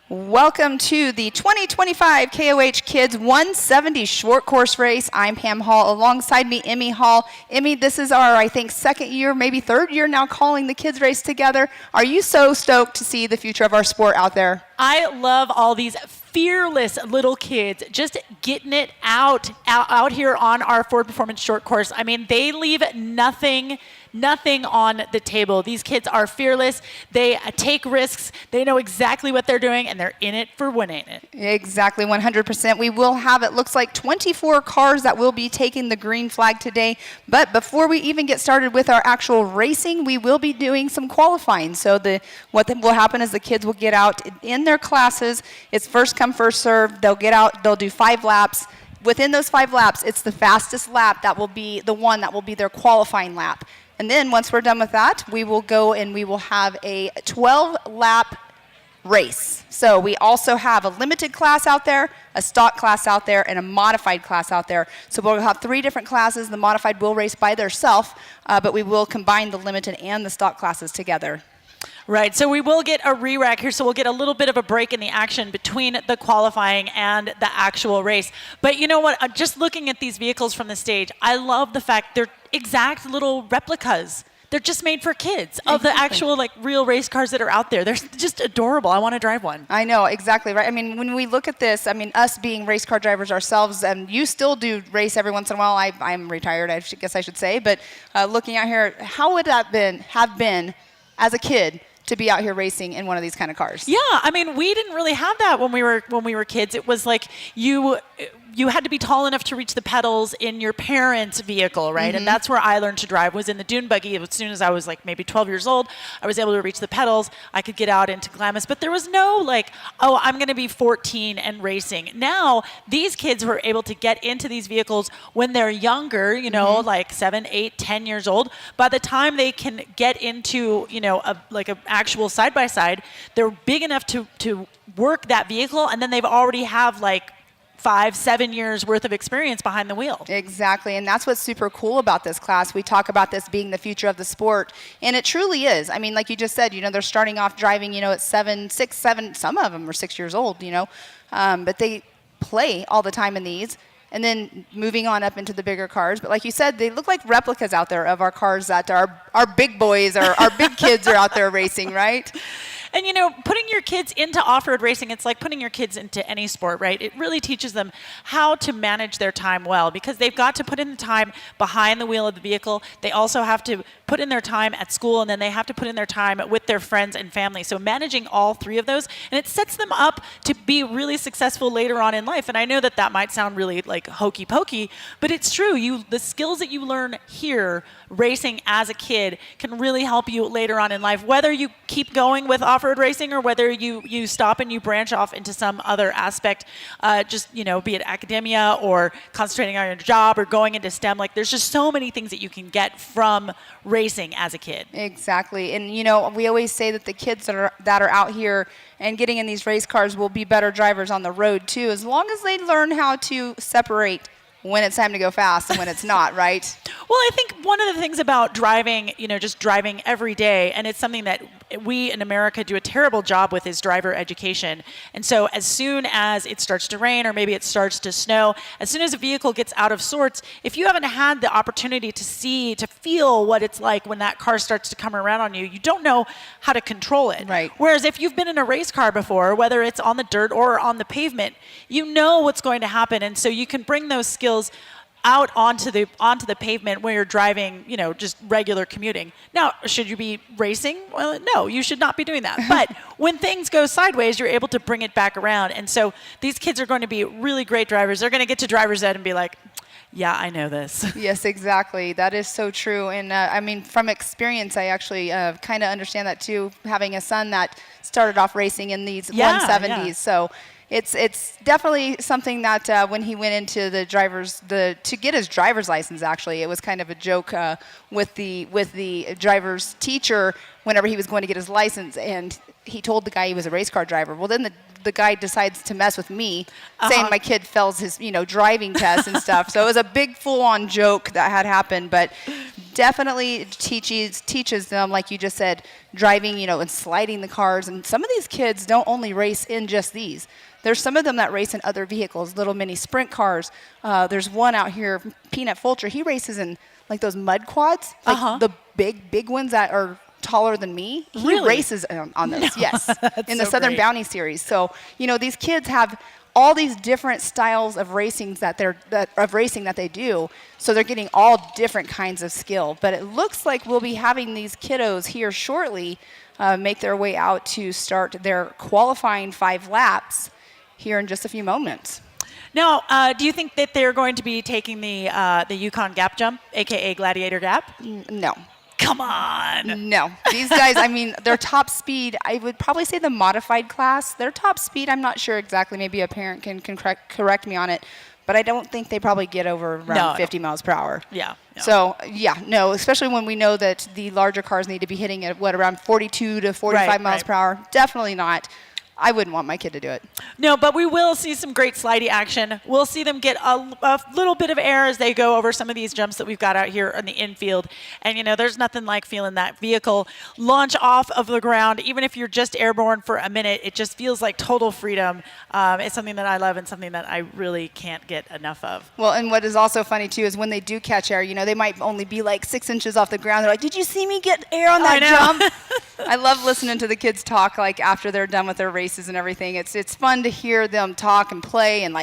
Welcome to the 2025 KOH Kids 170 short course race. I'm Pam Hall. Alongside me, Emmy Hall. Emmy, this is our, I think, second year, maybe third year now calling the kids race together. Are you so stoked to see the future of our sport out there? I love all these fearless little kids just getting it out here on our Ford Performance short course. I mean, they leave nothing on the table. These kids are fearless. They take risks. They know exactly what they're doing, and they're in it for winning it. Exactly, 100%. We will have, it looks like 24 cars that will be taking the green flag today. But before we even get started with our actual racing, we will be doing some qualifying. So what will happen is the kids will get out in their classes. It's first come, first serve. They'll get out. They'll do 5 laps. Within those 5 laps, it's the fastest lap that will be the one that will be their qualifying lap. And then once we're done with that, we will go and we will have a 12-lap race. So we also have a limited class out there, a stock class out there, and a modified class out there. So we'll have 3 different classes. The modified will race by themselves, but we will combine the limited and the stock classes together. Right, so we will get a re-rack here, so we'll get a little bit of a break in the action between the qualifying and the actual race. But you know what, just looking at these vehicles from the stage, I love the fact they're exact little replicas. They're just made for kids of the actual real race cars that are out there. They're just adorable. I want to drive one. I know, exactly right. I mean, when we look at this, I mean, us being race car drivers ourselves, and you still do race every once in a while. I'm retired, I guess I should say. But looking out here, how would that have been as a kid to be out here racing in one of these kind of cars? Yeah, I mean, we didn't really have that when we were kids. It was like you had to be tall enough to reach the pedals in your parents' vehicle, right? And that's where I learned to drive, was in the dune buggy. As soon as I was like maybe 12 years old, I was able to reach the pedals. I could get out into Glamis, but there was no oh, I'm going to be 14 and racing. Now, these kids were able to get into these vehicles when they're younger, you know, like 7, 8, 10 years old. By the time they can get into, you know, an actual side-by-side, they're big enough to work that vehicle, and then they've already have 5, 7 years worth of experience behind the wheel. Exactly, and that's what's super cool about this class. We talk about this being the future of the sport, and it truly is. I mean, like you just said, you know, they're starting off driving, you know, at 7, 6, 7, some of them are 6 years old, you know, but they play all the time in these, and then moving on up into the bigger cars. But like you said, they look like replicas out there of our cars that our big boys, our big kids are out there racing, right? And, you know, putting your kids into off-road racing, it's like putting your kids into any sport, right? It really teaches them how to manage their time well, because they've got to put in the time behind the wheel of the vehicle. They also have to put in their time at school, and then they have to put in their time with their friends and family. So managing all 3 of those, and it sets them up to be really successful later on in life. And I know that might sound really hokey pokey, but it's true. The skills that you learn here racing as a kid can really help you later on in life, whether you keep going with off-road racing or whether you stop and you branch off into some other aspect, just, you know, be it academia or concentrating on your job or going into STEM. There's just so many things that you can get from racing as a kid. Exactly. And, you know, we always say that the kids that are out here and getting in these race cars will be better drivers on the road, too, as long as they learn how to separate when it's time to go fast and when it's not, right? Well, I think one of the things about driving, you know, just driving every day, and it's something that we in America do a terrible job with, is driver education. And so as soon as it starts to rain or maybe it starts to snow, as soon as a vehicle gets out of sorts, if you haven't had the opportunity to feel what it's like when that car starts to come around on you, you don't know how to control it. Right. Whereas if you've been in a race car before, whether it's on the dirt or on the pavement, you know what's going to happen. And so you can bring those skills out onto the pavement where you're driving, you know, just regular commuting. Now, should you be racing? Well, no, you should not be doing that. But when things go sideways, you're able to bring it back around. And so these kids are going to be really great drivers. They're going to get to driver's ed and be like, yeah, I know this. Yes, exactly. That is so true. And I mean, from experience, I actually kind of understand that too, having a son that started off racing in these 170s. Yeah. So it's definitely something that when he went into to get his driver's license, actually, it was kind of a joke with the driver's teacher whenever he was going to get his license, and he told the guy he was a race car driver. Well, then the guy decides to mess with me, saying my kid fails his driving test and stuff. So it was a big full-on joke that had happened, but definitely teaches them, like you just said, driving, and sliding the cars. And some of these kids don't only race in just these. There's some of them that race in other vehicles, little mini sprint cars. There's one out here, Peanut Fulcher. He races in like those mud quads, like the big ones that are taller than me. He Really? races on those, yes, in the so Southern great. Bounty Series. So, these kids have all these different styles of racing that they do. So they're getting all different kinds of skill. But it looks like we'll be having these kiddos here shortly make their way out to start their qualifying 5 laps here in just a few moments. Now, do you think that they're going to be taking the Yukon Gap Jump, aka Gladiator Gap? No. Come on. No. These guys, their top speed, I would probably say the modified class. Their top speed, I'm not sure exactly. Maybe a parent can correct me on it. But I don't think they probably get over around 50 miles per hour. Yeah. So, no, especially when we know that the larger cars need to be hitting at, around 42 to 45 miles per hour. Definitely not. I wouldn't want my kid to do it. No, but we will see some great slidey action. We'll see them get a little bit of air as they go over some of these jumps that we've got out here in the infield. And, there's nothing like feeling that vehicle launch off of the ground. Even if you're just airborne for a minute, it just feels like total freedom. It's something that I love and something that I really can't get enough of. Well, and what is also funny, too, is when they do catch air, they might only be like 6 inches off the ground. They're like, did you see me get air on that jump? I love listening to the kids talk, like, after they're done with their races and everything. It's fun to hear them talk and play and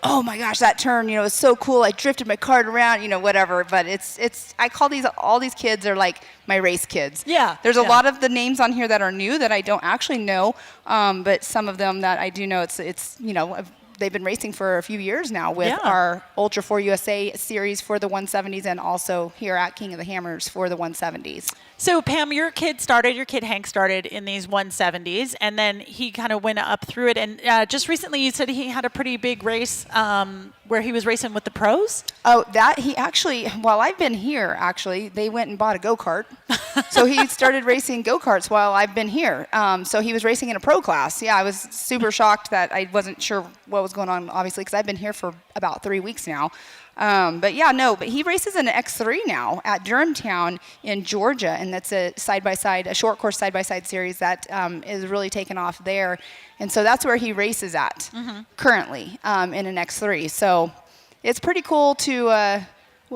oh my gosh, that turn, it's so cool. I drifted my cart around, whatever. But I call all these kids are like my race kids. Yeah. There's a lot of the names on here that are new that I don't actually know, but some of them that I do know. They've been racing for a few years now with our Ultra 4 USA series for the 170s and also here at King of the Hammers for the 170s. So, Pam, your kid Hank started in these 170s, and then he kind of went up through it. And just recently you said he had a pretty big race where he was racing with the pros? Oh, he actually, while I've been here, they went and bought a go-kart. So he started racing go-karts while I've been here. So he was racing in a pro class. Yeah, I was super shocked that I wasn't sure what was going on, obviously, because I've been here for about 3 weeks now. But he races in an X3 now at Durhamtown in Georgia, and that's a short course side-by-side series that is really taken off there. And so that's where he races at currently in an X3. So it's pretty cool to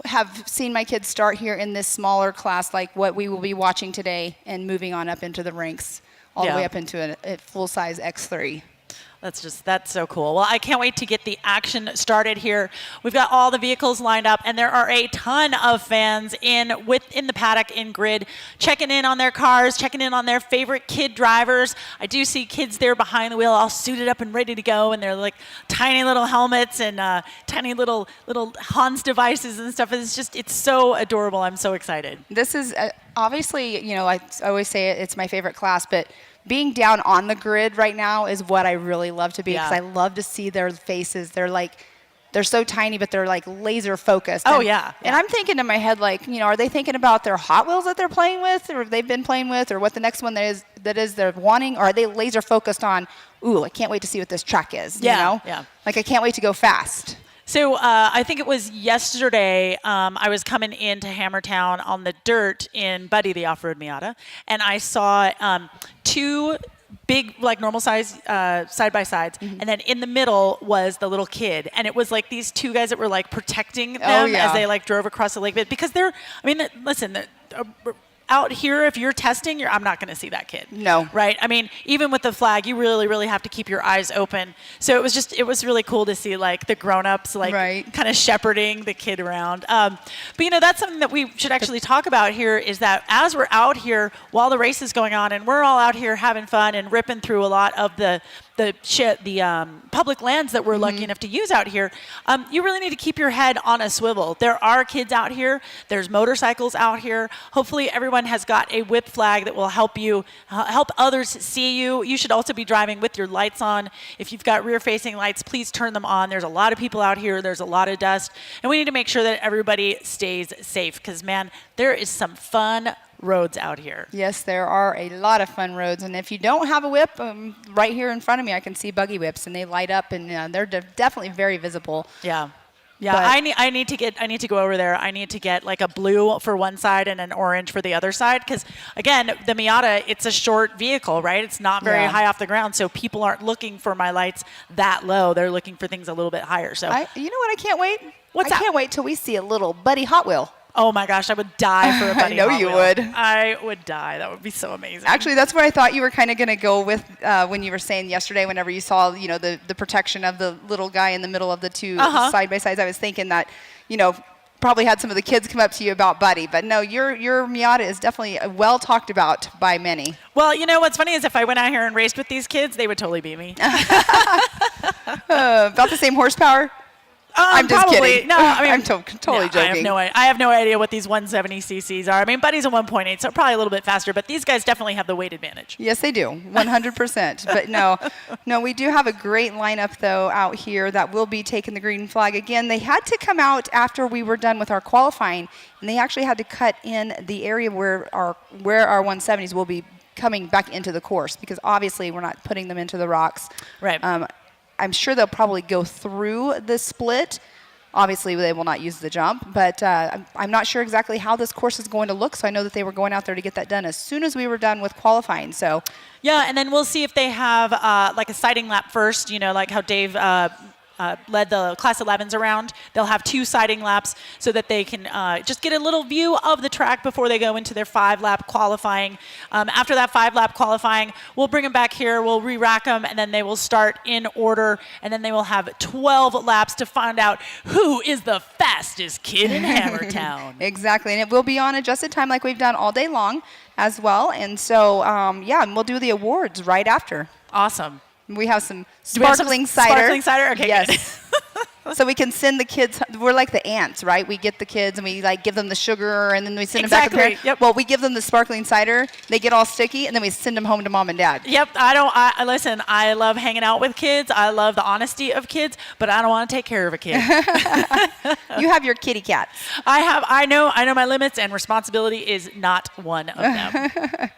have seen my kids start here in this smaller class like what we will be watching today and moving on up into the ranks all the way up into a full-size X3. That's so cool. Well, I can't wait to get the action started here. We've got all the vehicles lined up, and there are a ton of fans in the paddock in grid, checking in on their cars, checking in on their favorite kid drivers. I do see kids there behind the wheel, all suited up and ready to go, and they're like tiny little helmets and tiny little Hans devices and stuff. It's so adorable. I'm so excited. This is obviously, I always say it's my favorite class, but being down on the grid right now is what I really love to be because I love to see their faces. They're so tiny, but they're like laser focused. Oh, And I'm thinking in my head, are they thinking about their Hot Wheels that they're playing with or they've been playing with or what the next one that is they're wanting? Or are they laser focused on, I can't wait to see what this track is, Yeah. I can't wait to go fast. So I think it was yesterday, I was coming into Hammertown on the dirt in Buddy, the off-road Miata, and I saw 2 big, normal size side-by-sides, and then in the middle was the little kid, and it was these 2 guys that were protecting them as they drove across the lake bed because listen, out here, if you're testing, I'm not going to see that kid. No. Right? Even with the flag, you really, really have to keep your eyes open. So it was really cool to see the grown-ups kind of shepherding the kid around. But that's something that we should actually talk about here is that as we're out here while the race is going on and we're all out here having fun and ripping through a lot of the public lands that we're lucky enough to use out here, you really need to keep your head on a swivel. There are kids out here. There's motorcycles out here. Hopefully everyone has got a whip flag that will help others see you. You should also be driving with your lights on. If you've got rear-facing lights, please turn them on. There's a lot of people out here. There's a lot of dust. And we need to make sure that everybody stays safe because, man, there is some fun roads out here. Yes, there are a lot of fun roads. And if you don't have a whip, right here in front of me, I can see buggy whips, and they light up, and they're definitely very visible. Yeah. Yeah, But- I need to go over there. I need to get like a blue for one side and an orange for the other side because again, the Miata, it's a short vehicle, right? It's not very Yeah. high off the ground, so people aren't looking for my lights that low. They're looking for things a little bit higher. So You know what? I can't wait. What's I that? can't wait till we see a little Buddy Hot Wheel. oh my gosh, I would die for a Buddy know Hot you Wheel. would. I would die. That would be so amazing. Actually, that's where I thought you were kind of going to go with when you were saying yesterday, whenever you saw, the protection of the little guy in the middle of the two side by sides. I was thinking that, probably had some of the kids come up to you about Buddy. But no, your Miata is definitely well talked about by many. Well, what's funny is if I went out here and raced with these kids, they would totally beat me. About the same horsepower? I'm just Probably. kidding. No, I mean, I'm totally joking. I have no idea what these 170 cc's are. I mean, Buddy's a 1.8, so probably a little bit faster, but these guys definitely have the weight advantage. Yes, they do, 100%. But no, we do have a great lineup, though, out here that will be taking the green flag. Again, they had to come out after we were done with our qualifying, and they actually had to cut in the area where our 170s will be coming back into the course because obviously we're not putting them into the rocks. Right. I'm sure they'll probably go through the split. Obviously, they will not use the jump, but I'm not sure exactly how this course is going to look, so I know that they were going out there to get that done as soon as we were done with qualifying. So, yeah, and then we'll see if they have like a sighting lap first, like how Dave led the Class 11s around. They'll have 2 sighting laps so that they can just get a little view of the track before they go into their 5-lap qualifying. After that 5-lap qualifying, we'll bring them back here, we'll re-rack them, and then they will start in order, and then they will have 12 laps to find out who is the fastest kid in Hammertown. Exactly, and it will be on adjusted time like we've done all day long as well. And so, and we'll do the awards right after. Awesome. We have some Do we have some sparkling cider. Sparkling cider? Okay, yes. So we can send the kids. We're like the ants, right? We get the kids and we give them the sugar and then we send them back up here. Yep. Well, we give them the sparkling cider. They get all sticky and then we send them home to mom and dad. Yep. Listen, I love hanging out with kids. I love the honesty of kids, but I don't want to take care of a kid. You have your kitty cats. I know my limits, and responsibility is not one of them.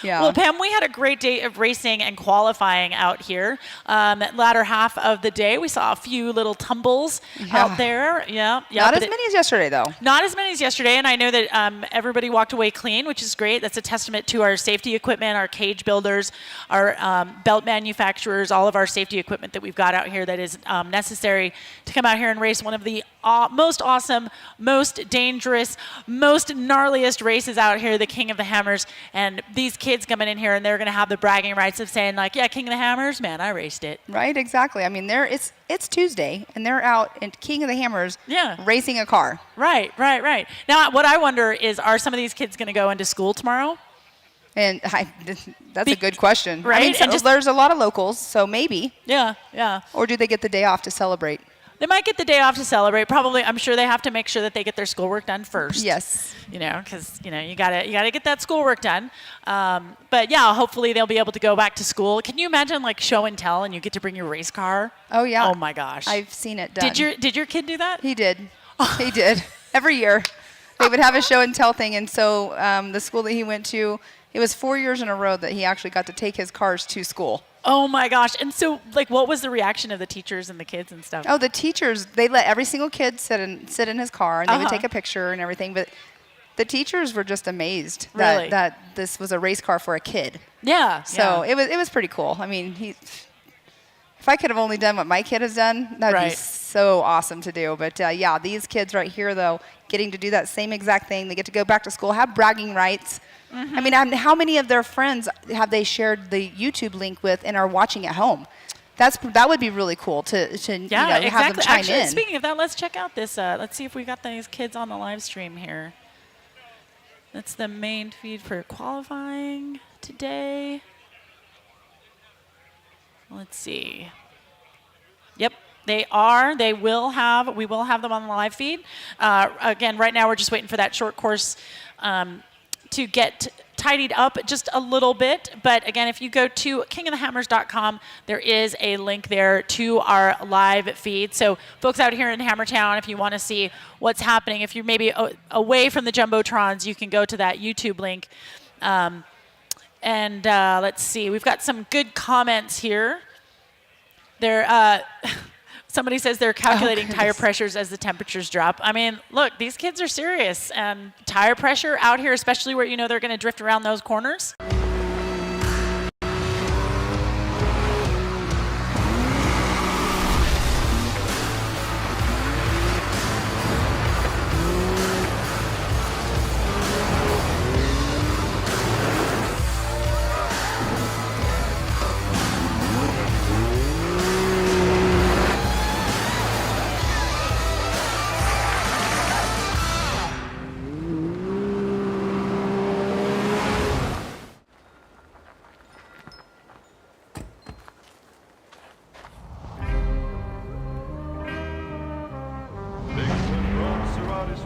Yeah. Well, Pam, we had a great day of racing and qualifying out here. Latter half of the day, we saw a few little tumbles out there. Yeah. Not as many as yesterday, though. Not as many as yesterday, and I know that everybody walked away clean, which is great. That's a testament to our safety equipment, our cage builders, our belt manufacturers, all of our safety equipment that we've got out here that is necessary to come out here and race one of the most awesome, most dangerous, most gnarliest races out here, the King of the Hammers. And these kids coming in here and they're going to have the bragging rights of saying like, yeah, King of the Hammers, man, I raced it. Right, exactly. I mean, it's Tuesday and they're out in King of the Hammers racing a car. Right. Now, what I wonder is, are some of these kids going to go into school tomorrow? And that's a good question. Right? I mean, there's a lot of locals, so maybe. Yeah. Or do they get the day off to celebrate? They might get the day off to celebrate. Probably, I'm sure they have to make sure that they get their schoolwork done first. Yes. Because you gotta get that schoolwork done. But yeah, hopefully they'll be able to go back to school. Can you imagine like show and tell, and you get to bring your race car? Oh yeah. Oh my gosh. I've seen it done. Did your kid do that? He did. He did. Every year, they would have a show and tell thing, and so the school that he went to, it was 4 years in a row that he actually got to take his cars to school. Oh my gosh. And so like what was the reaction of the teachers and the kids and stuff? Oh, the teachers, they let every single kid sit in his car and they would take a picture and everything, but the teachers were just amazed that this was a race car for a kid. Yeah. So it was pretty cool. I mean, if I could have only done what my kid has done, that would be so awesome to do. But yeah, these kids right here though, getting to do that same exact thing, they get to go back to school, have bragging rights. Mm-hmm. I mean, how many of their friends have they shared the YouTube link with and are watching at home? That would be really cool to have them chime Actually, in. Speaking of that, let's check out this. Let's see if we got these kids on the live stream here. That's the main feed for qualifying today. Let's see. Yep. They are. We will have them on the live feed. Again, right now we're just waiting for that short course to get tidied up just a little bit. But again, if you go to kingofthehammers.com, there is a link there to our live feed. So folks out here in Hammertown, if you want to see what's happening, if you're maybe away from the Jumbotrons, you can go to that YouTube link. Let's see. We've got some good comments here. Somebody says they're calculating tire goodness. pressures as the temperatures drop. I mean, look, these kids are serious. And tire pressure out here, especially where you know they're going to drift around those corners.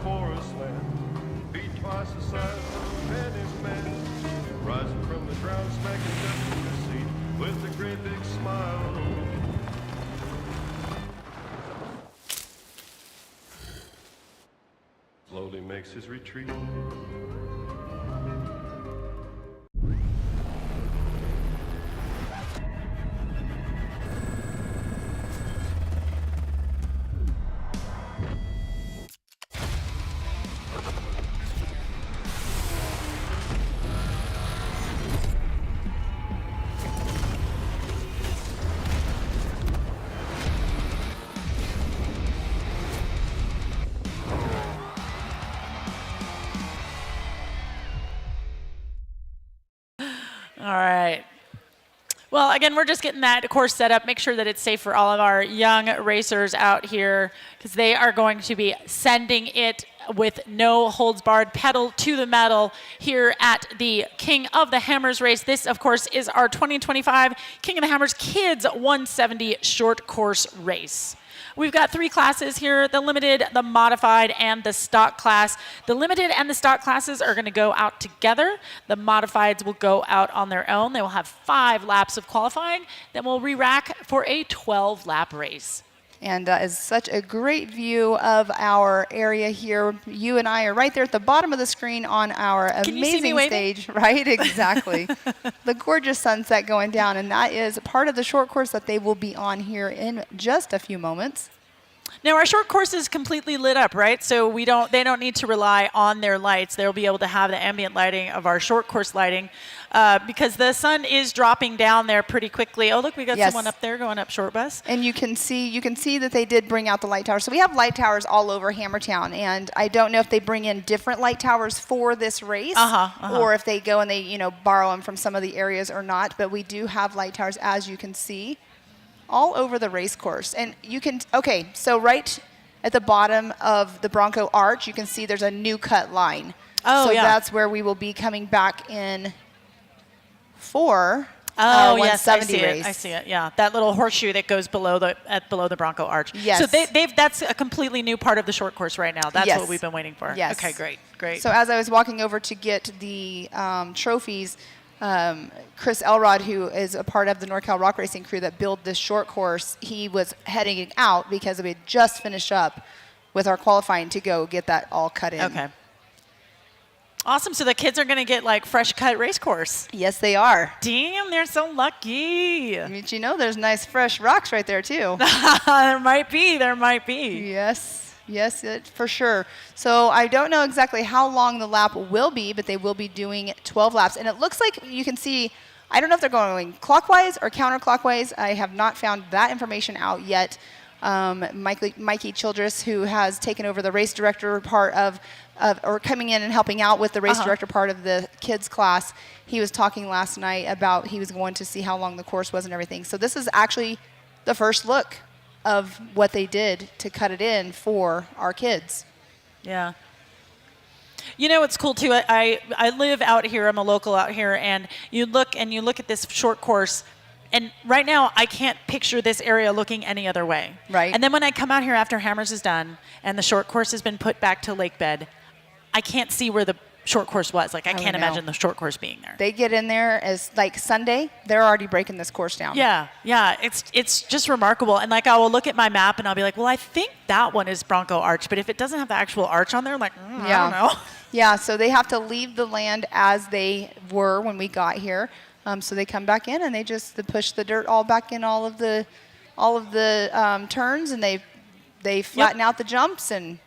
Forest land, feet twice the size of a penny's man, rising from the ground, smacking dust in your seat with a great big smile. Slowly makes his retreat. All right. Well, again, we're just getting that course set up. Make sure that it's safe for all of our young racers out here because they are going to be sending it with no holds barred, pedal to the metal here at the King of the Hammers race. This, of course, is our 2025 King of the Hammers Kids 170 short course race. We've got 3 classes here, the limited, the modified, and the stock class. The limited and the stock classes are going to go out together. The modifieds will go out on their own. They will have 5 laps of qualifying. Then we'll re-rack for a 12-lap race. And is such a great view of our area here. You and I are right there at the bottom of the screen on our Can you see me amazing waving? stage. Right, exactly. The gorgeous sunset going down, and that is part of the short course that they will be on here in just a few moments. Now our short course is completely lit up, right? So they don't need to rely on their lights. They'll be able to have the ambient lighting of our short course lighting because the sun is dropping down there pretty quickly. Oh, look, we got someone up there going up short bus. And you can see that they did bring out the light towers. So we have light towers all over Hammertown, and I don't know if they bring in different light towers for this race or if they go and they borrow them from some of the areas or not. But we do have light towers, as you can see, all over the race course. And you can, okay, so right at the bottom of the Bronco Arch, you can see there's a new cut line. Oh, so yeah. that's where we will be coming back in for Oh, our yes, I 170 see race. it. I see it. Yeah, that little horseshoe that goes below the Bronco Arch. Yes. So that's a completely new part of the short course right now. That's what we've been waiting for. Yes. Okay, great. So as I was walking over to get the trophies, Chris Elrod, who is a part of the NorCal Rock Racing crew that built this short course, he was heading out because we had just finished up with our qualifying to go get that all cut in. Okay. Awesome. So the kids are going to get like fresh cut race course. Yes, they are. Damn, they're so lucky. I mean, there's nice fresh rocks right there too. There might be. Yes, for sure. So I don't know exactly how long the lap will be, but they will be doing 12 laps. And it looks like you can see, I don't know if they're going clockwise or counterclockwise. I have not found that information out yet. Mikey Childress, who has taken over the race director part or coming in and helping out with the race director part of the kids class, he was talking last night about he was going to see how long the course was and everything. So this is actually the first look of what they did to cut it in for our kids. Yeah. You know what's cool too? I live out here. I'm a local out here, and you look at this short course, and right now I can't picture this area looking any other way. Right. And then when I come out here after Hammers is done and the short course has been put back to lake bed, I can't see where the short course was. Like I can't imagine the short course being there. They get in there as like Sunday, they're already breaking this course down. Yeah. It's just remarkable. And like I will look at my map and I'll be like, well, I think that one is Bronco Arch, but if it doesn't have the actual arch on there, I'm like, I don't know. Yeah, so they have to leave the land as they were when we got here. So they come back in and they push the dirt all back in all of the all of the turns, and they flatten out the jumps, and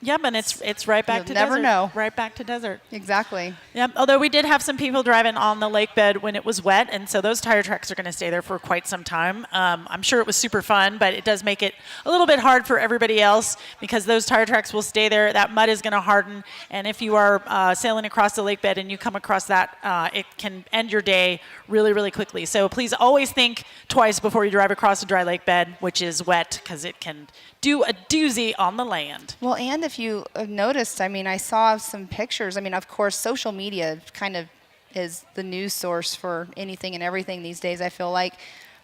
Yep, and it's right back You'll to never desert. know. Right back to desert. exactly. Yep. Although we did have some people driving on the lake bed when it was wet, and so those tire tracks are going to stay there for quite some time. I'm sure it was super fun, but it does make it a little bit hard for everybody else because those tire tracks will stay there. That mud is going to harden, and if you are sailing across the lake bed and you come across that, it can end your day really, really quickly. So please always think twice before you drive across a dry lake bed, which is wet, because it can do a doozy on the land. Well, and if you have noticed, I mean, I saw some pictures. I mean, of course, social media kind of is the news source for anything and everything these days, I feel like,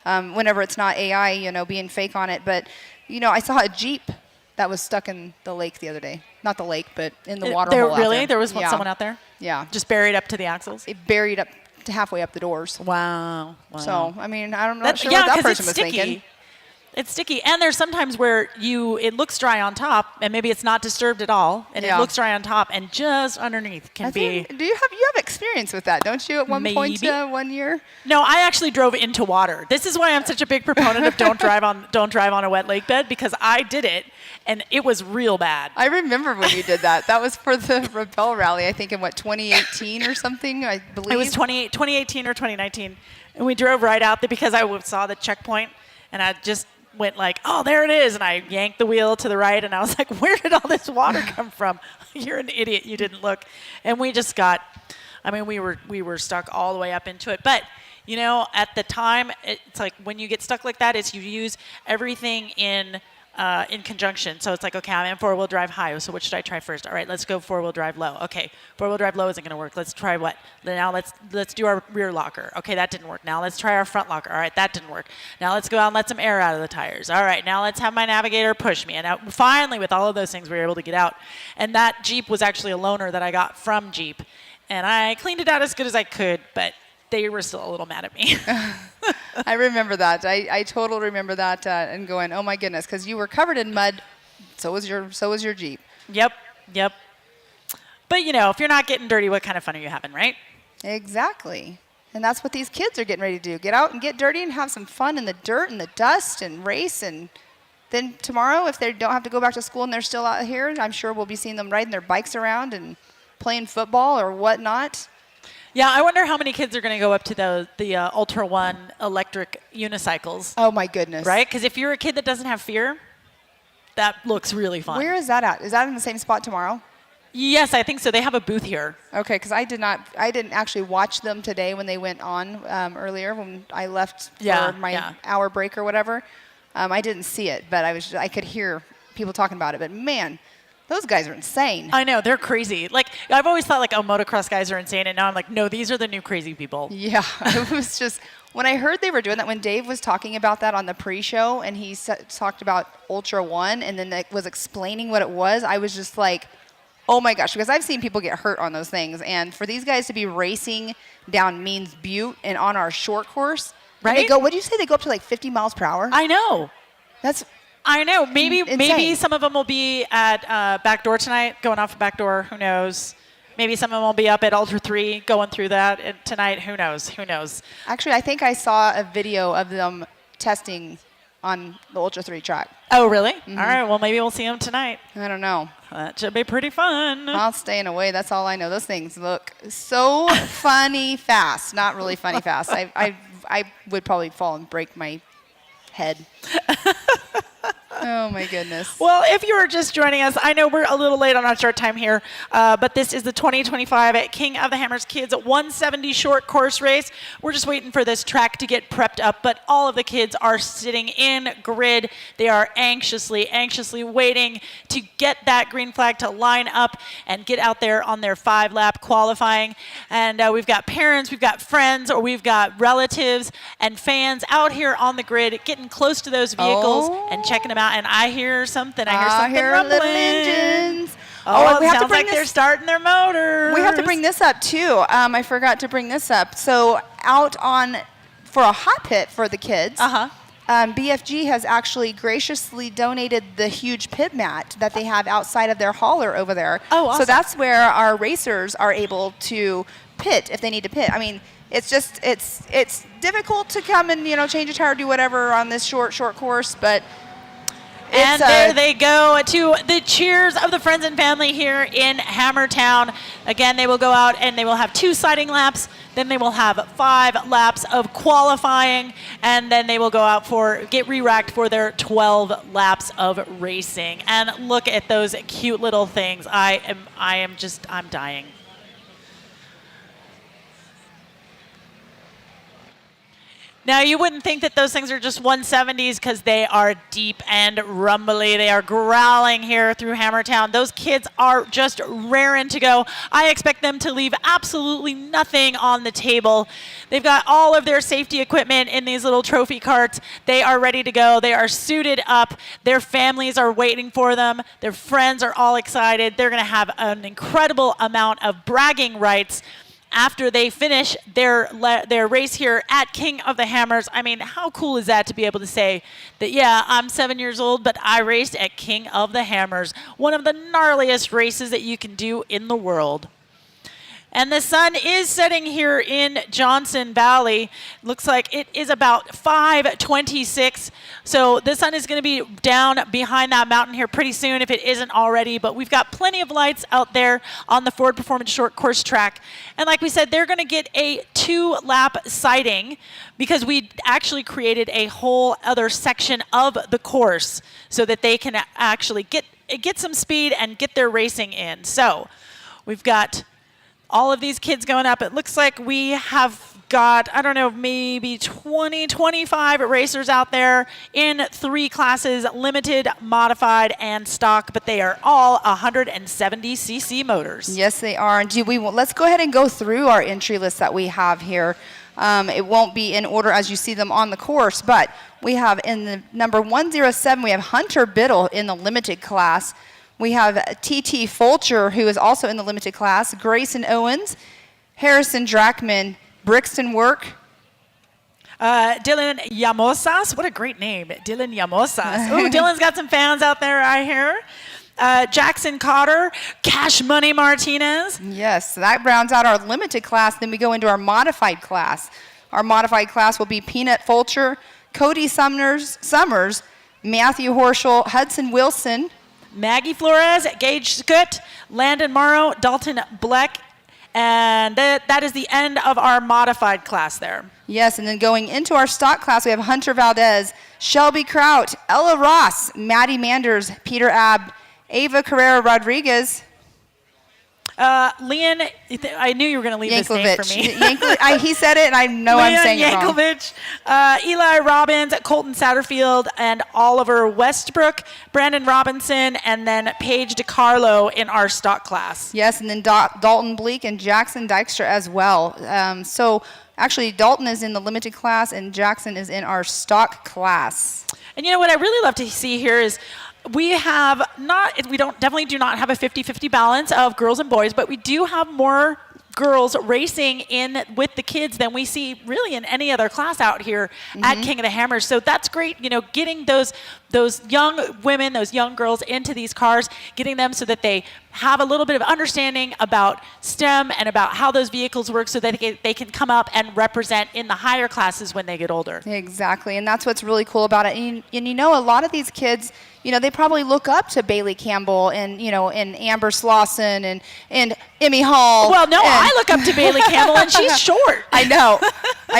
whenever it's not AI, being fake on it. But, I saw a Jeep that was stuck in the lake the other day. Not the lake, but in the water hole out Really? there. There was Yeah. someone out there? Yeah. Just buried up to the axles? It buried up to halfway up the doors. Wow. So, I mean, I'm not sure yeah, what that 'cause person it's was sticky. thinking. It's sticky, and there's sometimes where it looks dry on top, and maybe it's not disturbed at all, and Yeah. it looks dry on top, and just underneath can be. Do you have experience with that, don't you? At one point, Maybe. 1 year. No, I actually drove into water. This is why I'm such a big proponent of don't drive on a wet lake bed, because I did it, and it was real bad. I remember when you did that. That was for the Rebel Rally, I think, in 2018 or something, I believe. It was 2018 or 2019, and we drove right out there because I saw the checkpoint, and I just went like, oh, there it is, and I yanked the wheel to the right, and I was like, where did all this water come from? You're an idiot, you didn't look. And we just we were stuck all the way up into it. But, at the time, it's like when you get stuck like that, you use everything in conjunction. So it's like, okay, I'm in four-wheel drive high, so what should I try first? All right, let's go four-wheel drive low. Okay, four-wheel drive low isn't going to work. Let's try what? Now let's do our rear locker. Okay, that didn't work. Now let's try our front locker. All right, that didn't work. Now let's go out and let some air out of the tires. All right, now let's have my navigator push me. And finally, with all of those things, we were able to get out. And that Jeep was actually a loaner that I got from Jeep. And I cleaned it out as good as I could, but they were still a little mad at me. I remember that. I totally remember that and going, oh my goodness, because you were covered in mud. So was your Jeep. Yep. But if you're not getting dirty, what kind of fun are you having, right? Exactly. And that's what these kids are getting ready to do. Get out and get dirty and have some fun in the dirt and the dust and race. And then tomorrow, if they don't have to go back to school and they're still out here, I'm sure we'll be seeing them riding their bikes around and playing football or whatnot. Yeah, I wonder how many kids are going to go up to the Ultra One electric unicycles. Oh my goodness. Right? Because if you're a kid that doesn't have fear, that looks really fun. Where is that at? Is that in the same spot tomorrow? Yes, I think so. They have a booth here. Okay, because I didn't actually watch them today when they went on earlier when I left for my hour break or whatever. I didn't see it, but I could hear people talking about it. But man, those guys are insane. I know, they're crazy. Like, I've always thought, motocross guys are insane, and now I'm like, no, these are the new crazy people. Yeah, it was just, when I heard they were doing that, when Dave was talking about that on the pre-show, and he talked about Ultra One, and then was explaining what it was, I was just like, oh my gosh, because I've seen people get hurt on those things, and for these guys to be racing down Means Butte and on our short course, right? They go, what did you say, they go up to like 50 miles per hour? I know. I know. Maybe insane. some of them will be at Backdoor tonight, going off of Backdoor. Who knows? Maybe some of them will be up at Ultra 3, going through that tonight. Who knows? Actually, I think I saw a video of them testing on the Ultra 3 track. Oh, really? Mm-hmm. All right. Well, maybe we'll see them tonight. I don't know. That should be pretty fun. I'll staying away. That's all I know. Those things look so funny fast. Not really funny fast. I would probably fall and break my head. Oh, my goodness. Well, if you are just joining us, I know we're a little late on our start time here, but this is the 2025 King of the Hammers Kids 170 short course race. We're just waiting for this track to get prepped up, but all of the kids are sitting in grid. They are anxiously waiting to get that green flag to line up and get out there on their 5-lap qualifying. And we've got parents, we've got friends, or we've got relatives and fans out here on the grid getting close to those vehicles and checking them out. And I hear something. I hear rumbling. little engines. Oh, we it have to sounds bring like they're starting their motors. We have to bring this up too. I forgot to bring this up. So out for a hot pit for the kids. BFG has actually graciously donated the huge pit mat that they have outside of their hauler over there. Oh, awesome. So that's where our racers are able to pit if they need to pit. I mean, it's just it's difficult to come and change a tire, do whatever on this short course, but. And there they go to the cheers of the friends and family here in Hammertown. Again, they will go out and they will have 2 sighting laps. Then they will have 5 laps of qualifying. And then they will go out get re-racked for their 12 laps of racing. And look at those cute little things. I'm dying. Now, you wouldn't think that those things are just 170s because they are deep and rumbly. They are growling here through Hammertown. Those kids are just raring to go. I expect them to leave absolutely nothing on the table. They've got all of their safety equipment in these little trophy carts. They are ready to go. They are suited up. Their families are waiting for them. Their friends are all excited. They're going to have an incredible amount of bragging rights after they finish their race here at King of the Hammers. I mean, how cool is that to be able to say that, yeah, I'm 7 years old, but I raced at King of the Hammers, one of the gnarliest races that you can do in the world. And the sun is setting here in Johnson Valley. Looks like it is about 5:26. So the sun is going to be down behind that mountain here pretty soon if it isn't already. But we've got plenty of lights out there on the Ford Performance Short Course track. And like we said, they're going to get a 2-lap sighting because we actually created a whole other section of the course so that they can actually get some speed and get their racing in. So we've got all of these kids going up. It looks like we have got, I don't know, maybe 20, 25 racers out there in 3 classes, limited, modified, and stock, but they are all 170cc motors. Yes, they are. And let's go ahead and go through our entry list that we have here. It won't be in order as you see them on the course, but we have in the number 107, we have Hunter Biddle in the limited class. We have T.T. Fulcher, who is also in the limited class, Grayson Owens, Harrison Drackman, Brixton Work. Dylan Yamosas, what a great name, Dylan Yamosas. Ooh, Dylan's got some fans out there, I hear. Jackson Cotter, Cash Money Martinez. Yes, that rounds out our limited class. Then we go into our modified class. Our modified class will be Peanut Fulcher, Cody Summers, Matthew Horschel, Hudson Wilson, Maggie Flores, Gage Scutt, Landon Morrow, Dalton Bleck, and that is the end of our modified class there. Yes, and then going into our stock class, we have Hunter Valdez, Shelby Kraut, Ella Ross, Maddie Manders, Peter Abb, Ava Carrera Rodriguez. Leon, I knew you were going to leave this name for me. He said it, and I know I'm saying it wrong. Eli Robbins, Colton Satterfield, and Oliver Westbrook, Brandon Robinson, and then Paige DiCarlo in our stock class. Yes, and then Dalton Bleak and Jackson Dykstra as well. So actually, Dalton is in the limited class, and Jackson is in our stock class. And you know what I really love to see here is we definitely do not have a 50-50 balance of girls and boys, but we do have more girls racing in with the kids than we see really in any other class out here at King of the Hammers. So that's great, getting those young women, those young girls into these cars, getting them so that they have a little bit of understanding about STEM and about how those vehicles work so that they can come up and represent in the higher classes when they get older. Exactly, and that's what's really cool about it. And a lot of these kids, they probably look up to Bailey Campbell and, and Amber Slauson and Emmy Hall. Well, no, I look up to Bailey Campbell and she's short. I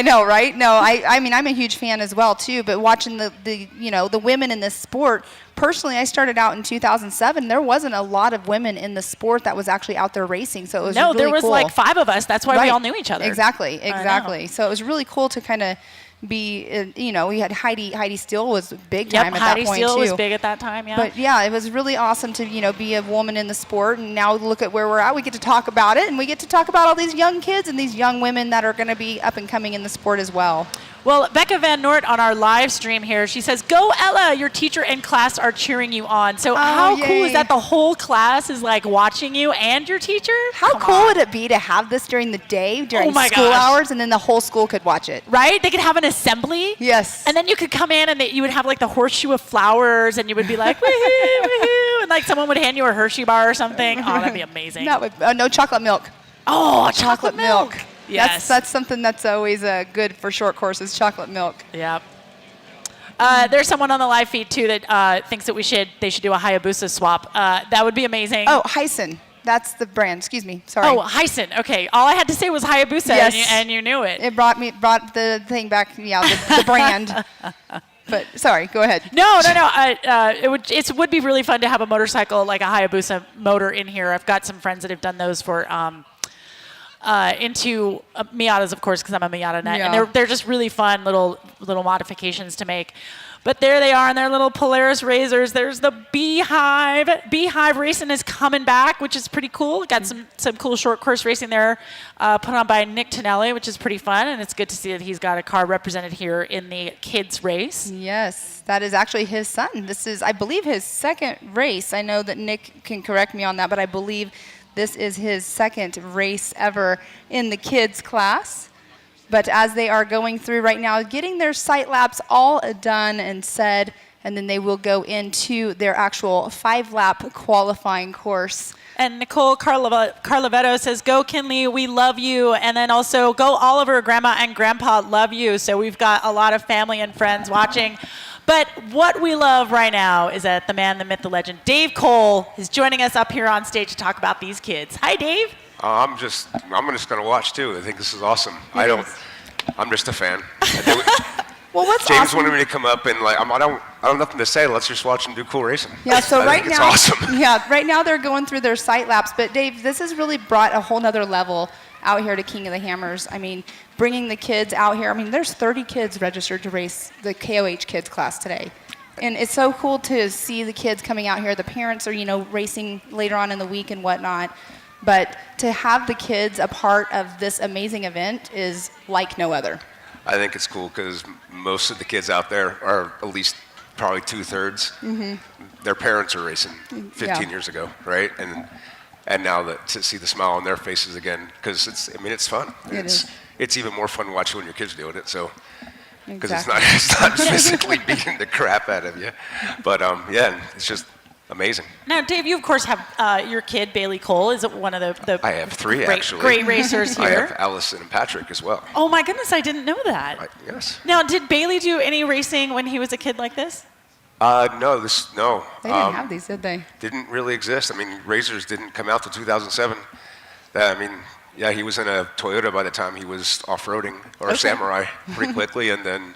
know, right? No, I mean, I'm a huge fan as well, too, but watching the women in this sport, personally, I started out in 2007. There wasn't a lot of women in the sport that was actually out there racing, so it was really cool. No, there was like 5 of us. That's why we all knew each other. Exactly. So it was really cool to kind of be, we had Heidi Steele was big time at that point, Heidi Steele too. was big at that time, yeah. But yeah, it was really awesome to, be a woman in the sport, and now look at where we're at. We get to talk about it, and we get to talk about all these young kids and these young women that are going to be up and coming in the sport as well. Well, Becca Van Noort on our live stream here, she says, "Go Ella, your teacher and class are cheering you on." So how cool is that the whole class is like watching you and your teacher? How cool would it be to have this during the day, during school hours, and then the whole school could watch it? Right? They could have an assembly. Yes. And then you could come in and you would have like the horseshoe of flowers and you would be like, woohoo, woohoo, and like someone would hand you a Hershey bar or something. Oh, that'd be amazing. That would, no chocolate milk. Oh, chocolate milk. Yes. That's something that's always good for short courses, chocolate milk. Yep. There's someone on the live feed too that thinks that they should do a Hayabusa swap. That would be amazing. Oh, Hyson. That's the brand. Excuse me. Sorry. Oh, Hyson. Okay. All I had to say was Hayabusa, Yes. and you knew it. It brought the thing back. Yeah, the brand. But sorry, go ahead. No. It would be really fun to have a motorcycle like a Hayabusa motor in here. I've got some friends that have done those for into Miatas, of course, because I'm a Miata nut, Yeah. and they're just really fun little modifications to make. But there they are in their little Polaris Razors. There's the Beehive. Beehive Racing is coming back, which is pretty cool. Got some cool short course racing there, put on by Nick Tonelli, which is pretty fun. And it's good to see that he's got a car represented here in the kids race. Yes, that is actually his son. This is, I believe, his second race. I know that Nick can correct me on that, but I believe this is his second race ever in the kids class. But as they are going through right now, getting their sight laps all done and said, and then they will go into their actual 5-lap qualifying course. And Nicole Carlavetto says, "Go Kinley, we love you." And then also, "Go Oliver, Grandma and Grandpa love you." So we've got a lot of family and friends watching. But what we love right now is that the man, the myth, the legend, Dave Cole, is joining us up here on stage to talk about these kids. Hi, Dave. I'm just going to watch too. I think this is awesome. I'm just a fan. Well, what's James awesome? wanted me to come up and I don't have nothing to say. Let's just watch them do cool racing. Yeah, so I right think now, it's awesome. yeah, right now they're going through their sight laps. But Dave, this has really brought a whole nother level out here to King of the Hammers. I mean, bringing the kids out here. I mean, there's 30 kids registered to race the KOH kids class today. And it's so cool to see the kids coming out here. The parents are, racing later on in the week and whatnot. But to have the kids a part of this amazing event is like no other. I think it's cool because most of the kids out there are at least probably 2/3. Their parents are racing 15 years ago, right? And now to see the smile on their faces again, because it's fun. It's even more fun watching when your kids doing it. So because it's not physically beating the crap out of you, but it's just amazing. Now, Dave, you of course have your kid Bailey Cole is one of the I have three actually. great racers here. I have Allison and Patrick as well. Oh my goodness, I didn't know that. Yes. Now, did Bailey do any racing when he was a kid like this? No. They didn't have these, did they? Didn't really exist. I mean, Razors didn't come out till 2007. He was in a Toyota by the time he was off-roading, or a Samurai pretty quickly, and then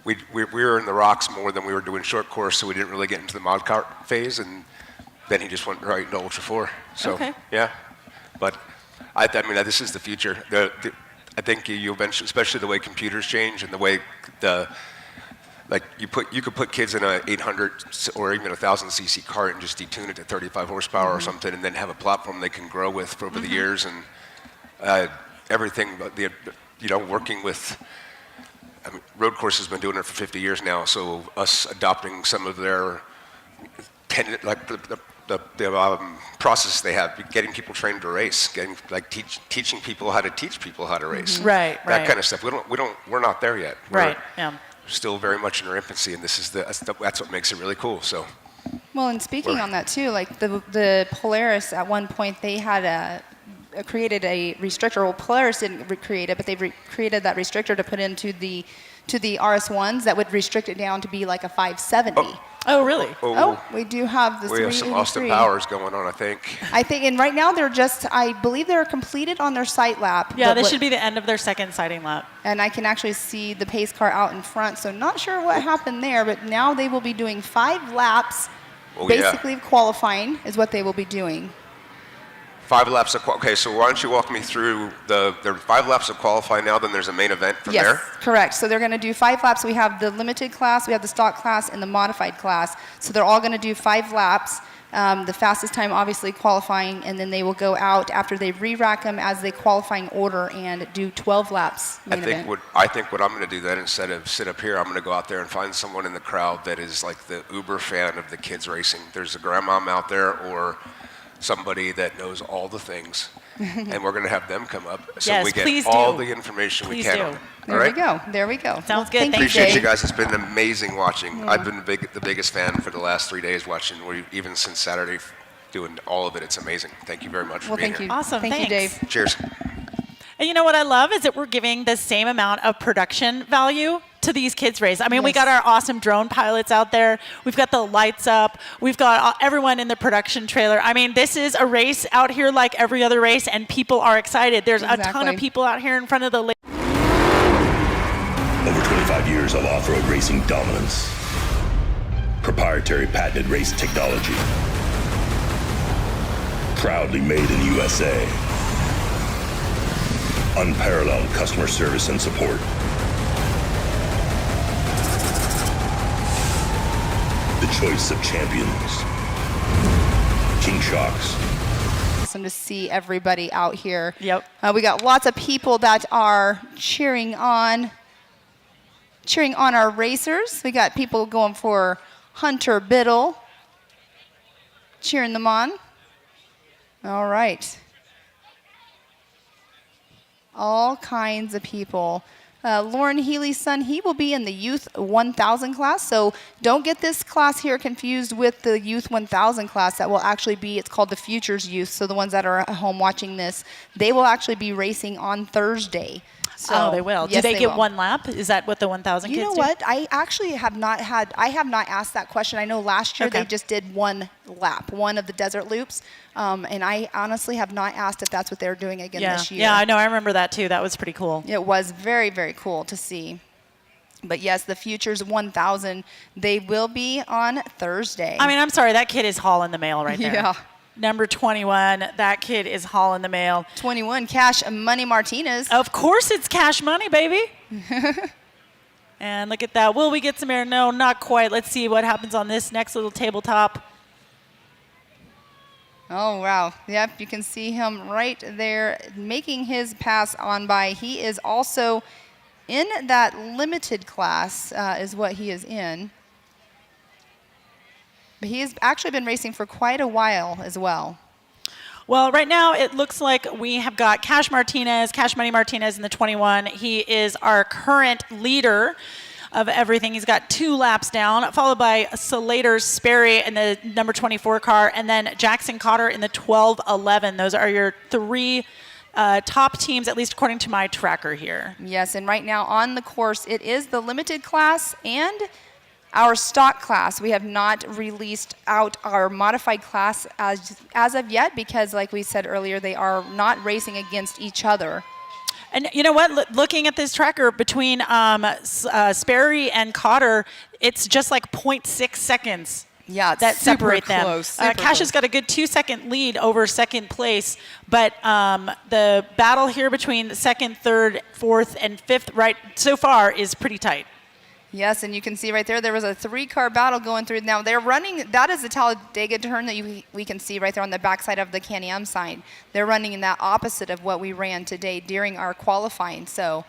we were in the rocks more than we were doing short course, so we didn't really get into the mod kart phase, and then he just went right into Ultra 4. So, yeah. But, this is the future. I think you eventually, especially the way computers change and the way you could put kids in a 800 or even 1,000 cc cart and just detune it to 35 horsepower or something, and then have a platform they can grow with for over the years, and everything. But working with Road Course has been doing it for 50 years now. So us adopting some of their the process they have, getting people trained to race, teaching people how to teach people how to race, Right. That kind of stuff. We're not there yet. Right. Yeah. Still very much in our infancy, and that's what makes it really cool. So, Well, and speaking on that too, like the Polaris at one point they had created a restrictor. Well, Polaris didn't create it, but they created that restrictor to put into the RS1s that would restrict it down to be like a 570. Oh, really? Oh, we do have the we have some 383. Austin Powers going on, I think. And right now I believe they're completed on their sight lap. Yeah, this should be the end of their second sighting lap. And I can actually see the pace car out in front, so not sure what happened there, but now they will be doing 5 laps, basically qualifying is what they will be doing. 5 laps of okay, so why don't you walk me through there are 5 laps of qualifying now, then there's a main event from there? Yes, correct. So they're going to do 5 laps. We have the limited class, we have the stock class, and the modified class. So they're all going to do 5 laps. The fastest time, obviously, qualifying, and then they will go out after they re-rack them as the qualifying order and do 12 laps. I think what I'm going to do then, instead of sit up here, I'm going to go out there and find someone in the crowd that is like the uber fan of the kids racing. There's a grandmom out there or somebody that knows all the things, and we're going to have them come up so we get all the information we can on them. There we go. Sounds good. Thank you, Appreciate Dave. you guys. It's been amazing watching. I've been the biggest fan for the last 3 days watching, even since Saturday, doing all of it. It's amazing. Thank you very much for being Thank here. you. Awesome. Thank you, Thanks. Dave. Cheers. And you know what I love is that we're giving the same amount of production value to these kids' race. I mean, we Yes. got our awesome drone pilots out there. We've got the lights up. We've got everyone in the production trailer. I mean, this is a race out here like every other race, and people are excited. There's a ton Exactly. of people out here in front of the Over 25 years of off-road racing dominance. Proprietary patented race technology. Proudly made in USA. Unparalleled customer service and support. The choice of champions. King Shocks. Awesome to see everybody out here. Yep. We got lots of people that are cheering on our racers. We got people going for Hunter Biddle, cheering them on. All right. All kinds of people. Lauren Healy's son, he will be in the Youth 1000 class, so don't get this class here confused with the Youth 1000 class that will actually be, it's called the Futures Youth, so the ones that are at home watching this, they will actually be racing on Thursday. So, Oh, they will. Yes, Do they get will. one lap? Is that what the 1,000 You kids know do? what? I actually have not asked that question. I know last year Okay. they just did one lap, one of the desert loops, and I honestly have not asked if that's what they're doing again Yeah. this year. Yeah, I know. I remember that too. That was pretty cool. It was very, very cool to see. But yes, the Futures 1000, they will be on Thursday. I mean, I'm sorry. That kid is hauling the mail right there. Yeah. Number 21, that kid is hauling the mail. 21, Cash Money Martinez. Of course it's cash money, baby. And look at that. Will we get some air? No, not quite. Let's see what happens on this next little tabletop. Oh, wow. Yep, you can see him right there making his pass on by. He is also in that limited class is what he is in. But he has actually been racing for quite a while as well. Well, right now it looks like we have got Cash Money Martinez in the 21. He is our current leader of everything. He's got 2 laps down, followed by Slater Sperry in the number 24 car, and then Jackson Cotter in the 12-11. Those are your 3 top teams, at least according to my tracker here. Yes, and right now on the course, it is the limited class and our stock class. We have not released out our modified class as of yet because, like we said earlier, they are not racing against each other. And you know what? Looking at this tracker between Sperry and Cotter, it's just like 0.6 seconds. Yeah, it's that super separate them. close, super Cash has close. got a good 2-second lead over second place, but the battle here between second, third, fourth, and fifth right so far is pretty tight. Yes, and you can see right there was a 3-car battle going through. Now they're running, that is the Talladega turn that we can see right there on the backside of the Can-Am sign. They're running in that opposite of what we ran today during our qualifying. So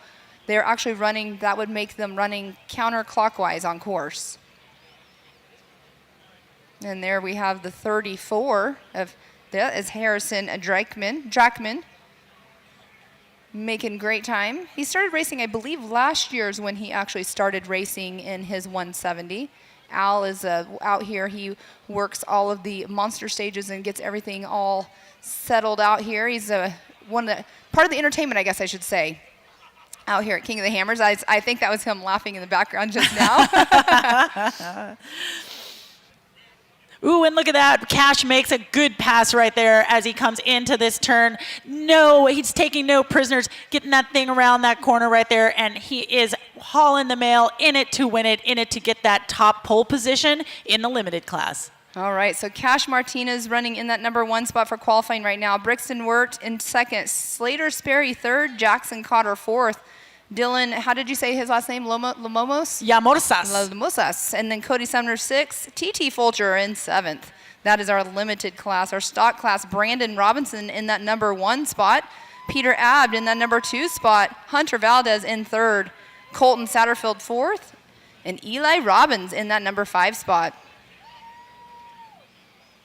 they're actually running, that would make them running counterclockwise on course. And there we have the 34 of, that is Harrison Drackman. Making great time. He started racing, I believe, last year is when he actually started racing in his 170. Al is out here. He works all of the monster stages and gets everything all settled out here. He's part of the entertainment, I guess I should say, out here at King of the Hammers. I think that was him laughing in the background just now. Ooh, and look at that. Cash makes a good pass right there as he comes into this turn. No, he's taking no prisoners, getting that thing around that corner right there, and he is hauling the mail, in it to win it, in it to get that top pole position in the limited class. All right, so Cash Martinez running in that number 1 spot for qualifying right now. Brixton Wirt in second, Slater Sperry third, Jackson Cotter fourth. Dylan, how did you say his last name? Lomos? Yamorsas. Lomosas. And then Cody Sumner sixth, TT Folger in seventh. That is our limited class. Our stock class, Brandon Robinson in that number 1 spot. Peter Abd in that number 2 spot. Hunter Valdez in third. Colton Satterfield fourth. And Eli Robbins in that number 5 spot.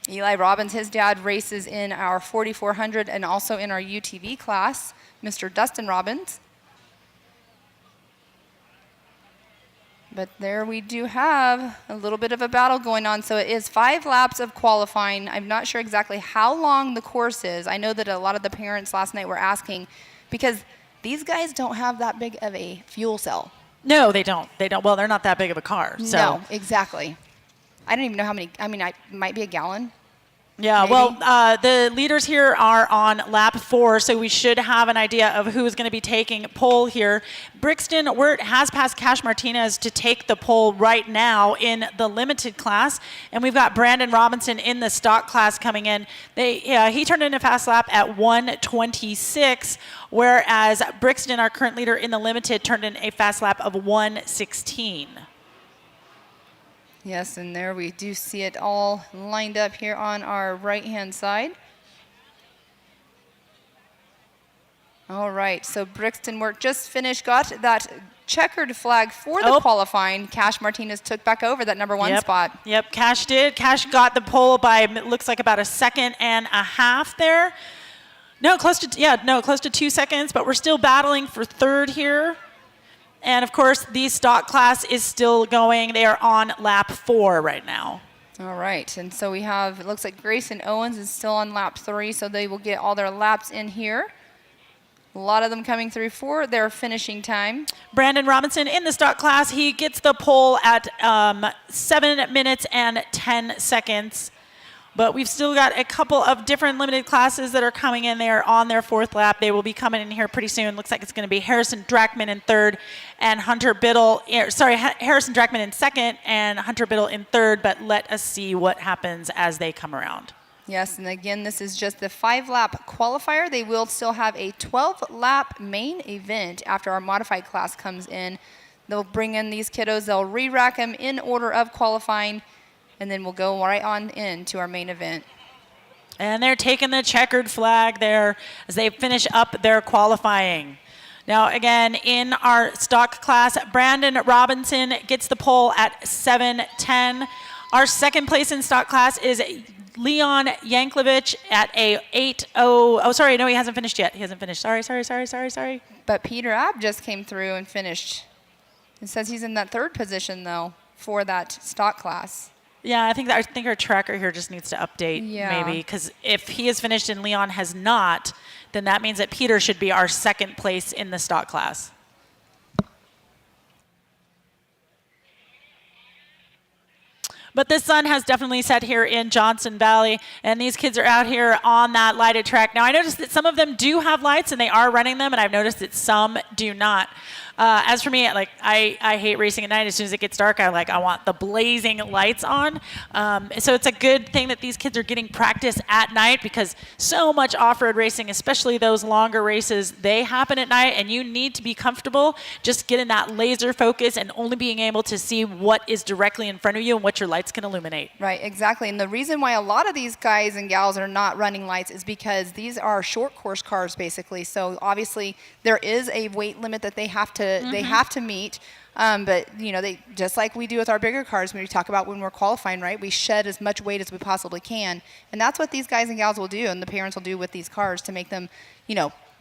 Eli Robbins, his dad races in our 4400 and also in our UTV class, Mr. Dustin Robbins. But there we do have a little bit of a battle going on. So it is 5 laps of qualifying. I'm not sure exactly how long the course is. I know that a lot of the parents last night were asking because these guys don't have that big of a fuel cell. No, they don't. They don't. Well, they're not that big of a car. So. No, exactly. I don't even know how many. I mean, I might be a gallon. Yeah, Maybe. well, the leaders here are on lap 4, so we should have an idea of who is going to be taking pole here. Brixton Wirt has passed Cash Martinez to take the pole right now in the limited class, and we've got Brandon Robinson in the stock class coming in. He turned in a fast lap at 1:26, whereas Brixton, our current leader in the limited, turned in a fast lap of 1:16. Yes, and there we do see it all lined up here on our right-hand side. All right, so Brixton Wirt just finished, got that checkered flag for the qualifying. Cash Martinez took back over that number 1 spot. Yep, Cash did. Cash got the pole by, it looks like about a second and a half there. No, close to 2 seconds, but we're still battling for third here. And of course, the stock class is still going. They are on lap 4 right now. All right, and so we have, it looks like Grayson Owens is still on lap 3, so they will get all their laps in here. A lot of them coming through for their finishing time. Brandon Robinson in the stock class, he gets the pole at 7 minutes and 10 seconds. But we've still got a couple of different limited classes that are coming in there on their 4th lap. They will be coming in here pretty soon. Looks like it's going to be Harrison Drackman in 3rd and Hunter Biddle. Harrison Drackman in 2nd and Hunter Biddle in 3rd. But let us see what happens as they come around. Yes, and again, this is just the 5-lap qualifier. They will still have a 12-lap main event after our modified class comes in. They'll bring in these kiddos. They'll re-rack them in order of qualifying, and then we'll go right on into our main event. And they're taking the checkered flag there as they finish up their qualifying. Now, again, in our stock class, Brandon Robinson gets the pole at 7:10. Our 2nd place in stock class is Leon Yanklevich at a 8:0. Oh, sorry, no, he hasn't finished yet. He hasn't finished. Sorry. But Peter Abb just came through and finished. It says he's in that 3rd position, though, for that stock class. Yeah, I think our tracker here just needs to update maybe, because if he has finished and Leon has not, then that means that Peter should be our 2nd place in the stock class. But the sun has definitely set here in Johnson Valley, and these kids are out here on that lighted track. Now, I noticed that some of them do have lights, and they are running them, and I've noticed that some do not. As for me, I hate racing at night. As soon as it gets dark, I want the blazing lights on. So it's a good thing that these kids are getting practice at night, because so much off-road racing, especially those longer races, they happen at night, and you need to be comfortable just getting that laser focus and only being able to see what is directly in front of you and what your lights can illuminate. Right, exactly. And the reason why a lot of these guys and gals are not running lights is because these are short course cars, basically. So obviously there is a weight limit that they have to meet. But they, just like we do with our bigger cars, when we talk about when we're qualifying, right? We shed as much weight as we possibly can, and that's what these guys and gals will do, and the parents will do with these cars to make them,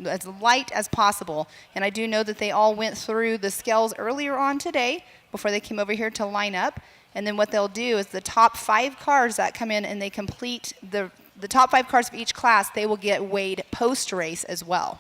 as light as possible. And I do know that they all went through the scales earlier on today before they came over here to line up. And then what they'll do is the top 5 cars that come in and they complete the top 5 cars of each class, they will get weighed post-race as well.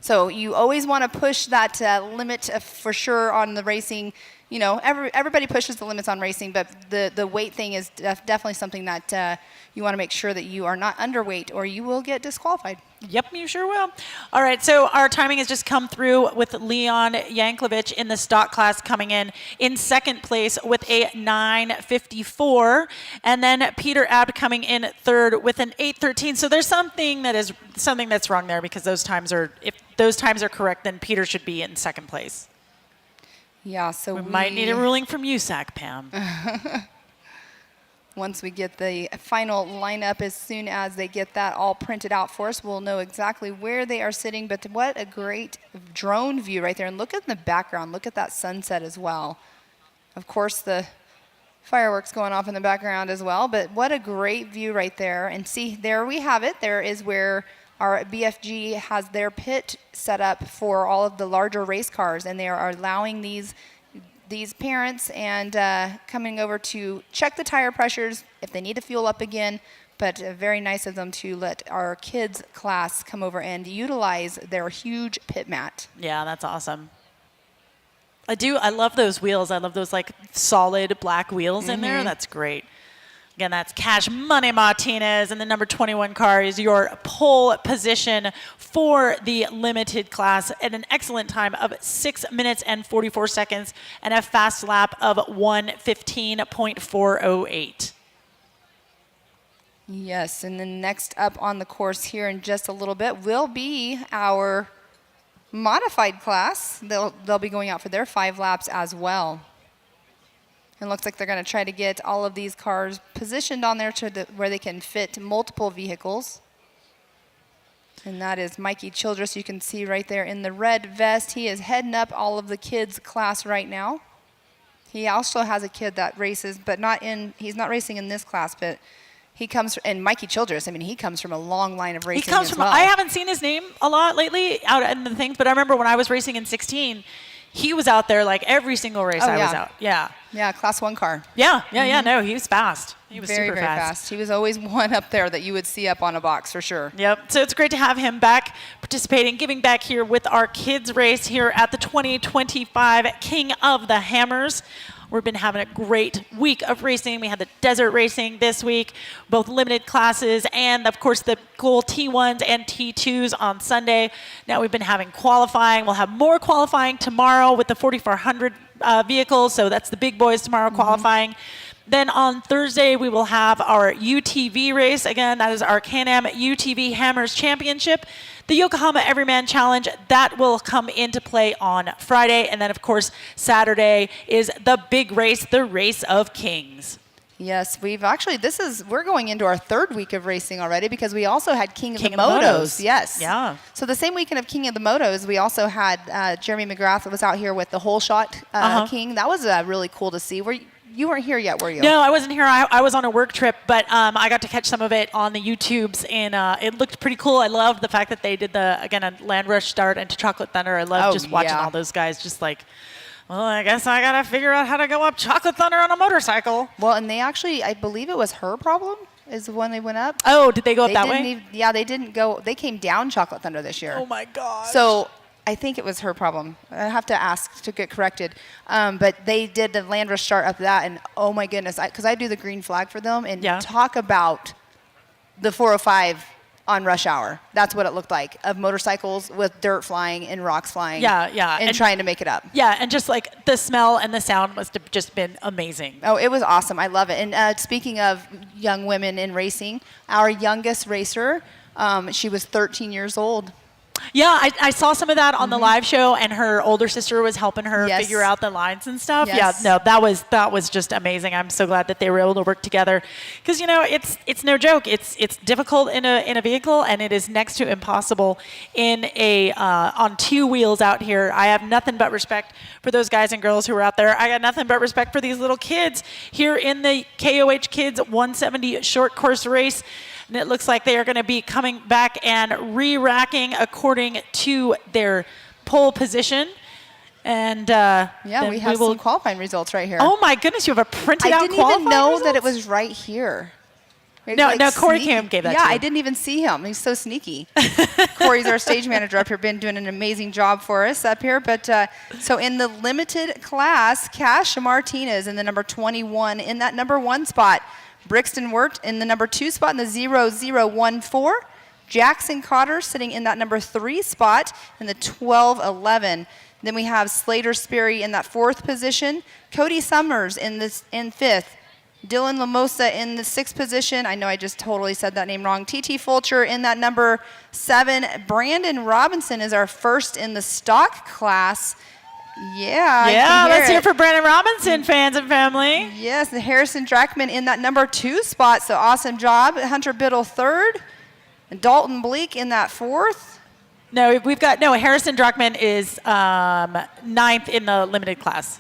So you always want to push that limit for sure on the racing. Everybody pushes the limits on racing, but the weight thing is definitely something that you want to make sure that you are not underweight, or you will get disqualified. Yep, you sure will. All right, so our timing has just come through with Leon Yanklevich in the stock class coming in 2nd place with a 9:54, and then Peter Abt coming in 3rd with an 8:13. So there's something that's wrong there, because if those times are correct, then Peter should be in 2nd place. Yeah, so we might need a ruling from USAC, Pam. Once we get the final lineup, as soon as they get that all printed out for us, we'll know exactly where they are sitting. But what a great drone view right there. And look at the background. Look at that sunset as well. Of course, the fireworks going off in the background as well. But what a great view right there. And see, there we have it. There is where our BFG has their pit set up for all of the larger race cars. And they are allowing these parents and coming over to check the tire pressures, if they need to fuel up again, But very nice of them to let our kids class come over and utilize their huge pit mat. Yeah, that's awesome. I love those wheels. I love those like solid black wheels in there. That's great. Again, that's Cash Money Martinez, and the number 21 car is your pole position for the limited class at an excellent time of 6 minutes and 44 seconds and a fast lap of 1:15.408. Yes, and then next up on the course here in just a little bit will be our modified class. They'll be going out for their 5 laps as well. It looks like they're going to try to get all of these cars positioned on there where they can fit multiple vehicles. And that is Mikey Childress. You can see right there in the red vest. He is heading up all of the kids' class right now. He also has a kid that races, but he's not racing in this class, but he comes, and Mikey Childress, I mean, he comes from a long line of racing as well. I haven't seen his name a lot lately out in the things, but I remember when I was racing in 16, he was out there like every single race I was out. Yeah. Yeah, class 1 car. Yeah. No, he was fast. He was Very, super very fast. He was always one up there that you would see up on a box for sure. Yep. So it's great to have him back participating, giving back here with our kids race here at the 2025 King of the Hammers. We've been having a great week of racing. We had the desert racing this week, both limited classes and, of course, the cool T1s and T2s on Sunday. Now we've been having qualifying. We'll have more qualifying tomorrow with the 4,400 vehicles. So that's the big boys tomorrow qualifying. Then on Thursday, we will have our UTV race. Again, that is our Can-Am UTV Hammers Championship. The Yokohama Everyman Challenge, that will come into play on Friday. And then, of course, Saturday is the big race, the Race of Kings. Yes, we're going into our 3rd week of racing already because we also had King of the Motos. Motos. Yes. Yeah. So the same weekend of King of the Motos, we also had Jeremy McGrath was out here with the Whole Shot King. That was really cool to see. You weren't here yet, were you? No, I wasn't here. I was on a work trip, but I got to catch some of it on the YouTubes, and it looked pretty cool. I loved the fact that they did a Land Rush start into Chocolate Thunder. I love just watching all those guys just like, well, I guess I got to figure out how to go up Chocolate Thunder on a motorcycle. Well, and they actually, I believe it was her problem is when they went up. Oh, did they go up that way? They didn't go. They came down Chocolate Thunder this year. Oh, my gosh. So I think it was her problem. I have to ask to get corrected. But they did the Land Rush start up that, and oh my goodness, because I do the green flag for them, and talk about the 405 on rush hour. That's what it looked like, of motorcycles with dirt flying and rocks flying. Yeah. And trying to make it up. Yeah, and just like the smell and the sound must have just been amazing. Oh, it was awesome. I love it. And speaking of young women in racing, our youngest racer, she was 13 years old. Yeah, I saw some of that on the live show, and her older sister was helping her Yes. figure out the lines and stuff. Yes. Yeah, no, that was just amazing. I'm so glad that they were able to work together, because it's no joke. It's difficult in a vehicle, and it is next to impossible in on 2 wheels out here. I have nothing but respect for those guys and girls who are out there. I got nothing but respect for these little kids here in the KOH Kids 170 short course race. And it looks like they are going to be coming back and re-racking according to their pole position. And we have some qualifying results right here. Oh my goodness, you have a printed out qualifying I didn't even know results? that it was right here. No, Corey Cam gave that to Yeah, you. I didn't even see him. He's so sneaky. Corey's our stage manager up here, been doing an amazing job for us up here. But so in the limited class, Cash Martinez in the number 21 in that number 1 spot. Brixton Wirt in the number 2 spot in the 0014. Jackson Cotter sitting in that number 3 spot in the 1211. Then we have Slater Sperry in that 4th position. Cody Summers in 5th. Dylan Lamosa in the 6th position. I know I just totally said that name wrong. TT Fulcher in that number 7. Brandon Robinson is our first in the stock class. Yeah, let's hear for Brandon Robinson, fans and family. Yes, and Harrison Drackman in that number 2 spot, so awesome job. Hunter Biddle 3rd, and Dalton Bleak in that 4th. No, Harrison Drackman is 9th in the limited class.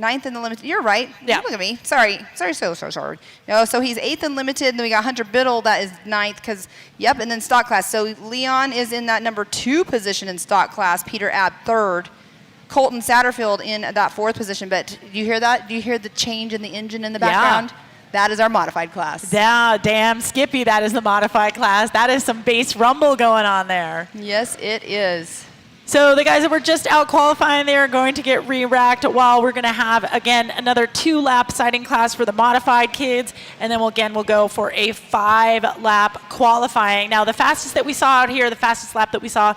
9th in the limited. You're right. Yeah. Look at me. Sorry. So. No, so he's 8th in limited, and then we got Hunter Biddle, that is 9th, and then stock class. So Leon is in that number 2 position in stock class, Peter Abb 3rd. Colton Satterfield in that 4th position. But do you hear that? Do you hear the change in the engine in the background? That is our modified class. Yeah, damn Skippy, that is the modified class. That is some bass rumble going on there. Yes, it is. So the guys that were just out qualifying, they are going to get re-racked while we're going to have, again, another 2-lap sighting class for the modified kids. And then we'll go for a 5-lap qualifying. Now, the fastest that we saw out here, the fastest lap that we saw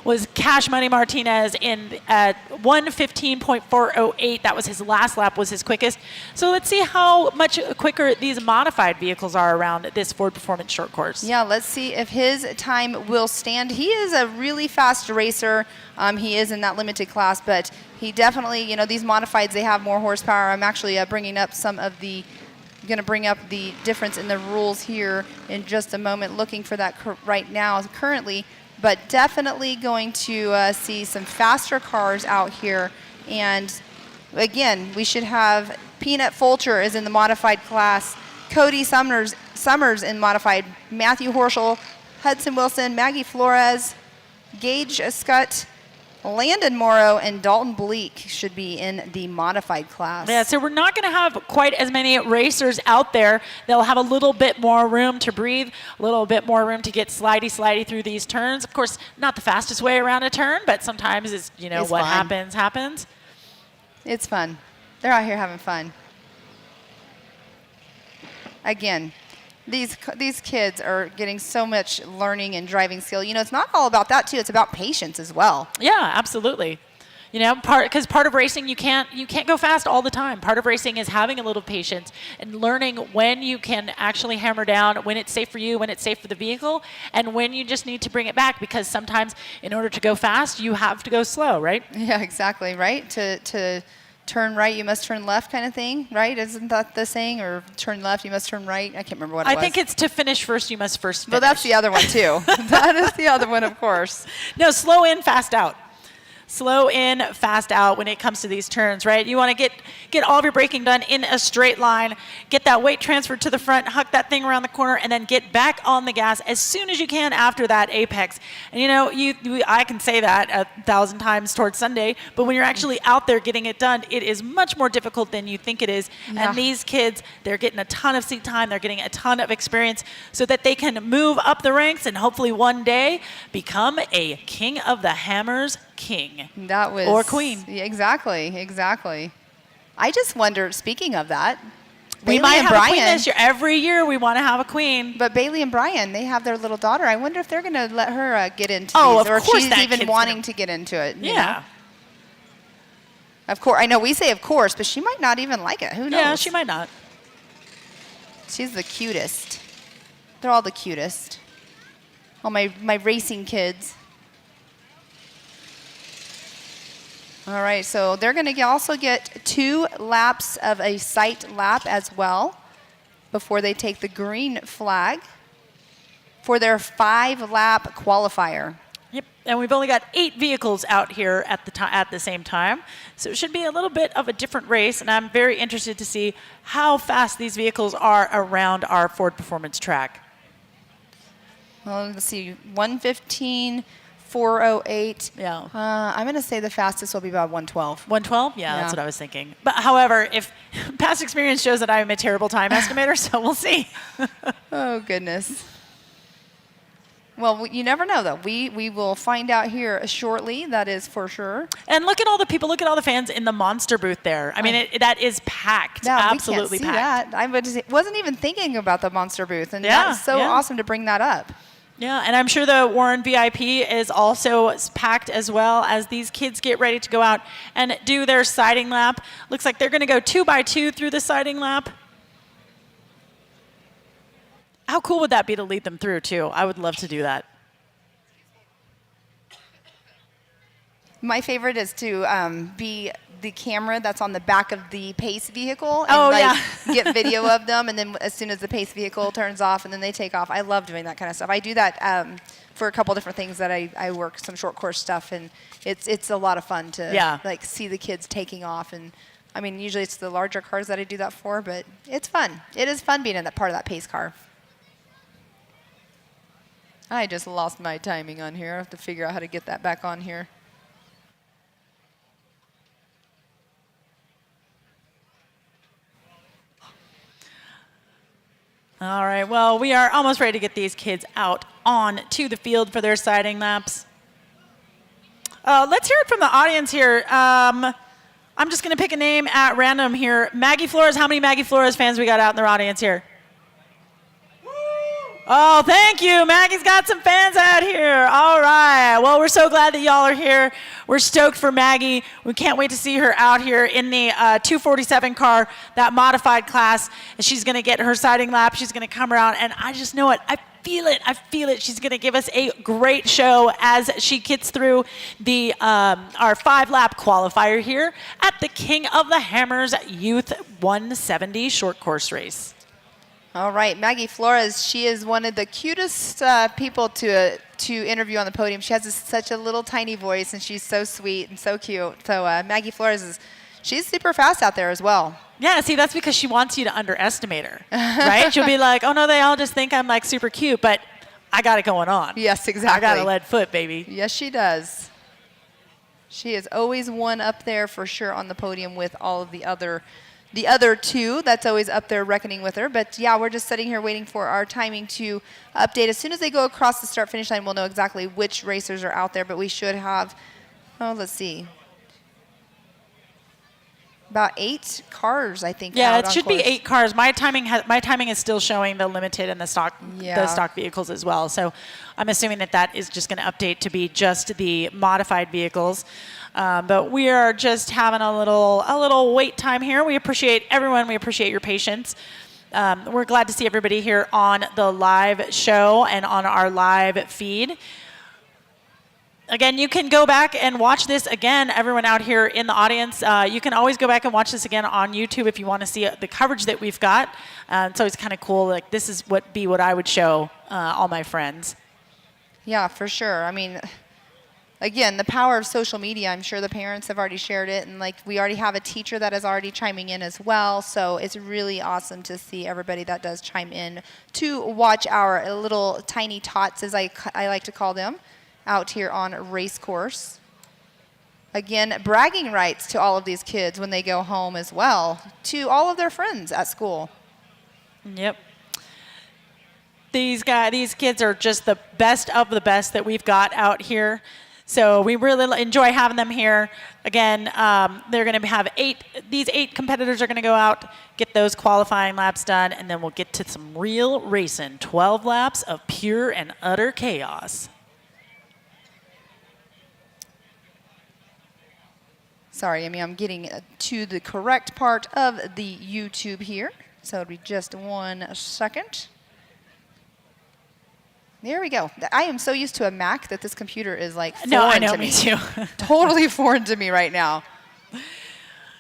was Cash Money Martinez at 1:15.408. That was his last lap, was his quickest. So let's see how much quicker these modified vehicles are around this Ford Performance short course. Yeah, let's see if his time will stand. He is a really fast racer. He is in that limited class, but he definitely, you know, these modifieds, they have more horsepower. I'm actually bringing up going to bring up the difference in the rules here in just a moment, looking for that right now currently, but definitely going to see some faster cars out here. And again, we should have Peanut Fulcher is in the modified class, Cody Summers in modified, Matthew Horschel, Hudson Wilson, Maggie Flores, Gage Scott, Landon Morrow, and Dalton Bleak should be in the modified class. Yeah, so we're not going to have quite as many racers out there. They'll have a little bit more room to breathe, a little bit more room to get slidey through these turns. Of course, not the fastest way around a turn, but sometimes it's, you know, It's what fun. happens. It's fun. They're out here having fun. Again, these kids are getting so much learning and driving skill. You know, it's not all about that too. It's about patience as well. Yeah, absolutely. You know, because part of racing, you can't go fast all the time. Part of racing is having a little patience and learning when you can actually hammer down, when it's safe for you, when it's safe for the vehicle, and when you just need to bring it back, because sometimes in order to go fast, you have to go slow, right? Yeah, exactly, right? To turn right, you must turn left kind of thing, right? Isn't that the saying? Or turn left, you must turn right? I can't remember what it was. I think it's to finish first, you must first finish. Well, that's the other one too. That is the other one, of course. No, slow in, fast out. Slow in, fast out when it comes to these turns, right? You want to get all of your braking done in a straight line, get that weight transferred to the front, huck that thing around the corner, and then get back on the gas as soon as you can after that apex. And you know, I can say that 1,000 times towards Sunday, but when you're actually out there getting it done, it is much more difficult than you think it is. Yeah. And these kids, they're getting a ton of seat time, they're getting a ton of experience so that they can move up the ranks and hopefully one day become a King of the Hammers king. That was Or queen. Yeah, exactly. I just wonder, speaking of that, We Bailey might and have a queen Brian, this year. Every year we want to have a queen. but Bailey and Brian, they have their little daughter. I wonder if they're going to let her get into Oh, these, of or if course she's that even kid's wanting gonna- to get into it. you Yeah. know? Of course, I know we say of course, but she might not even like it. Who knows? Yeah, she might not. She's the cutest. They're all the cutest. All my racing kids. All right, so they're going to also get 2 laps of a sight lap as well before they take the green flag for their 5-lap qualifier. Yep, and we've only got 8 vehicles out here at the same time, so it should be a little bit of a different race. And I'm very interested to see how fast these vehicles are around our Ford Performance track. Well, let's see, 1:15.408. Yeah. I'm going to say the fastest will be about 1:12. 112? Yeah, Yeah. that's what I was thinking. But however, if past experience shows that I'm a terrible time estimator, so we'll see. Oh, goodness. Well, you never know, though. We will find out here shortly, that is for sure. And look at all the people, look at all the fans in the Monster booth there. I mean, that is packed, Yeah, absolutely we can't see packed. that. Wasn't even thinking about the Monster booth, and Yeah, that's so yeah. awesome to bring that up. Yeah, and I'm sure the Warren VIP is also packed as well as these kids get ready to go out and do their sighting lap. Looks like they're going to go 2 by 2 through the sighting lap. How cool would that be to lead them through, too? I would love to do that. My favorite is to be the camera that's on the back of the Pace vehicle and Oh, get video of them, and then as soon as the Pace vehicle turns off and then they take off. I love doing that kind of stuff. I do that for a couple different things that I work some short course stuff, and it's a lot of fun to see the kids taking off. And I mean, usually it's the larger cars that I do that for, but it's fun. It is fun being in that part of that Pace car. I just lost my timing on here. I have to figure out how to get that back on here. All right, well, we are almost ready to get these kids out on to the field for their sighting laps. Let's hear it from the audience here. I'm just going to pick a name at random here. Maggie Flores, how many Maggie Flores fans we got out in their audience here? Oh, thank you. Maggie's got some fans out here. All right. Well, we're so glad that y'all are here. We're stoked for Maggie. We can't wait to see her out here in the 247 car, that modified class. And she's going to get her sighting lap. She's going to come around. And I just know it. I feel it. I feel it. She's going to give us a great show as she gets through the our 5-lap qualifier here at the King of the Hammers Youth 170 short course race. All right, Maggie Flores, she is one of the cutest people to interview on the podium. She has such a little tiny voice, and she's so sweet and so cute. So Maggie Flores, she's super fast out there as well. Yeah, see, that's because she wants you to underestimate her, right? She'll be like, oh, no, they all just think I'm, like, super cute, but I got it going on. Yes, exactly. I got a lead foot, baby. Yes, she does. She is always one up there for sure on the podium with all of the other two. That's always up there reckoning with her. But, yeah, we're just sitting here waiting for our timing to update. As soon as they go across the start-finish line, we'll know exactly which racers are out there. But we should have, let's see, about 8 cars, I think. Yeah, out it on should course. be 8 cars. My timing is still showing the limited and the stock vehicles as well. So I'm assuming that is just going to update to be just the modified vehicles. But we are just having a little wait time here. We appreciate everyone. We appreciate your patience. We're glad to see everybody here on the live show and on our live feed. Again, you can go back and watch this again, everyone out here in the audience. You can always go back and watch this again on YouTube if you want to see the coverage that we've got. It's always kind of cool. Like, this is what I would show all my friends. Yeah, for sure. I mean, again, the power of social media, I'm sure the parents have already shared it, and like we already have a teacher that is already chiming in as well, so it's really awesome to see everybody that does chime in to watch our little tiny tots, as I like to call them, out here on race course. Again, bragging rights to all of these kids when they go home as well, to all of their friends at school. Yep. These kids are just the best of the best that we've got out here. So we really enjoy having them here. Again, they're going to have these 8 competitors are going to go out, get those qualifying laps done, and then we'll get to some real racing. 12 laps of pure and utter chaos. Sorry, I'm getting to the correct part of the YouTube here. So it'll be just 1 second. There we go. I am so used to a Mac that this computer is like foreign No, I know, to me too. Totally foreign to me right now.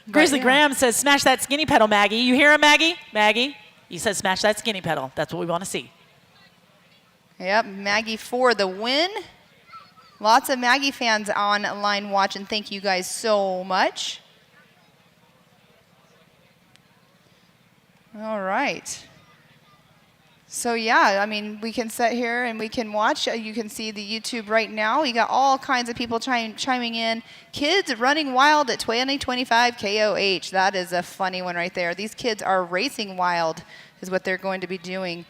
Grizzly yeah. Graham says, smash that skinny pedal, Maggie. You hear him, Maggie? Maggie, he says, smash that skinny pedal. That's what we want to see. Yep, Maggie for the win. Lots of Maggie fans online watching. Thank you guys so much. All right. So yeah, we can sit here and we can watch. You can see the YouTube right now. You got all kinds of people chiming in. Kids running wild at 2025 KOH. That is a funny one right there. These kids are racing wild is what they're going to be doing.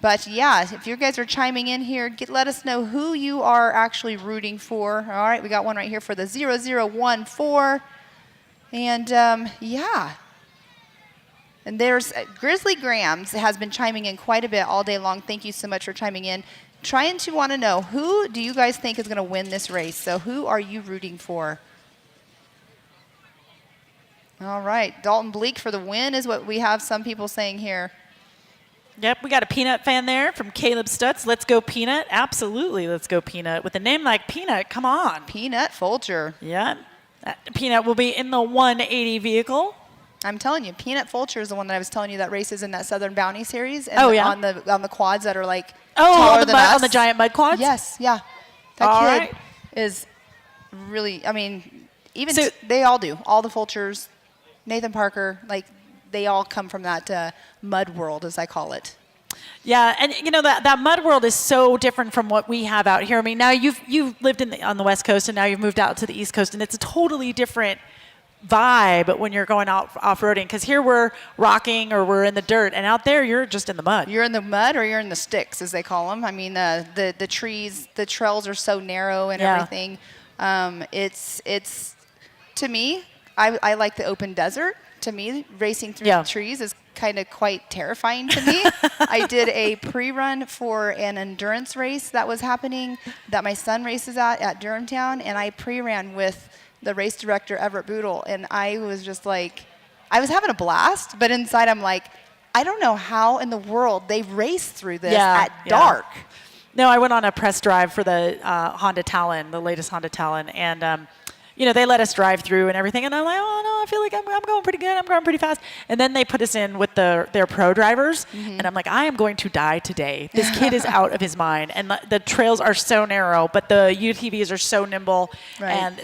But yeah, if you guys are chiming in here, let us know who you are actually rooting for. All right, we got one right here for the 0014. And yeah. And there's Grizzly Grams has been chiming in quite a bit all day long. Thank you so much for chiming in. Trying to want to know, who do you guys think is going to win this race? So who are you rooting for? All right, Dalton Bleak for the win is what we have some people saying here. Yep, we got a Peanut fan there from Caleb Stutz. Let's go Peanut. Absolutely, let's go Peanut. With a name like Peanut, come on. Peanut Fulcher. Yeah, Peanut will be in the 180 vehicle. I'm telling you, Peanut Fulcher is the one that I was telling you that races in that Southern Bounty series. And oh, yeah? On the quads that are like taller than us. On the giant mud quads? Yes, yeah. That kid is really, they all do. All the Fulchers, Nathan Parker, they all come from that mud world, as I call it. Yeah, and that mud world is so different from what we have out here. Now you've lived on the West Coast, and now you've moved out to the East Coast, and it's a totally different vibe when you're going out off-roading, because here we're rocking or we're in the dirt, and out there you're just in the mud. You're in the mud or you're in the sticks, as they call them. I mean, the trees, the trails are so narrow and Yeah. everything. It's to me, I like the open desert. To me, racing through Yeah. the trees is kind of quite terrifying to me. I did a pre-run for an endurance race that was happening that my son races at Durhamtown, and I pre-ran with the race director, Everett Boodle, and I was just like, I was having a blast, but inside I'm like, I don't know how in the world they race through this Yeah, at yeah. dark. No, I went on a press drive for the Honda Talon, the latest Honda Talon, and they let us drive through and everything, and I'm like, oh no, I feel like I'm going pretty good, I'm going pretty fast. And then they put us in with their pro drivers, and I'm like, I am going to die today. This kid is out of his mind, and the trails are so narrow, but the UTVs are so nimble, Right. and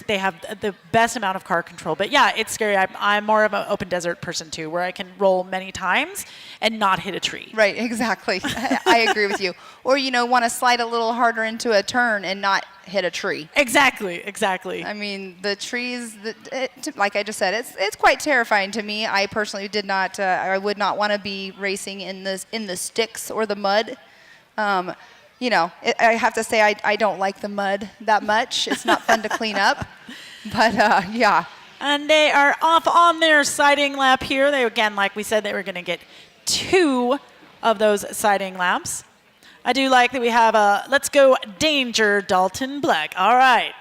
they have the best amount of car control. But yeah, it's scary. I'm more of an open desert person too, where I can roll many times and not hit a tree. Right, exactly. I agree with you. Or, want to slide a little harder into a turn and not hit a tree. Exactly. I mean, the trees, like I just said, it's quite terrifying to me. I personally I would not want to be racing in the sticks or the mud. I have to say I don't like the mud that much. It's not fun to clean up. But yeah. And they are off on their sighting lap here. They, again, like we said, they were going to get 2 of those sighting laps. I do like that we have let's go Danger Dalton Black. All right.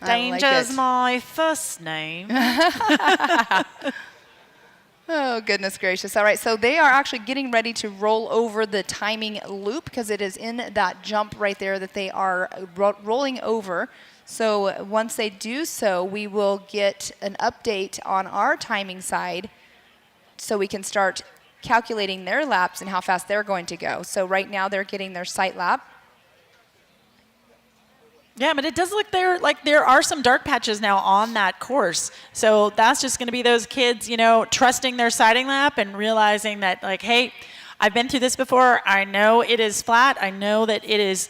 I like Danger's it. my first name. Oh, goodness gracious. All right, so they are actually getting ready to roll over the timing loop because it is in that jump right there that they are rolling over. So once they do so, we will get an update on our timing side so we can start calculating their laps and how fast they're going to go. So right now they're getting their sight lap. Yeah, but it does look there are some dark patches now on that course. So that's just going to be those kids, trusting their sighting lap and realizing that, like, hey, I've been through this before. I know it is flat. I know that it is,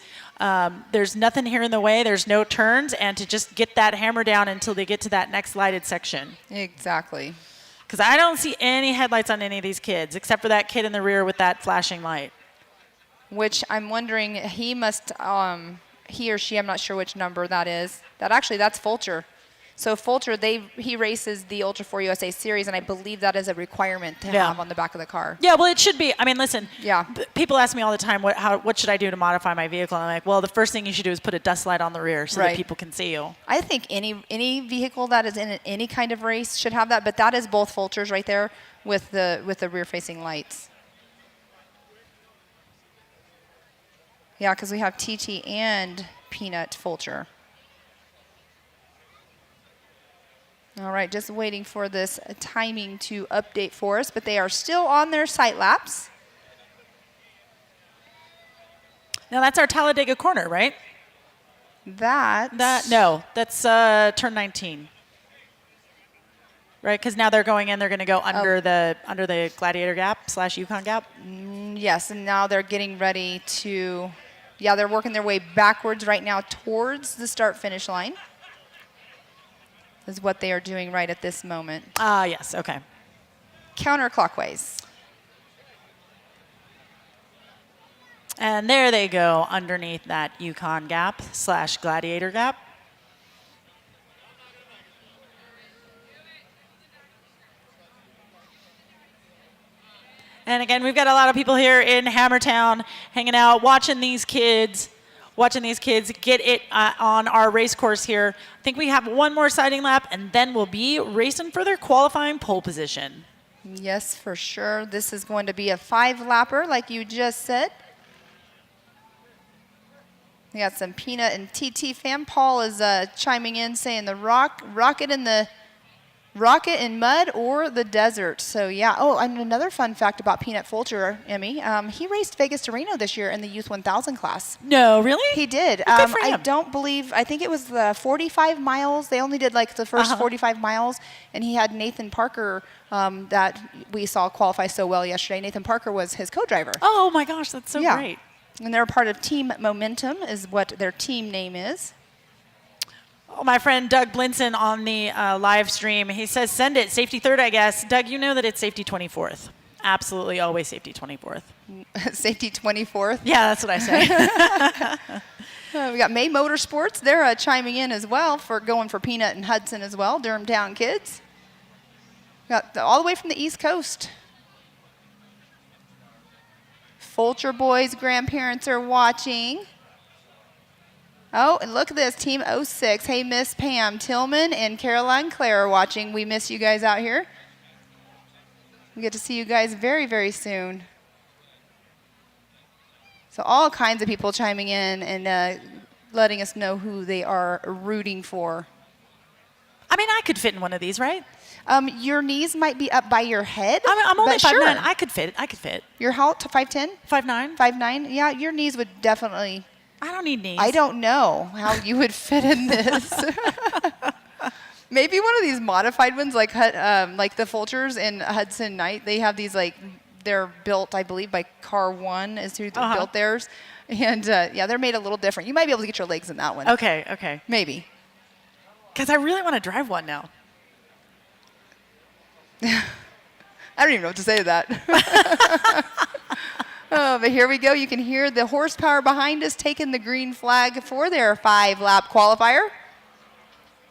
there's nothing here in the way. There's no turns. And to just get that hammer down until they get to that next lighted section. Exactly. Because I don't see any headlights on any of these kids, except for that kid in the rear with that flashing light. Which I'm wondering, he or she, I'm not sure which number that is. That's Fulcher. So Fulcher, he races the Ultra 4 USA Series, and I believe that is a requirement to Yeah. have on the back of the car. Yeah, well, it should be. I mean, listen. Yeah. People ask me all the time, what should I do to modify my vehicle? And I'm like, well, the first thing you should do is put a dust light on the rear so that Right. people can see you. I think any vehicle that is in any kind of race should have that, but that is both Fulchers right there with the rear-facing lights. Yeah, because we have TT and Peanut Fulcher. All right, just waiting for this timing to update for us, but they are still on their sight laps. Now, that's our Talladega corner, right? No, that's turn 19. Right, because now they're going in. They're going to go under the Gladiator Gap / Yukon Gap. Yes, and now they're getting ready to, they're working their way backwards right now towards the start-finish line. Is what they are doing right at this moment. Yes, okay. Counterclockwise. And there they go underneath that Yukon Gap / Gladiator Gap. And again, we've got a lot of people here in Hammertown hanging out, watching these kids get it on our race course here. I think we have one more sighting lap, and then we'll be racing for their qualifying pole position. Yes, for sure. This is going to be a 5-lapper, like you just said. We got some Peanut and TT fam. Paul is chiming in, saying the rocket in mud or the desert. So yeah. Oh, and another fun fact about Peanut Fulcher, Emmy. He raced Vegas to Reno this year in the Youth 1000 class. No, really? He did. Well, good for him. I think it was the 45 miles. They only did like the first 45 miles, and he had Nathan Parker that we saw qualify so well yesterday. Nathan Parker was his co-driver. Oh my gosh, that's so great. And they're part of Team Momentum is what their team name is. Oh, my friend Doug Blinson on the live stream, he says, send it, safety third, I guess. Doug, you know that it's safety 24th. Absolutely always safety 24th. Safety 24th. Yeah, that's what I say. We got May Motorsports. They're chiming in as well for going for Peanut and Hudson as well, Durham Town kids. Got all the way from the East Coast. Fulcher boys' grandparents are watching. Oh, and look at this, Team 06. Hey, Miss Pam Tillman and Caroline Clare are watching. We miss you guys out here. We get to see you guys very, very soon. So all kinds of people chiming in and letting us know who they are rooting for. I mean, I could fit in one of these, right? Your knees might be up by your head. I'm only but 5'9". sure. I could fit. You're how, 5'10"? 5'9". 5'9"? Yeah, your knees would definitely. I don't need knees. I don't know how you would fit in this. Maybe one of these modified ones, like the Fulchers and Hudson Knight. They have these they're built, I believe, by Car One is who built theirs, and yeah, they're made a little different. You might be able to get your legs in that one. Okay. Maybe. Because I really want to drive one now. I don't even know what to say to that. Oh, but here we go. You can hear the horsepower behind us taking the green flag for their 5-lap qualifier.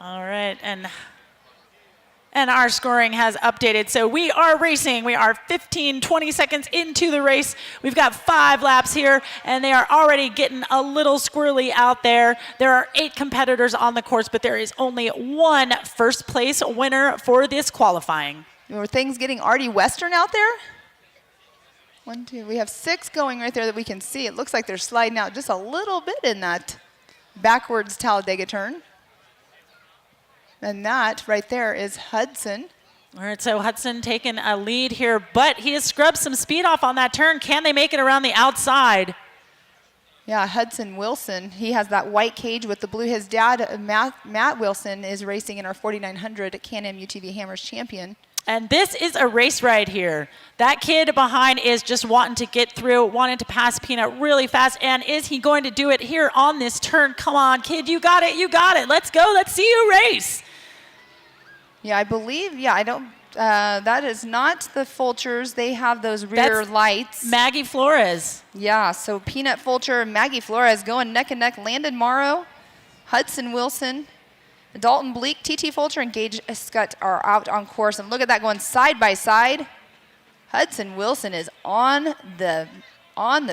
All right, and our scoring has updated. So we are racing. We are 15, 20 seconds into the race. We've got 5 laps here, and they are already getting a little squirrely out there. There are 8 competitors on the course, but there is only one first place winner for this qualifying. Are things getting already Western out there? 1, 2. We have 6 going right there that we can see. It looks like they're sliding out just a little bit in that backwards Talladega turn. And that right there is Hudson. All right, so Hudson taking a lead here, but he has scrubbed some speed off on that turn. Can they make it around the outside? Yeah, Hudson Wilson. He has that white cage with the blue. His dad, Matt Wilson, is racing in our 4900 Can-Am UTV Hammers champion. And this is a race ride here. That kid behind is just wanting to get through, wanting to pass Peanut really fast. And is he going to do it here on this turn? Come on, kid, you got it, you got it. Let's go, let's see you race. Yeah, I believe, I don't, that is not the Fulchers. They have those rear That's lights. Maggie Flores. Yeah, so Peanut Fulcher and Maggie Flores going neck and neck. Landon Morrow, Hudson Wilson, Dalton Bleak, TT Fulcher, and Gage Scott are out on course. And look at that going side by side. Hudson Wilson is on the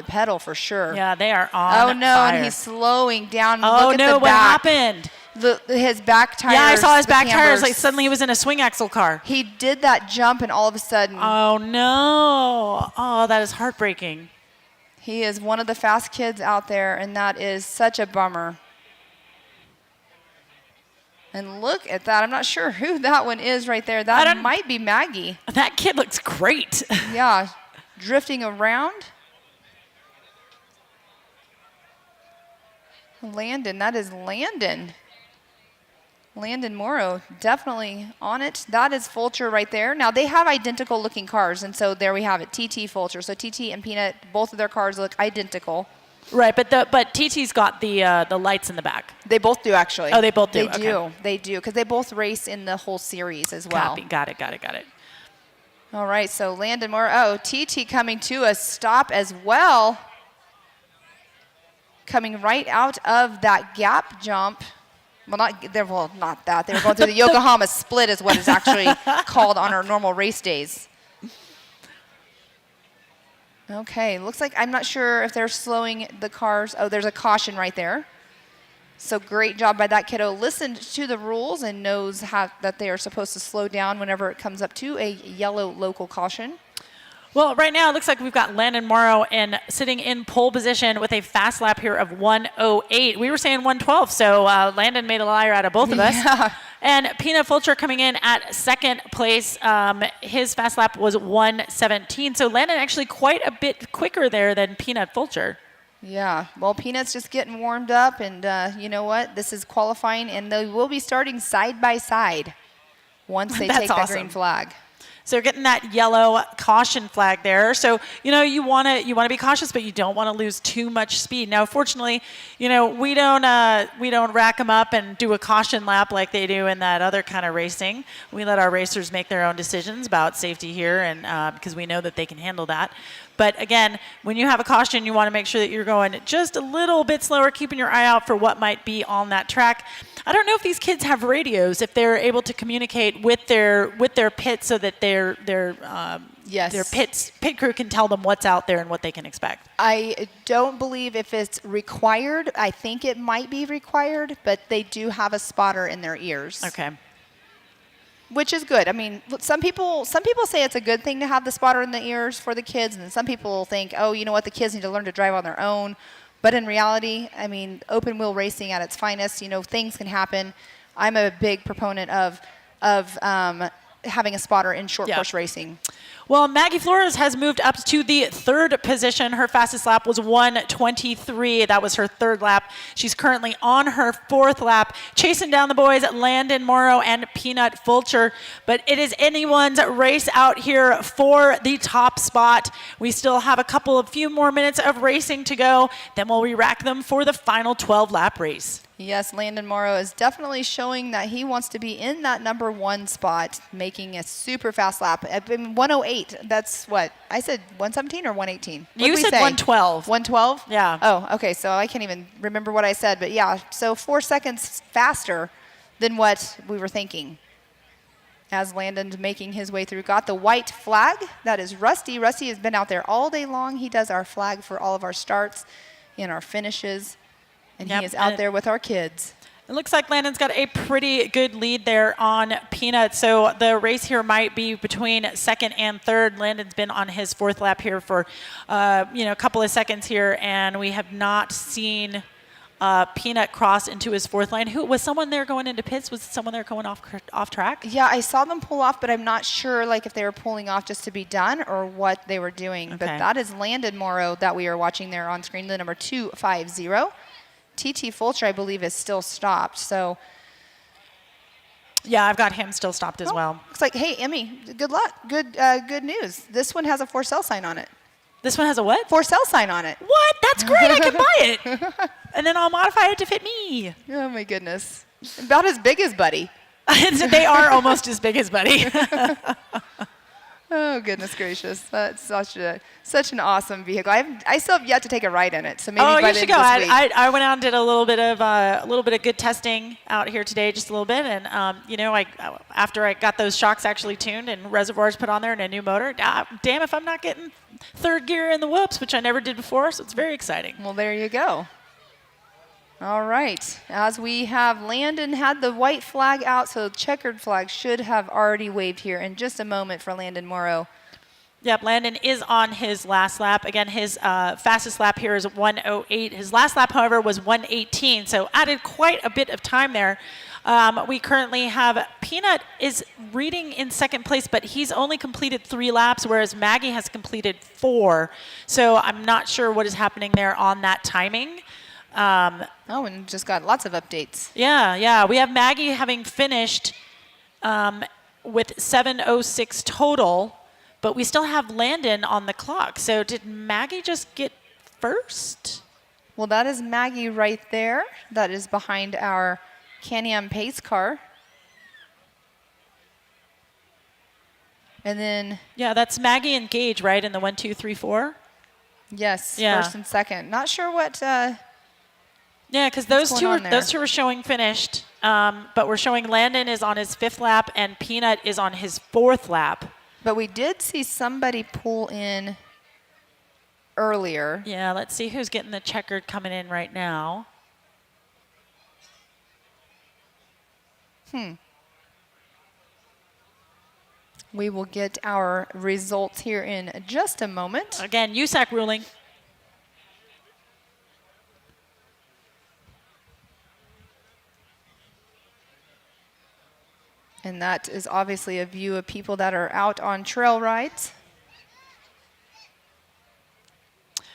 pedal for sure. Yeah, they are on Oh, no, fire. and he's slowing down. Oh, Look at no, the what back. happened? His back tires. Yeah, I saw his the back tires. cambers. Like suddenly he was in a swing axle car. He did that jump, and all of a sudden, Oh, no. Oh, that is heartbreaking. he is one of the fast kids out there, and that is such a bummer. And look at that. I'm not sure who that one is right there. That might be Maggie. That kid looks great. Yeah, drifting around. Landon, that is Landon. Landon Morrow, definitely on it. That is Fulcher right there. Now, they have identical looking cars, and so there we have it, TT Fulcher. So TT and Peanut, both of their cars look identical. Right, but TT's got the lights in the back. They both do, actually. Oh, they both do, They okay. do. They do, because they both race in the whole series as well. Copy. Got it. All right, so Landon Morrow. Oh, TT coming to a stop as well. Coming right out of that gap jump. Well, not that. They were going through the Yokohama split is what it's actually called on our normal race days. Okay, looks like I'm not sure if they're slowing the cars. Oh, there's a caution right there. So great job by that kiddo. Listened to the rules and knows that they are supposed to slow down whenever it comes up to a yellow local caution. Well, right now it looks like we've got Landon Morrow sitting in pole position with a fast lap here of 1:08. We were saying 1:12, so Landon made a liar out of both of us. Yeah. And Peanut Fulcher coming in at second place. His fast lap was 1:17, so Landon actually quite a bit quicker there than Peanut Fulcher. Yeah, well, Peanut's just getting warmed up, and you know what? This is qualifying, and they will be starting side by side once they That's take that awesome. green flag. So you're getting that yellow caution flag there. So, you want to be cautious, but you don't want to lose too much speed. Now, fortunately, we don't rack them up and do a caution lap like they do in that other kind of racing. We let our racers make their own decisions about safety here, and because we know that they can handle that. But again, when you have a caution, you want to make sure that you're going just a little bit slower, keeping your eye out for what might be on that track. I don't know if these kids have radios, if they're able to communicate with their pit so that their pit crew can tell them what's out there and what they can expect. I don't believe if it's required. I think it might be required, but they do have a spotter in their ears. Okay. Which is good. I mean, some people say it's a good thing to have the spotter in the ears for the kids, and some people think, oh, you know what, the kids need to learn to drive on their own. But in reality, I mean, open wheel racing at its finest, things can happen. I'm a big proponent of having a spotter in short course racing. Well, Maggie Flores has moved up to the third position. Her fastest lap was 1:23. That was her third lap. She's currently on her fourth lap, chasing down the boys, Landon Morrow and Peanut Fulcher. But it is anyone's race out here for the top spot. We still have a few more minutes of racing to go. Then we'll re-rack them for the final 12-lap race. Yes, Landon Morrow is definitely showing that he wants to be in that number one spot, making a super fast lap. I mean, 108, that's what? I said 117 or 118? You said 112. 112? Yeah. Oh, okay, so I can't even remember what I said. But yeah, so 4 seconds faster than what we were thinking. As Landon's making his way through. Got the white flag. That is Rusty. Rusty has been out there all day long. He does our flag for all of our starts and our finishes. And he is out there with our kids. It looks like Landon's got a pretty good lead there on Peanut. So the race here might be between second and third. Landon's been on his fourth lap here for, a couple of seconds here, and we have not seen Peanut cross into his fourth lane. Was someone there going into pits? Was someone there going off track? Yeah, I saw them pull off, but I'm not sure if they were pulling off just to be done or what they were doing. Okay. But that is Landon Morrow that we are watching there on screen, the number 250. TT Fulcher, I believe, is still stopped. So, yeah, I've got him still stopped as well. Looks like, hey, Emmy, good luck. Good news. This one has a for sale sign on it. This one has a what? For sale sign on it. What? That's great. I can buy it. And then I'll modify it to fit me. Oh, my goodness. About as big as Buddy. They are almost as big as Buddy. Oh, goodness gracious. That's such an awesome vehicle. I still have yet to take a ride in it, so maybe by you the should end go. of this week. I went out and did a little bit of good testing out here today, just a little bit. And after I got those shocks actually tuned and reservoirs put on there and a new motor, damn if I'm not getting third gear in the whoops, which I never did before. So it's very exciting. Well, there you go. All right. As we have Landon had the white flag out, so the checkered flag should have already waved here in just a moment for Landon Morrow. Yep, Landon is on his last lap. Again, his fastest lap here is 1:08. His last lap, however, was 1:18, so added quite a bit of time there. We currently have Peanut is reading in second place, but he's only completed 3 laps, whereas Maggie has completed 4. So I'm not sure what is happening there on that timing. And just got lots of updates. Yeah. We have Maggie having finished with 7:06 total, but we still have Landon on the clock. So did Maggie just get first? Well, that is Maggie right there. That is behind our Can-Am pace car. And then... Yeah, that's Maggie and Gage, right, in the 1, 2, 3, 4? Yes, Yeah. first and second. Not sure what... Yeah, because those going two on there? are showing finished, but we're showing Landon is on his 5th lap and Peanut is on his 4th lap. But we did see somebody pull in earlier. Yeah, let's see who's getting the checkered coming in right now. We will get our results here in just a moment. Again, USAC ruling. And that is obviously a view of people that are out on trail rides.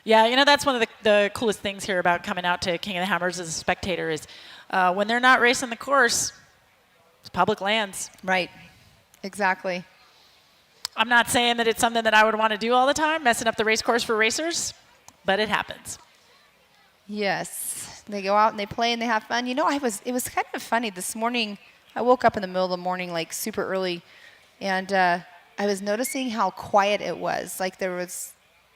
Yeah, that's one of the coolest things here about coming out to King of the Hammers as a spectator is when they're not racing the course, it's public lands. Right, exactly. I'm not saying that it's something that I would want to do all the time, messing up the race course for racers, but it happens. Yes, they go out and they play and they have fun. You know, it was kind of funny this morning. I woke up in the middle of the morning, like super early, and I was noticing how quiet it was. Like there was,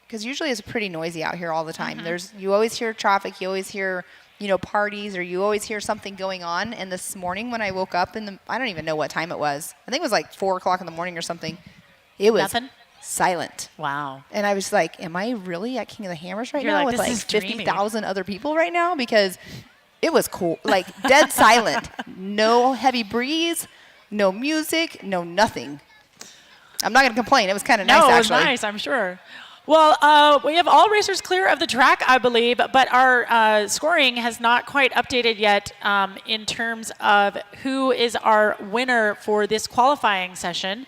because usually it's pretty noisy out here all the time. You always hear traffic, you always hear, you know, parties, or you always hear something going on. And this morning when I woke up I don't even know what time it was. I think it was like 4 o'clock in the morning or something. It was Nothing? silent. Wow. And I was like, am I really at King of the Hammers right You're now like, with this like is dreamy. 50,000 other people right now? Because it was cool, like dead silent. No heavy breeze, no music, no nothing. I'm not going to complain. It was kind of nice, No, it was actually. nice, I'm sure. Well, we have all racers clear of the track, I believe, but our scoring has not quite updated yet in terms of who is our winner for this qualifying session.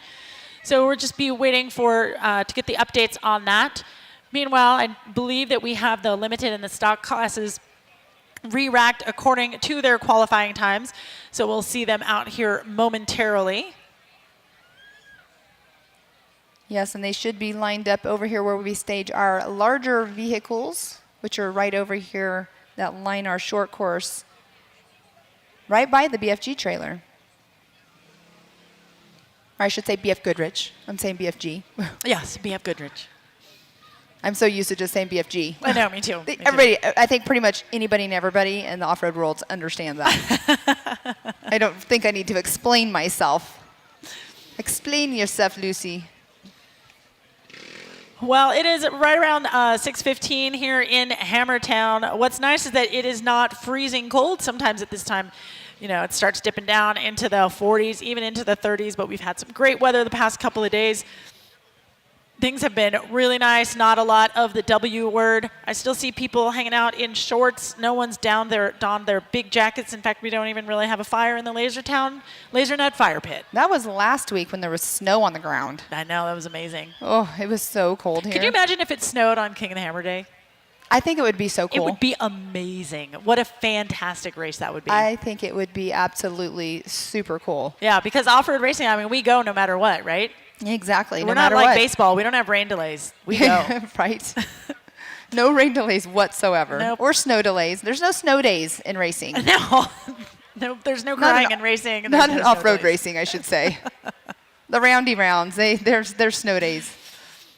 So we'll just be waiting for to get the updates on that. Meanwhile, I believe that we have the limited and the stock classes re-racked according to their qualifying times. So we'll see them out here momentarily. Yes, and they should be lined up over here where we stage our larger vehicles, which are right over here that line our short course, right by the BFG trailer. Or I should say BF Goodrich. I'm saying BFG. Yes, BF Goodrich. I'm so used to just saying BFG. I know, me too. Me too. Everybody, I think pretty much anybody and everybody in the off-road world understands that. I don't think I need to explain myself. Explain yourself, Lucy. Well, it is right around 6:15 here in Hammertown. What's nice is that it is not freezing cold. Sometimes at this time, you know, it starts dipping down into the 40s, even into the 30s, but we've had some great weather the past couple of days. Things have been really nice, not a lot of the W word. I still see people hanging out in shorts. No one's donned their big jackets. In fact, we don't even really have a fire in the LaserNet fire pit. That was last week when there was snow on the ground. I know, that was amazing. Oh, it was so cold here. Could you imagine if it snowed on King of the Hammer Day? I think it would be so cool. It would be amazing. What a fantastic race that would be. I think it would be absolutely super cool. Yeah, because off-road racing, I mean, we go no matter what, right? Exactly. We're no not matter like what. baseball. We don't have rain delays. We go. Right. No rain delays whatsoever. Nope. Or snow delays. There's no snow days in racing. No. No, there's no crying in racing. And Not there's in no snow off-road days. racing, I should say. The roundy rounds, there's snow days.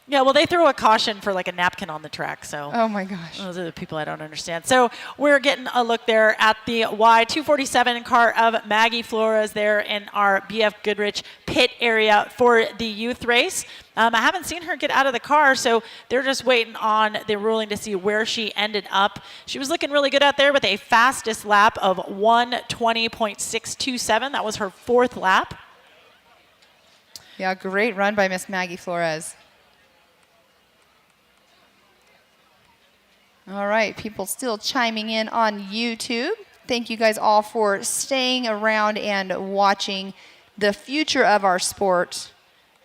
Yeah, well, they throw a caution for like a napkin on the track, so. Oh my gosh. Those are the people I don't understand. So we're getting a look there at the Y247 car of Maggie Flores there in our BF Goodrich pit area for the youth race. I haven't seen her get out of the car, so they're just waiting on the ruling to see where she ended up. She was looking really good out there with a fastest lap of 1:20.627. That was her 4th lap. Yeah, great run by Miss Maggie Flores. All right, people still chiming in on YouTube. Thank you guys all for staying around and watching the future of our sport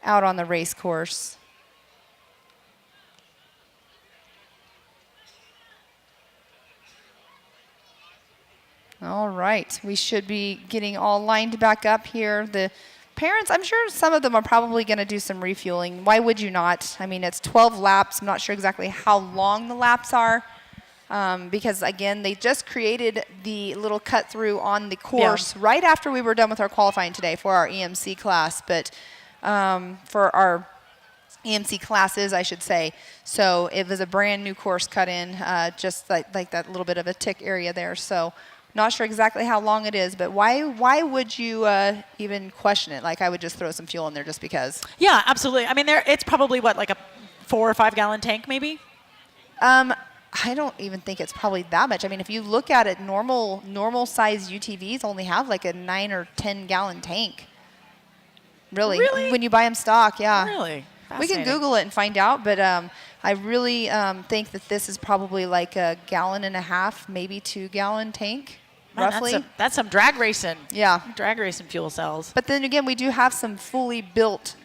out on the race course. All right, we should be getting all lined back up here. The parents, I'm sure some of them are probably going to do some refueling. Why would you not? I mean, it's 12 laps. I'm not sure exactly how long the laps are because, again, they just created the little cut through on the course right after we were done with our qualifying today for our EMC class, but for our EMC classes, I should say. So it was a brand new course cut in, just like that little bit of a tick area there. So not sure exactly how long it is, but why would you even question it? Like I would just throw some fuel in there just because. Yeah, absolutely. I mean, it's probably, what, like a 4 or 5 gallon tank maybe? I don't even think it's probably that much. I mean, if you look at it, normal size UTVs only have like a 9 or 10 gallon tank. Really? When you buy them stock, yeah. Really? We can Google it and find out, but I really think that this is probably like a 1.5 gallon, maybe 2 gallon tank, Man, roughly. That's some drag racing. Yeah. Drag racing fuel cells. But then again, we do have some fully built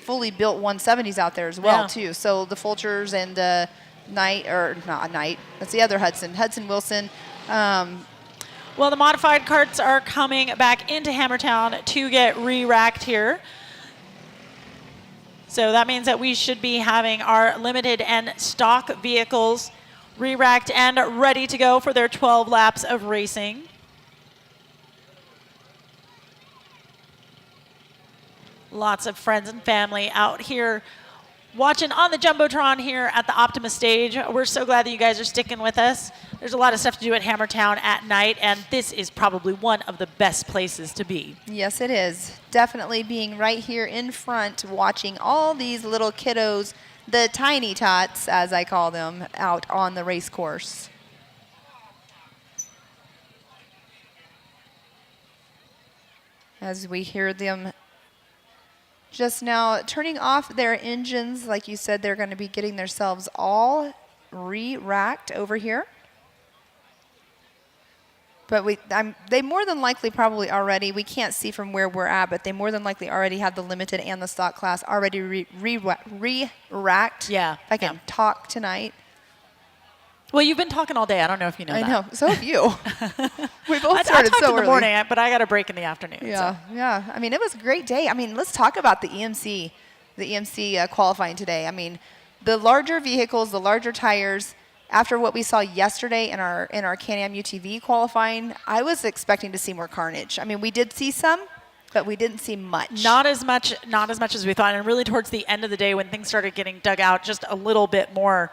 170s out there as well, too. So the Fulchers and that's the other Hudson Wilson. Well, the modified carts are coming back into Hammertown to get re-racked here. So that means that we should be having our limited and stock vehicles re-racked and ready to go for their 12 laps of racing. Lots of friends and family out here watching on the Jumbotron here at the Optima stage. We're so glad that you guys are sticking with us. There's a lot of stuff to do at Hammertown at night, and this is probably one of the best places to be. Yes, it is. Definitely being right here in front, watching all these little kiddos, the tiny tots, as I call them, out on the race course. As we hear them just now turning off their engines, like you said, they're going to be getting themselves all re-racked over here. But they more than likely probably already, we can't see from where we're at, but they more than likely already have the limited and the stock class already re-racked. Yeah. If I can talk tonight. Well, you've been talking all day. I don't know if you know that. I know. So have you. We both I started talked so in the early. morning, but I got a break in the afternoon. Yeah, So. yeah. I mean, it was a great day. I mean, let's talk about the EMC qualifying today. I mean, the larger vehicles, the larger tires. After what we saw yesterday in our Can-Am UTV qualifying, I was expecting to see more carnage. I mean, we did see some, but we didn't see much. Not as much as we thought, and really towards the end of the day when things started getting dug out just a little bit more.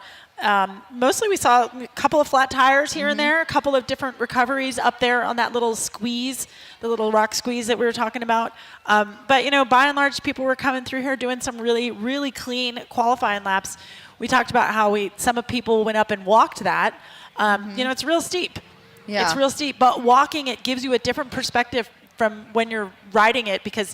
Mostly we saw a couple of flat tires here and there, a couple of different recoveries up there on that little squeeze, the little rock squeeze that we were talking about. But, you know, by and large, people were coming through here doing some really, really clean qualifying laps. We talked about how some of people went up and walked that. You know, it's real steep. Yeah. It's real steep, but walking it gives you a different perspective from when you're riding it because,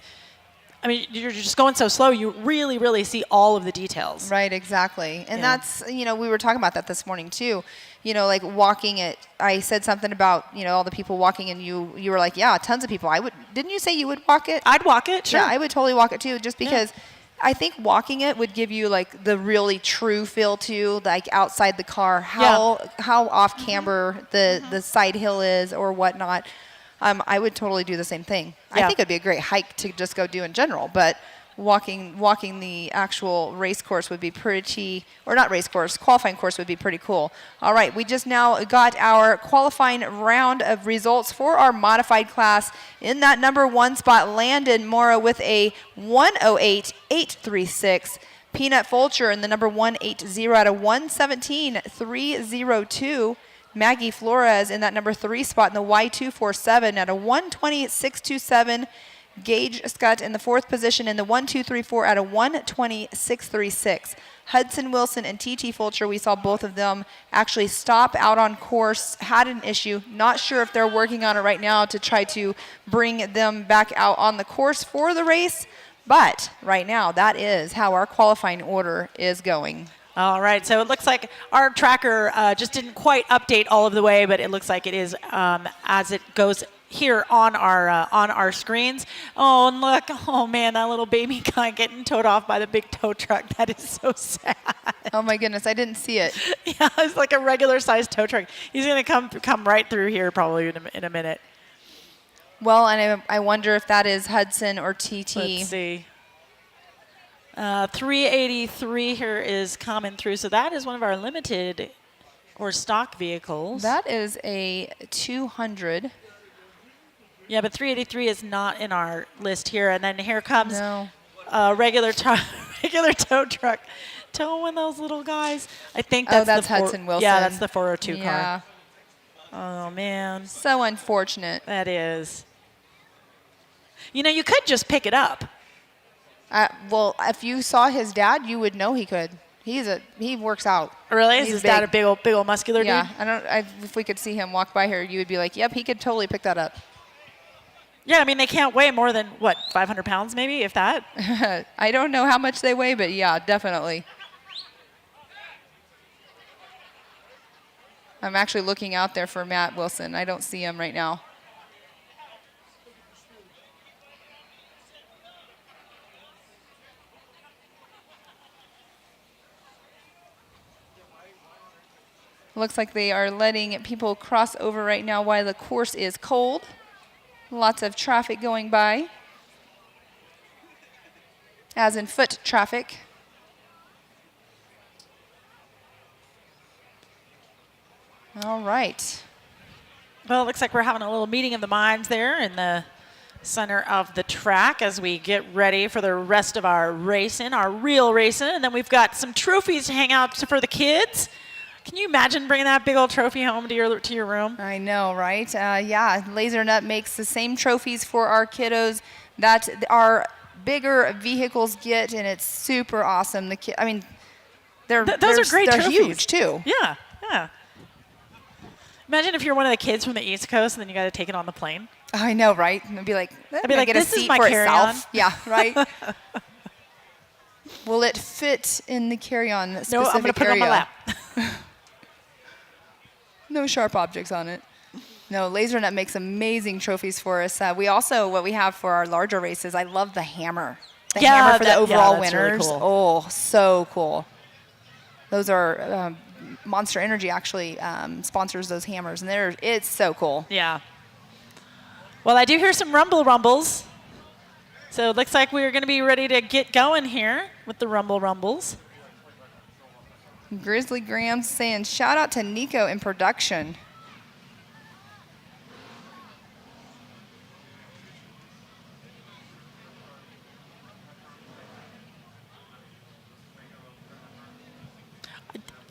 I mean, you're just going so slow, you really, really see all of the details. Right, exactly. And Yeah. that's, you know, we were talking about that this morning too. You know, like walking it, I said something about, you know, all the people walking and you were like, yeah, tons of people. Didn't you say you would walk it? I'd walk it, sure. Yeah, I would totally walk it too, just because I think walking it would give you like the really true feel too, like outside the car, how off camber the side hill is or whatnot. I would totally do the same thing. I Yeah. think it'd be a great hike to just go do in general, but walking the actual race course would be pretty, or not race course, qualifying course would be pretty cool. All right, we just now got our qualifying round of results for our modified class. In that number 1 spot, Landon Mora with a 108.836. Peanut Fulcher in the number 180 at a 117.302. Maggie Flores in that number 3 spot in the Y247 at a 120.627. Gage Scott in the 4th position in the 1234 at a 120.636. Hudson Wilson and TT Fulcher, we saw both of them actually stop out on course, had an issue. Not sure if they're working on it right now to try to bring them back out on the course for the race. But right now, that is how our qualifying order is going. All right, so it looks like our tracker just didn't quite update all of the way, but it looks like it is as it goes here on our screens. Oh, and look, oh man, that little baby guy getting towed off by the big tow truck. That is so sad. Oh my goodness, I didn't see it. Yeah, it's like a regular sized tow truck. He's gonna come right through here probably in a minute. Well, and I wonder if that is Hudson or TT. Let's see. 383 here is coming through, so that is one of our limited or stock vehicles. That is a 200. Yeah, but 383 is not in our list here. And then here comes No. a regular tow truck towing those little guys. I think that's that's the Hudson Wilson. Yeah, that's the 402 Yeah. car. Oh, man. So unfortunate. That is. You know, you could just pick it up. Well, if you saw his dad, you would know he could. He works out. Really? Is He's his dad a big. big old muscular Yeah, dude? if we could see him walk by here, you would be like, yep, he could totally pick that up. Yeah, I mean, they can't weigh more than, 500 pounds maybe, if that? I don't know how much they weigh, but yeah, definitely. I'm actually looking out there for Matt Wilson. I don't see him right now. Looks like they are letting people cross over right now while the course is cold. Lots of traffic going by. as in foot traffic. All right. Well, it looks like we're having a little meeting of the minds there in the center of the track as we get ready for the rest of our racing, our real racing. And then we've got some trophies to hang out for the kids. Can you imagine bringing that big old trophy home to your room? I know, right? Yeah, Laser Nut makes the same trophies for our kiddos that our bigger vehicles get, and it's super awesome. They're Those are great They're trophies. huge too. Yeah, yeah. Imagine if you're one of the kids from the East Coast and then you got to take it on the plane. I know, right? And I'd be like, get "This a is seat my for carry-on." itself. Yeah, right. Will it fit in the carry-on? No, Specific I'm going to put it on my area? lap. No sharp objects on it. No, Laser Nut makes amazing trophies for us. We also, what we have for our larger races, I love the hammer. The hammer for the overall that's really winners. cool. Oh, so cool. Those are, Monster Energy actually sponsors those hammers, and it's so cool. Yeah. Well, I do hear some rumbles. So it looks like we're going to be ready to get going here with the rumbles. Grizzly Grams saying, shout out to Nico in production.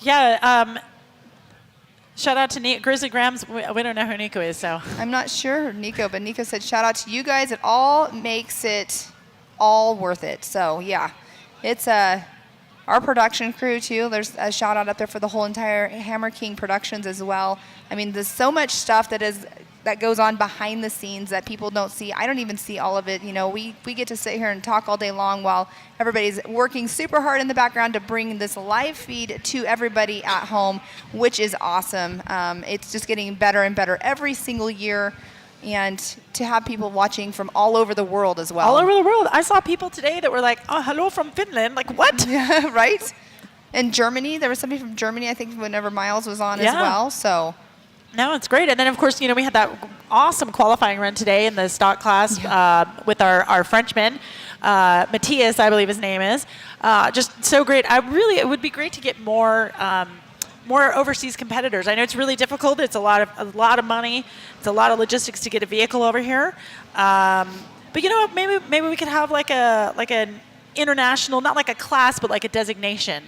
Yeah, shout out to Grizzly Grams. We don't know who Nico is, so. I'm not sure, Nico, but Nico said, shout out to you guys. It all makes it all worth it. So, yeah, it's our production crew, too. There's a shout out up there for the whole entire Hammer King Productions as well. I mean, there's so much stuff that goes on behind the scenes that people don't see. I don't even see all of it. You know, we get to sit here and talk all day long while everybody's working super hard in the background to bring this live feed to everybody at home, which is awesome. It's just getting better and better every single year, and to have people watching from all over the world as well. All over the world. I saw people today that were like, oh, hello from Finland. Like, what? Yeah, right? In Germany, there was somebody from Germany, I think, whenever Miles was on as Yeah. well. So. No, it's great. And then, of course, we had that awesome qualifying run today in the stock class with our Frenchman, Matthias, I believe his name is. Just so great. It would be great to get more overseas competitors. I know it's really difficult. It's a lot of money. It's a lot of logistics to get a vehicle over here. But you know what? Maybe we could have like an international, not like a class, but like a designation,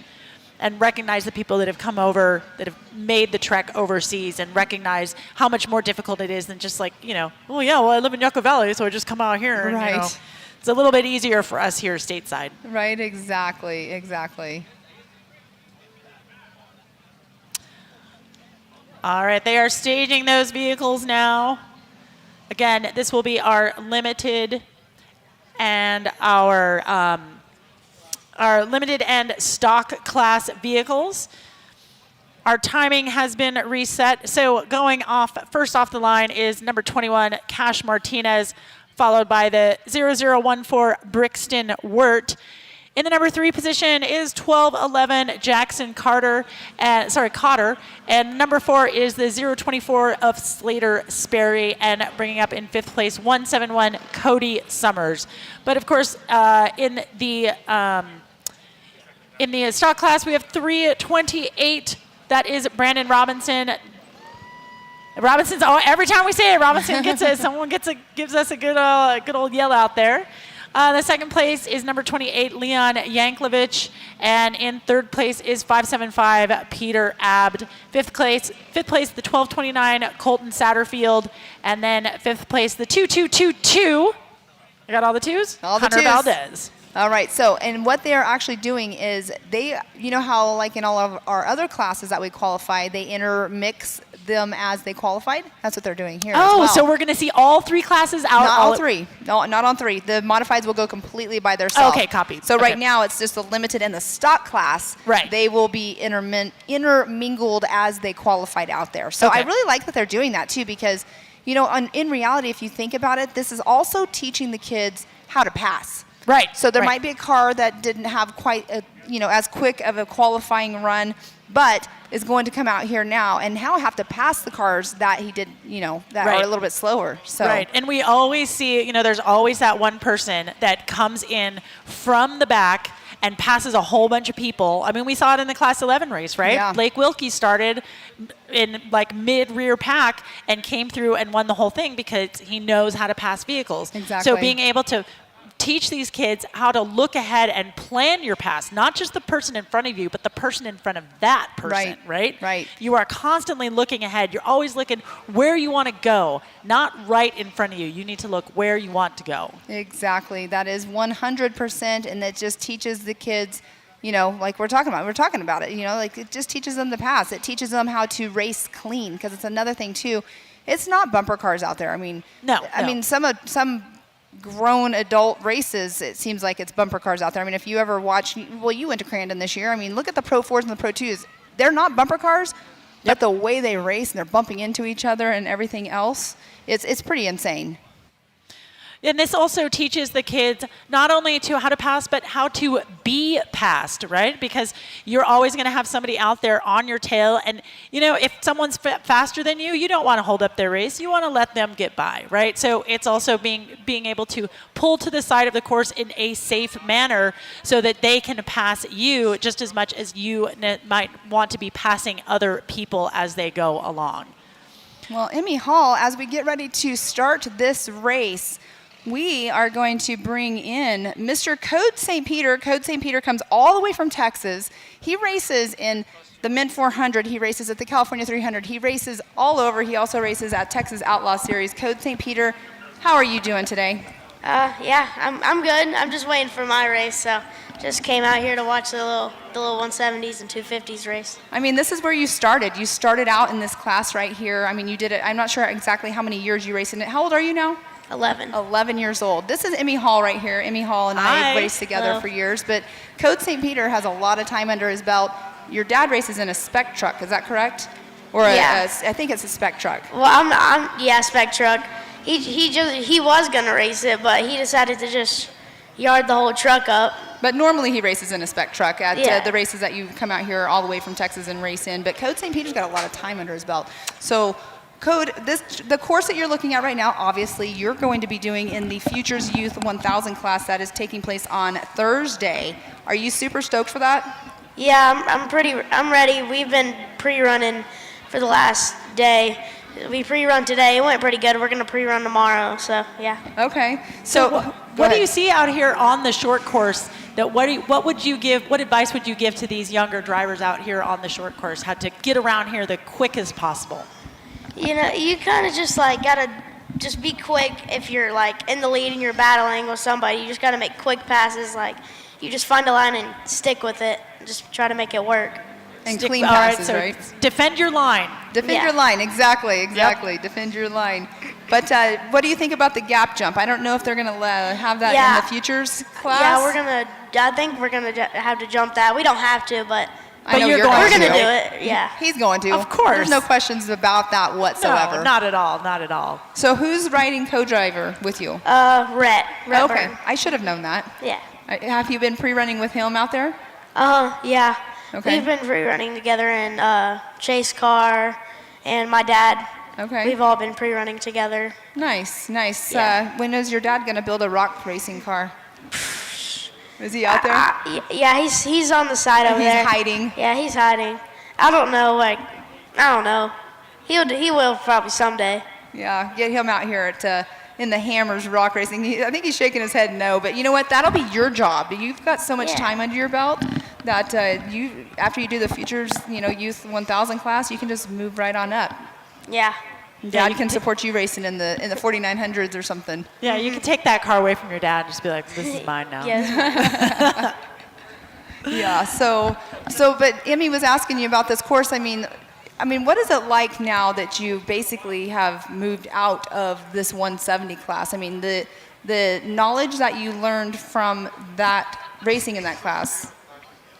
and recognize the people that have come over, that have made the trek overseas, and recognize how much more difficult it is than just like, I live in Yucca Valley, so I just come out here. And, Right. it's a little bit easier for us here stateside. Right, exactly. All right, they are staging those vehicles now. Again, this will be our limited and our limited and stock class vehicles. Our timing has been reset. So going first off the line is number 21, Cash Martinez, followed by the 0014 Brixton Wirt. In the number 3 position is 1211 Jackson Cotter, and number 4 is the 024 of Slater Sperry, and bringing up in 5th place 171 Cody Summers. But of course, in the stock class, we have 328. That is Brandon Robinson. Every time we say it, Robinson gets it. Someone gives us a good old yell out there. The second place is number 28, Leon Yanklevich, and in 3rd place is 575 Peter Abd. 5th place, the 1229 Colton Satterfield, and then 5th place, the 2222. I got all the twos? All the Hunter twos. Valdez. All right, so, and what they are actually doing is you know how like in all of our other classes that we qualify, they intermix them as they qualified? That's what they're doing here as well. So we're going to see all 3 classes out? Not all 3. No, not on 3. The modifieds will go completely by themselves. Okay, copied. So right Okay. now it's just the limited and the stock class. Right. They will be intermingled as they qualified out there. So I Okay. really like that they're doing that too, because, in reality, if you think about it, this is also teaching the kids how to pass. Right. So there right. might be a car that didn't have quite a, as quick of a qualifying run, but is going to come out here now and now have to pass the cars that he did, that Right. are a little bit slower. So Right, and we always see, there's always that one person that comes in from the back and passes a whole bunch of people. I mean, we saw it in the Class 11 race, right? Yeah. Blake Wilkie started in like mid-rear pack and came through and won the whole thing because he knows how to pass vehicles. Exactly. So being able to teach these kids how to look ahead and plan your pass, not just the person in front of you, but the person in front of that person, right? Right. You are constantly looking ahead. You're always looking where you want to go, not right in front of you. You need to look where you want to go. Exactly. That is 100%. And it just teaches the kids, like we're talking about it, like it just teaches them the pass. It teaches them how to race clean, because it's another thing too. It's not bumper cars out there. I mean, No. some grown adult races, it seems like it's bumper cars out there. I mean, if you ever watch, you went to Crandon this year. I mean, look at the Pro 4s and the Pro 2s. They're not bumper cars, but the way they race and they're bumping into each other and everything else, it's pretty insane. And this also teaches the kids not only to how to pass, but how to be passed, right? Because you're always going to have somebody out there on your tail. And, if someone's faster than you, you don't want to hold up their race. You want to let them get by, right? So it's also being able to pull to the side of the course in a safe manner so that they can pass you just as much as you might want to be passing other people as they go along. Well, Emmy Hall, as we get ready to start this race, we are going to bring in Mr. Code St. Peter. Code St. Peter comes all the way from Texas. He races in the Mint 400. He races at the California 300. He races all over. He also races at Texas Outlaw Series. Code St. Peter, how are you doing today? Yeah, I'm good. I'm just waiting for my race, so just came out here to watch the little 170s and 250s race. I mean, this is where you started. You started out in this class right here. I mean, you did it. I'm not sure exactly how many years you raced in it. How old are you now? 11. 11 years old. This is Emmy Hall right here. Emmy Hall and I Hi. raced together Hello. for years, but Code St. Peter has a lot of time under his belt. Your dad races in a spec truck, is that correct? Or Yeah. I think it's a spec truck. Well, I'm spec truck. He was gonna race it, but he decided to just yard the whole truck up. But normally he races in a spec truck at Yeah. the races that you come out here all the way from Texas and race in. But Code St. Peter's got a lot of time under his belt. So Code, the course that you're looking at right now, obviously you're going to be doing in the Futures Youth 1000 class that is taking place on Thursday. Are you super stoked for that? Yeah, I'm ready. We've been pre-running for the last day. We pre-run today. It went pretty good. We're gonna pre-run tomorrow. So yeah. Okay. So go What do ahead. you see out here on the short course? What advice would you give to these younger drivers out here on the short course? How to get around here the quickest possible? You kind of just gotta just be quick if you're in the lead and you're battling with somebody. You just gotta make quick passes. You just find a line and stick with it. Just try to make it work. And Stick- clean all right, passes, so right? defend your line. Defend Yeah. your line, exactly. Defend your line. But what do you think about the gap jump? I don't know if they're going to have that in Yeah. the futures class. Yeah, I think we're gonna have to jump that. We don't have to, but I know you're you're going we're to. gonna do it. Yeah. He's going to. Of course. There's no questions about that whatsoever. No, not at all. Not at all. So who's riding co-driver with you? Rhett. Rhett Okay, Burton. I should have known that. Yeah. Have you been pre-running with him out there? Yeah. Okay. We've been pre-running together in Chase car and my dad. Okay. We've all been pre-running together. Nice. Yeah. When is your dad going to build a rock racing car? Is he out there? Yeah, he's on the side over He's there. hiding. Yeah, he's hiding. I don't know. I don't know. He will probably someday. Yeah, get him out here at in the Hammers rock racing. I think he's shaking his head no, but you know what? That'll be your job. You've got so much Yeah. time under your belt that after you do the Futures, Youth 1000 class, you can just move right on up. Yeah. Dad can support you racing in the 4900s or something. Yeah, you can take that car away from your dad and just be like, this is mine now. Yes. Yeah. So, but Emmy was asking you about this course. I mean, what is it like now that you basically have moved out of this 170 class? I mean, the knowledge that you learned from that racing in that class,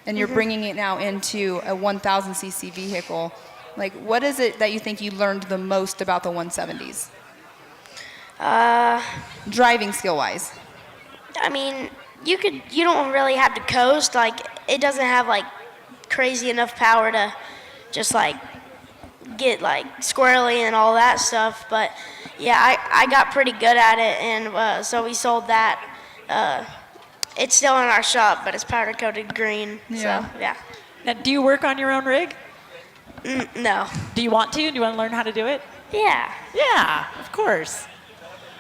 and you're bringing it now into a 1000 cc vehicle. Like, what is it that you think you learned the most about the 170s? Driving skill wise. I mean, you don't really have to coast. Like, it doesn't have like crazy enough power to just like get like squirrely and all that stuff. But yeah, I got pretty good at it, and so we sold that. It's still in our shop, but it's powder coated green. Yeah. So yeah. Now, do you work on your own rig? No. Do you want to? Do you want to learn how to do it? Yeah. Yeah, of course.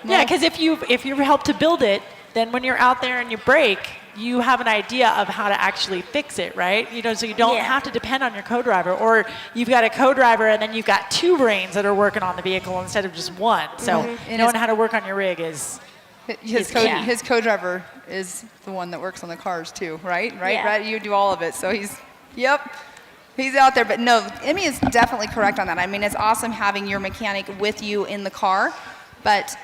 Yeah, because if you help to build it, then when you're out there and you break, you have an idea of how to actually fix it, right? So you don't Yeah. have to depend on your co-driver, or you've got a co-driver and then you've got two brains that are working on the vehicle instead of just one. So And knowing his- how to work on your rig is Yeah. His co-driver is the one that works on the cars too, right? Right, Yeah. right. You do all of it, so he's out there. But no, Emmy is definitely correct on that. I mean, it's awesome having your mechanic with you in the car, but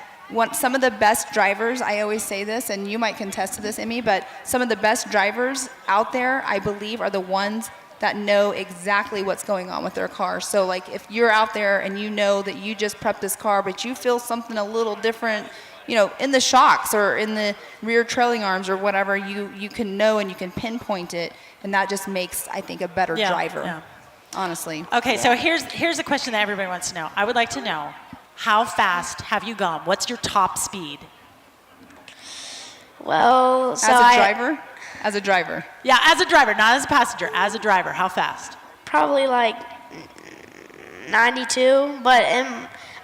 some of the best drivers, I always say this, and you might contest to this, Emmy, but some of the best drivers out there, I believe, are the ones that know exactly what's going on with their car. So like if you're out there and you know that you just prepped this car, but you feel something a little different, in the shocks or in the rear trailing arms or whatever, you can know and you can pinpoint it, and that just makes, I think, a better driver, Yeah. honestly. Okay, so here's a question that everybody wants to know. I would like to know, how fast have you gone? What's your top speed? Well, so As a driver? As a driver. Yeah, as a driver, not as a passenger. As a driver, how fast? probably like 92, but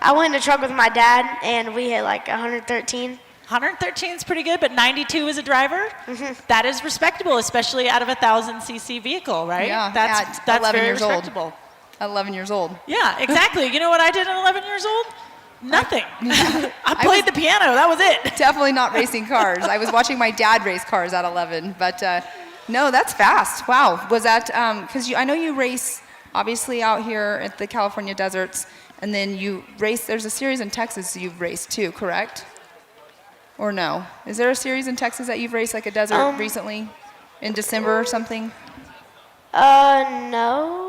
I went in a truck with my dad, and we hit like 113. 113 is pretty good, but 92 as a driver? That is respectable, especially out of a 1,000cc vehicle, right? Yeah, that's at 11 very years old. respectable. At 11 years old. Yeah, exactly. You know what I did at 11 years old? Nothing. I played the piano. That was it. Definitely not racing cars. I was watching my dad race cars at 11, but no, that's fast. Wow. Was that, because I know you race, obviously, out here at the California deserts, and then you race, there's a series in Texas you've raced too, correct? Or no? Is there a series in Texas that you've raced, like a desert recently, in December or something? No.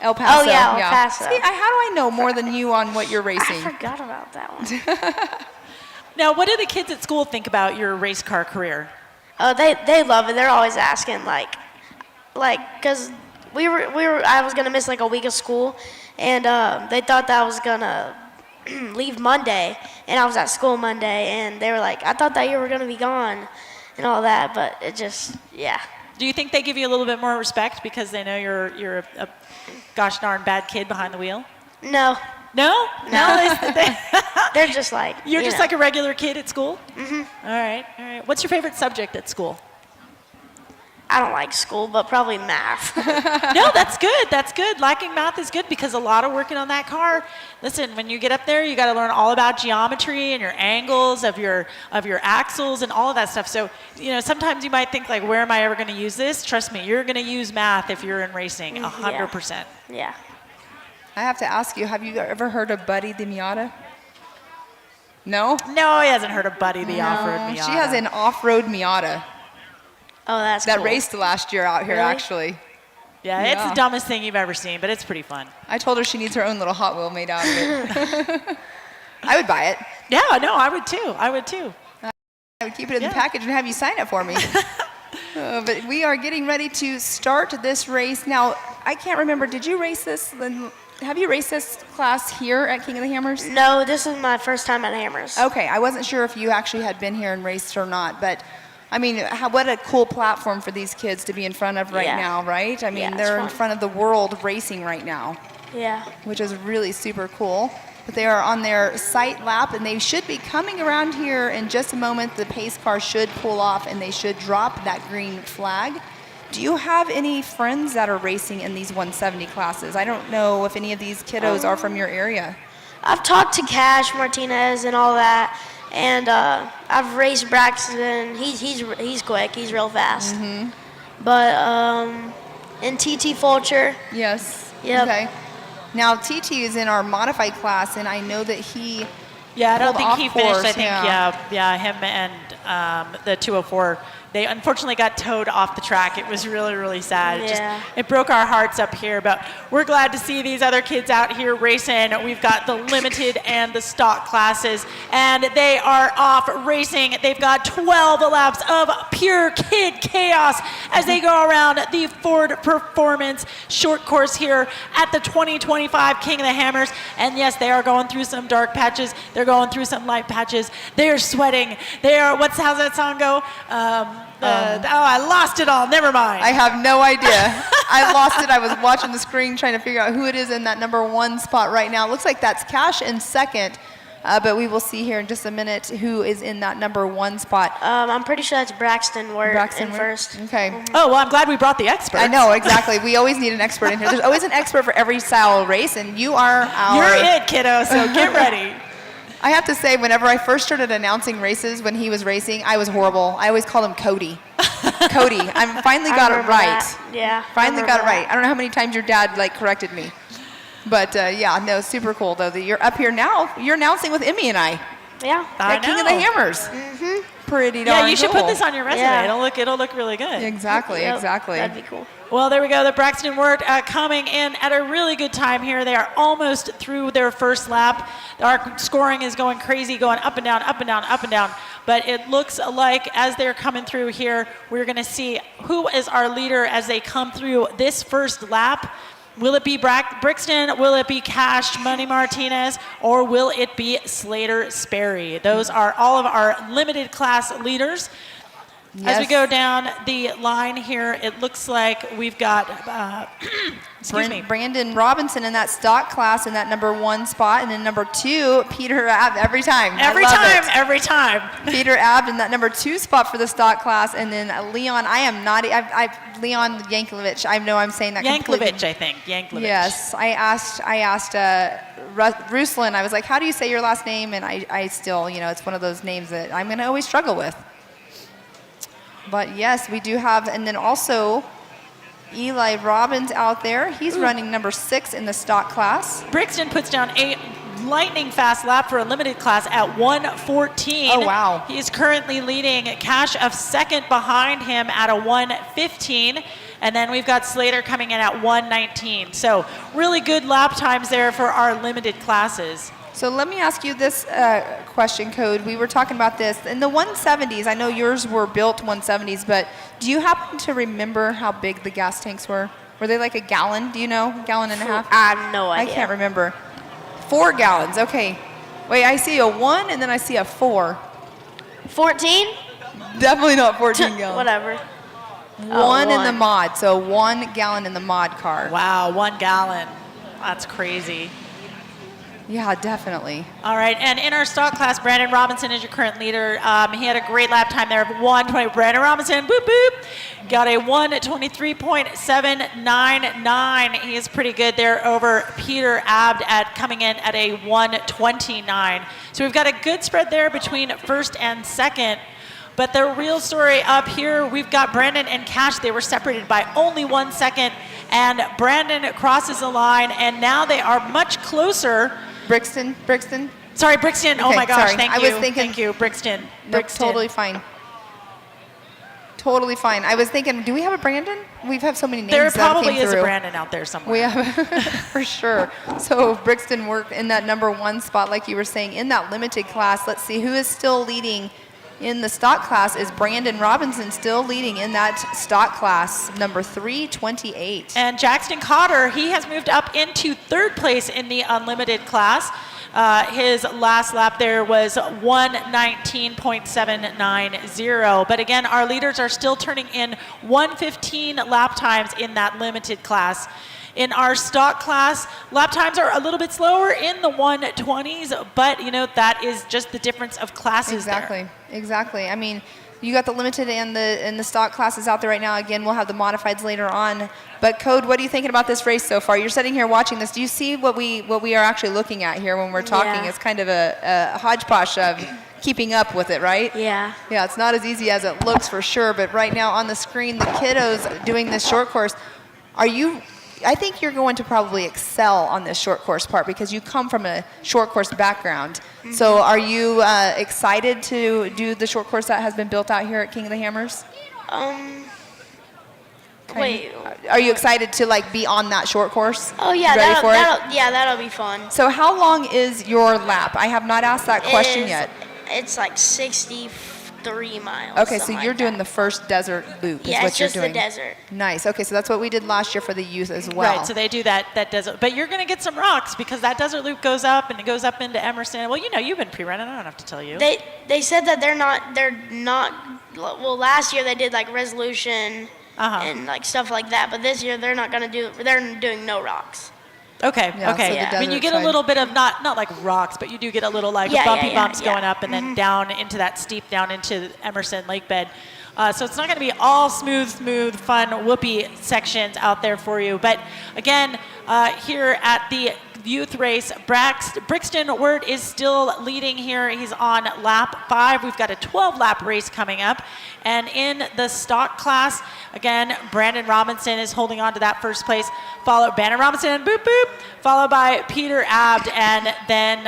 El Paso. Oh, yeah, El Paso. See, how do I know more than you on what you're I racing? forgot about that one. Now, what do the kids at school think about your race car career? Oh, they love it. They're always asking, like, cause I was gonna miss like a week of school, and they thought that I was gonna leave Monday, and I was at school Monday, and they were like, I thought that you were gonna be gone, and all that, but it just, yeah. Do you think they give you a little bit more respect because they know you're a gosh darn bad kid behind the wheel? No, No? No? they're just like, You're you just know. like a regular kid at school? Mm-hmm. All right. What's your favorite subject at school? I don't like school, but probably math. No, that's good. That's good. Liking math is good because a lot of working on that car. Listen, when you get up there, you got to learn all about geometry and your angles of your axles and all of that stuff. So, sometimes you might think like, where am I ever going to use this? Trust me, you're going to use math if you're in racing, 100%. Yeah. I have to ask you, have you ever heard of Buddy the Miata? No? No, he hasn't heard of Buddy the off-road Miata. She has an off-road Miata Oh, that's that cool. raced last year out here, Really? actually. Yeah, it's Yeah. the dumbest thing you've ever seen, but it's pretty fun. I told her she needs her own little Hot Wheel made out of it. I would buy it. Yeah, no, I would too. I would too. I would keep it in Yeah. the package and have you sign it for me. But we are getting ready to start this race. Now, I can't remember, did you race this? Have you raced this class here at King of the Hammers? No, this is my first time at Hammers. Okay, I wasn't sure if you actually had been here and raced or not, but I mean, what a cool platform for these kids to be in front of right Yeah. now, right? I mean, Yeah, it's they're in fun. front of the world racing right now, Yeah. which is really super cool. But they are on their sight lap, and they should be coming around here in just a moment. The pace car should pull off, and they should drop that green flag. Do you have any friends that are racing in these 170 classes? I don't know if any of these kiddos are from your area. I've talked to Cash Martinez and all that, and I've raced Braxton. He's quick. He's real fast. Mm-hmm. But and TT Fulcher. Yes. Yep. Okay. Now, TT is in our modified class, and I know that he Yeah, I don't pulled think off he finished. course, I think, yeah, him and the 204 They unfortunately got towed off the track. It was really, really sad. Yeah. It broke our hearts up here, but we're glad to see these other kids out here racing. We've got the limited and the stock classes, and they are off racing. They've got 12 laps of pure kid chaos as they go around the Ford Performance short course here at the 2025 King of the Hammers. And yes, they are going through some dark patches. They're going through some light patches. They are sweating. They are, how's that song go? I lost it all. Never mind. I have no idea. I lost it. I was watching the screen trying to figure out who it is in that number 1 spot right now. It looks like that's Cash in second, but we will see here in just a minute who is in that number 1 spot. I'm pretty sure that's Braxton Wirt Braxton in Wirt? first. Okay. Oh, well, I'm glad we brought the expert. I know, exactly. We always need an expert in here. There's always an expert for every style race, and you are our... You're it, kiddo, so get ready. I have to say, whenever I first started announcing races when he was racing, I was horrible. I always called him Cody. Cody. I finally got it remember right. that. Yeah. Finally got it remember right. I don't know how many times your dad corrected me. But yeah, no, super cool though that you're up here now. You're announcing with Emmy and I that. Yeah. I at King of the know. Hammers. Mm-hmm. Pretty darn Yeah, you should cool. put this on your resume. Yeah. It'll look really good. Exactly, Yep, exactly. That'd be cool. Well, there we go. The Braxton Wirt coming in at a really good time here. They are almost through their first lap. Our scoring is going crazy, going up and down, up and down, up and down. But it looks like as they're coming through here, we're going to see who is our leader as they come through this first lap. Will it be Brixton? Will it be Cash Money Martinez? Or will it be Slater Sperry? Those are all of our limited class leaders. As we Yes. go down the line here, it looks like we've got, excuse me. Brandon Robinson in that stock class in that number 1 spot, and then number 2, Peter Abt every time. I Every love time, it. every time. Peter Abt in that number 2 spot for the stock class, and then Leon. I am not. Leon Yankovic. I know I'm saying that completely. Yankovic, I think. Yankovic. Yes, I asked Ruslan. I was like, "How do you say your last name?" And I still, it's one of those names that I'm going to always struggle with. But yes, we do have, and then also Eli Robbins out there. He's running number 6 in the stock class. Brixton puts down a lightning fast lap for a limited class at 1:14. Oh, wow. He is currently leading Cash of second behind him at a 1:15. And then we've got Slater coming in at 1:19. So really good lap times there for our limited classes. So let me ask you this question, Code. We were talking about this. In the 170s, I know yours were built 170s, but do you happen to remember how big the gas tanks were? Were they like a gallon? Do you know? Gallon and a half? I have no idea. I can't remember. 4 gallons. Okay. Wait, I see a 1 and then I see a 4. 14? Definitely not 14 gallons. Whatever. 1 in the one. mod. So 1 gallon in the mod car. Wow, 1 gallon. That's crazy. Yeah, definitely. All right, and in our stock class, Brandon Robinson is your current leader. He had a great lap time there of 1:20. Brandon Robinson, boop, boop, got a 1:23.799. He is pretty good there over Peter Abt at coming in at a 1:29. So we've got a good spread there between first and second. But the real story up here, we've got Brandon and Cash. They were separated by only 1 second, and Brandon crosses the line, and now they are much closer. Brixton? Sorry, Brixton. Oh Okay, my gosh, sorry. thank I you. was thinking- Thank you, Brixton. No, totally fine. Totally fine. I was thinking, do we have a Brandon? We have so many names There that probably came is a through. Brandon out there somewhere. We have, for sure. So Brixton worked in that number 1 spot, like you were saying, in that limited class. Let's see who is still leading in the stock class. Is Brandon Robinson still leading in that stock class, number 328. And Jackson Cotter, he has moved up into third place in the unlimited class. His last lap there was 1:19.790. But again, our leaders are still turning in 1:15 lap times in that limited class. In our stock class, lap times are a little bit slower in the 1:20s, but that is just the difference of classes there. Exactly. I mean, you got the limited and the stock classes out there right now. Again, we'll have the modifieds later on. But Code, what are you thinking about this race so far? You're sitting here watching this. Do you see what we are actually looking at here when we're talking? Yeah. It's kind of a hodgepodge of keeping up with it, right? Yeah. Yeah, it's not as easy as it looks for sure. But right now on the screen, the kiddos doing this short course. I think you're going to probably excel on this short course part because you come from a short course background. Mm-hmm. So are you excited to do the short course that has been built out here at King of the Hammers? Wait. Are you excited to like be on that short course? Oh yeah, Ready for it? that'll be fun. So how long is your lap? I have not asked that question Is- yet. It's like 63 miles. Okay, so something you're like doing that. the first desert loop. Yeah, is what it's you're just doing. the desert. Nice. Okay, so that's what we did last year for the youth as well. Right, so they do that desert. But you're going to get some rocks because that desert loop goes up and it goes up into Emerson. Well, you know, you've been pre-running. I don't have to tell you. They said that they're not. Well, last year they did like resolution and like stuff like that, but this year they're not gonna do. They're doing no rocks. Okay, Yeah, okay. so the I mean, you desert get a side. little bit of not like rocks, but you do get a little like Yeah, bumpy yeah, yeah, bumps yeah. going up and then down into that steep down into Emerson Lake Bed. So it's not going to be all smooth, fun, whoopee sections out there for you. But again, here at the youth race, Brixton Word is still leading here. He's on lap 5. We've got a 12-lap race coming up. And in the stock class, again, Brandon Robinson is holding on to that first place. Brandon Robinson, boop, boop, followed by Peter Abd and then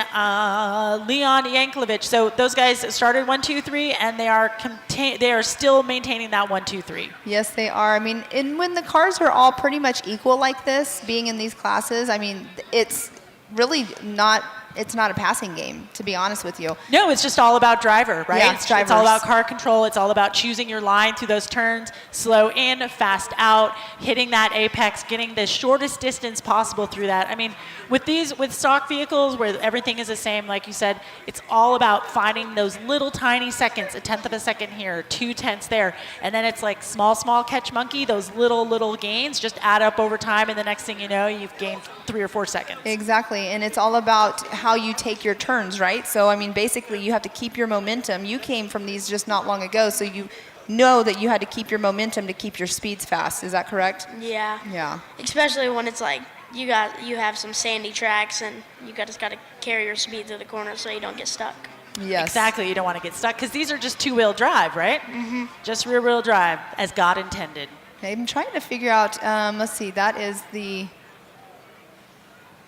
Leon Yankovic. So those guys started 1, 2, 3, and they are still maintaining that 1, 2, 3. Yes, they are. I mean, and when the cars are all pretty much equal like this, being in these classes, I mean, it's really not. It's not a passing game, to be honest with you. No, it's just all about driver, right? Yeah, it's It's all drivers. about car control. It's all about choosing your line through those turns, slow in, fast out, hitting that apex, getting the shortest distance possible through that. I mean, with stock vehicles where everything is the same, like you said, it's all about finding those little tiny seconds, 1/10 of a second here, 2/10 there, and then it's like small catch monkey. Those little gains just add up over time, and the next thing you know, you've gained 3 or 4 seconds. Exactly, and it's all about how you take your turns, right? So, I mean, basically, you have to keep your momentum. You came from these just not long ago, so you know that you had to keep your momentum to keep your speeds fast. Is that correct? Yeah. Yeah. Especially when it's like you have some sandy tracks and you just got to carry your speed through the corner so you don't get stuck. Yes. Exactly, you don't want to get stuck because these are just two-wheel drive, right? Mm-hmm. Just rear-wheel drive, as God intended. I'm trying to figure out, let's see, that is the,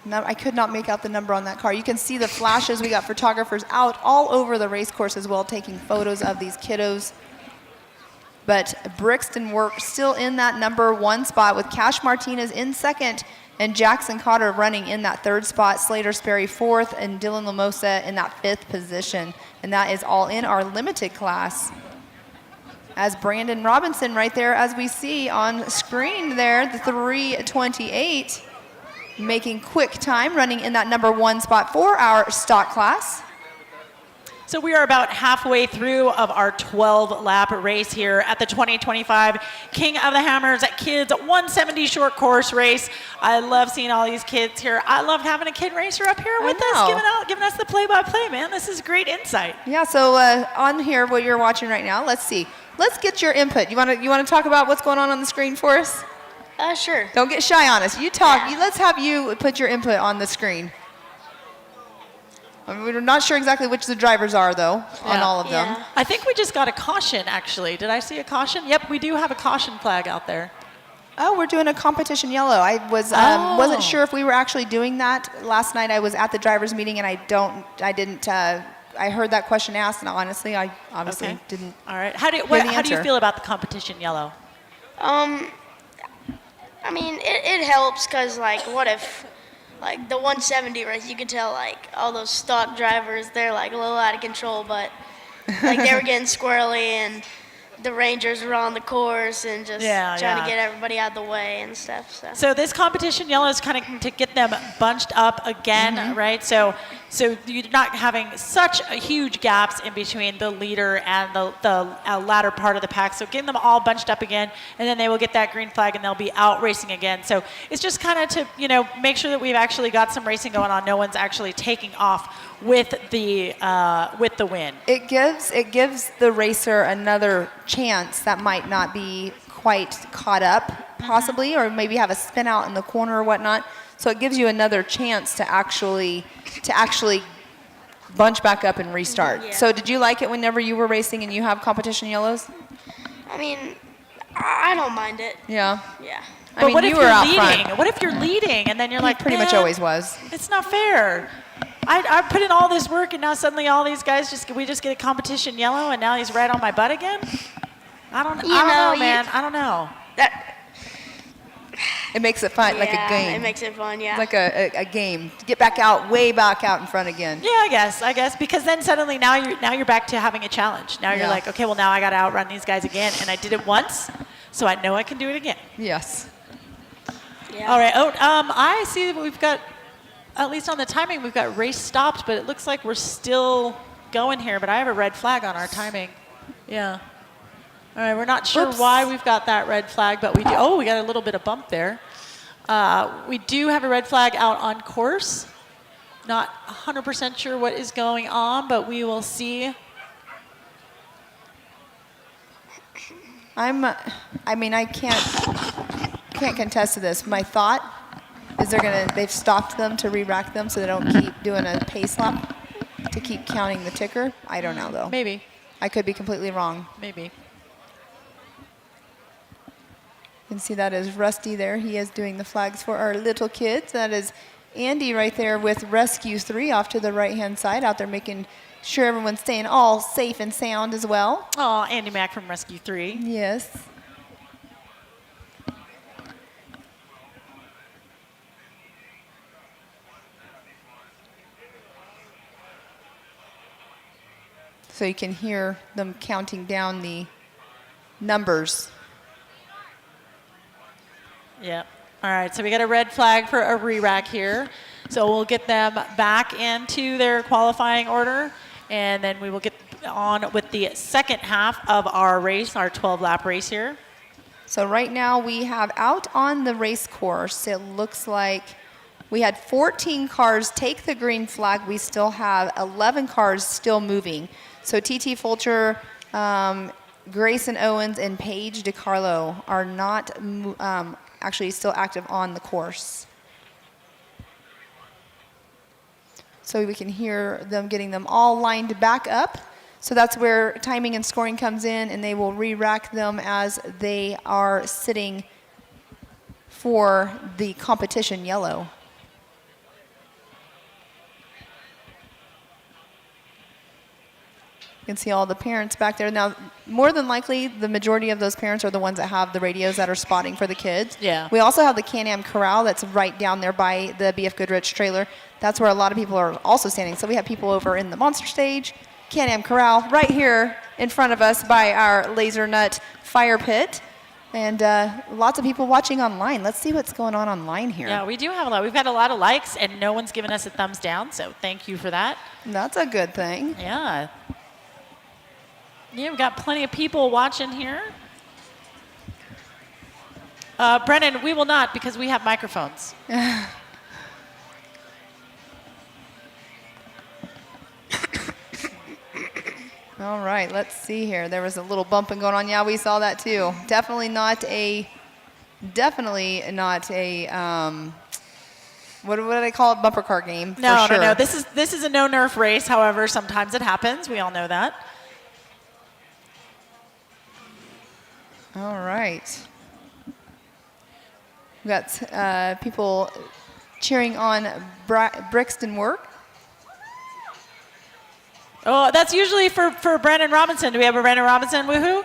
no, I could not make out the number on that car. You can see the flashes. We got photographers out all over the race course as well, taking photos of these kiddos. But Brixton worked still in that number 1 spot with Cash Martinez in second and Jackson Cotter running in that 3rd spot, Slater Sperry 4th, and Dylan Lamosa in that 5th position. And that is all in our limited class. As Brandon Robinson right there, as we see on screen there, the 3:28, making quick time, running in that number 1 spot for our stock class. So we are about halfway through of our 12-lap race here at the 2025 King of the Hammers Kids 170 short course race. I love seeing all these kids here. I love having a kid racer up here with us, giving us the play-by-play, man. This is great insight. Yeah, so on here, what you're watching right now, let's see. Let's get your input. You want to talk about what's going on the screen for us? Sure. Don't get shy on us. You talk. Yeah. Let's have you put your input on the screen. I mean, we're not sure exactly which the drivers are, though, on Yeah. all of them. Yeah. I think we just got a caution, actually. Did I see a caution? Yep, we do have a caution flag out there. Oh, we're doing a competition yellow. I wasn't sure if we were actually doing that. Last night I was at the drivers' meeting, and I heard that question asked, and honestly, I obviously Okay. didn't. All right. How do you answer. feel about the competition yellow? I mean, it helps because, like, what if, like, the 170 race, you could tell, like, all those stock drivers, they're, like, a little out of control, but, like, they were getting squirrely, and the Rangers were on the course and just trying to get everybody out of the way and stuff. So this competition yellow is kind of to get them bunched up again, right? So you're not having such huge gaps in between the leader and the latter part of the pack. So getting them all bunched up again, and then they will get that green flag and they'll be out racing again. So it's just kind of to make sure that we've actually got some racing going on. No one's actually taking off with the win. It gives the racer another chance that might not be quite caught up, possibly, or maybe have a spin out in the corner or whatnot. So it gives you another chance to actually bunch back up and restart. Yeah. So did you like it whenever you were racing and you have competition yellows? I mean, I don't mind it. Yeah. Yeah. I But mean, what you if were you're out leading? front. What if you're leading and then you're like, Pretty much "Man, always was. It's not fair. I put in all this work and now suddenly all these guys we just get a competition yellow and now he's right on my butt again. I don't You know, know, man. I don't know. That, It makes it fun, like a yeah, game. It makes it fun, yeah. Like a game. Get back out, way back out in front again. Yeah, I guess, because then suddenly now you're back to having a challenge. Now you're Yeah. like, okay, well now I got to outrun these guys again, and I did it once, so I know I can do it again. Yes. yeah. All right. Oh, I see that we've got, at least on the timing, we've got race stopped, but it looks like we're still going here. But I have a red flag on our timing. Yeah. All right. We're not sure Oops. why we've got that red flag, but we do. Oh, we got a little bit of bump there. We do have a red flag out on course. Not 100% sure what is going on, but we will see. I can't contest to this. My thought is they've stopped them to re-rack them so they don't keep doing a pace lap to keep counting the ticker. I don't know though. Maybe. I could be completely wrong. Maybe. You can see that is Rusty there. He is doing the flags for our little kids. That is Andy right there with Rescue 3 off to the right-hand side out there making sure everyone's staying all safe and sound as well. Oh, Andy Mack from Rescue 3. Yes. So you can hear them counting down the numbers. Yeah. All right, so we got a red flag for a re-rack here. So we'll get them back into their qualifying order, and then we will get on with the second half of our race, our 12-lap race here. So right now we have out on the race course, it looks like we had 14 cars take the green flag. We still have 11 cars still moving. So TT Fulcher, Grayson Owens, and Paige DiCarlo are not actually still active on the course. So we can hear them getting them all lined back up. So that's where timing and scoring comes in, and they will re-rack them as they are sitting for the competition yellow. You can see all the parents back there. Now, more than likely, the majority of those parents are the ones that have the radios that are spotting for the kids. Yeah. We also have the Can-Am Corral that's right down there by the BF Goodrich trailer. That's where a lot of people are also standing. So we have people over in the monster stage, Can-Am Corral, right here in front of us by our Laser Nut fire pit. And lots of people watching online. Let's see what's going on online here. Yeah, we do have a lot. We've got a lot of likes, and no one's given us a thumbs down, so thank you for that. That's a good thing. Yeah. Yeah, we've got plenty of people watching here. Brennan, we will not because we have microphones. All right, let's see here. There was a little bumping going on. Yeah, we saw that too. Definitely not a, what do they call it? Bumper car game. No, for sure. no. This is a no nerf race. However, sometimes it happens. We all know that. All right. We got people cheering on Brixton Work. Oh, that's usually for Brandon Robinson. Do we have a Brandon Robinson? Woohoo!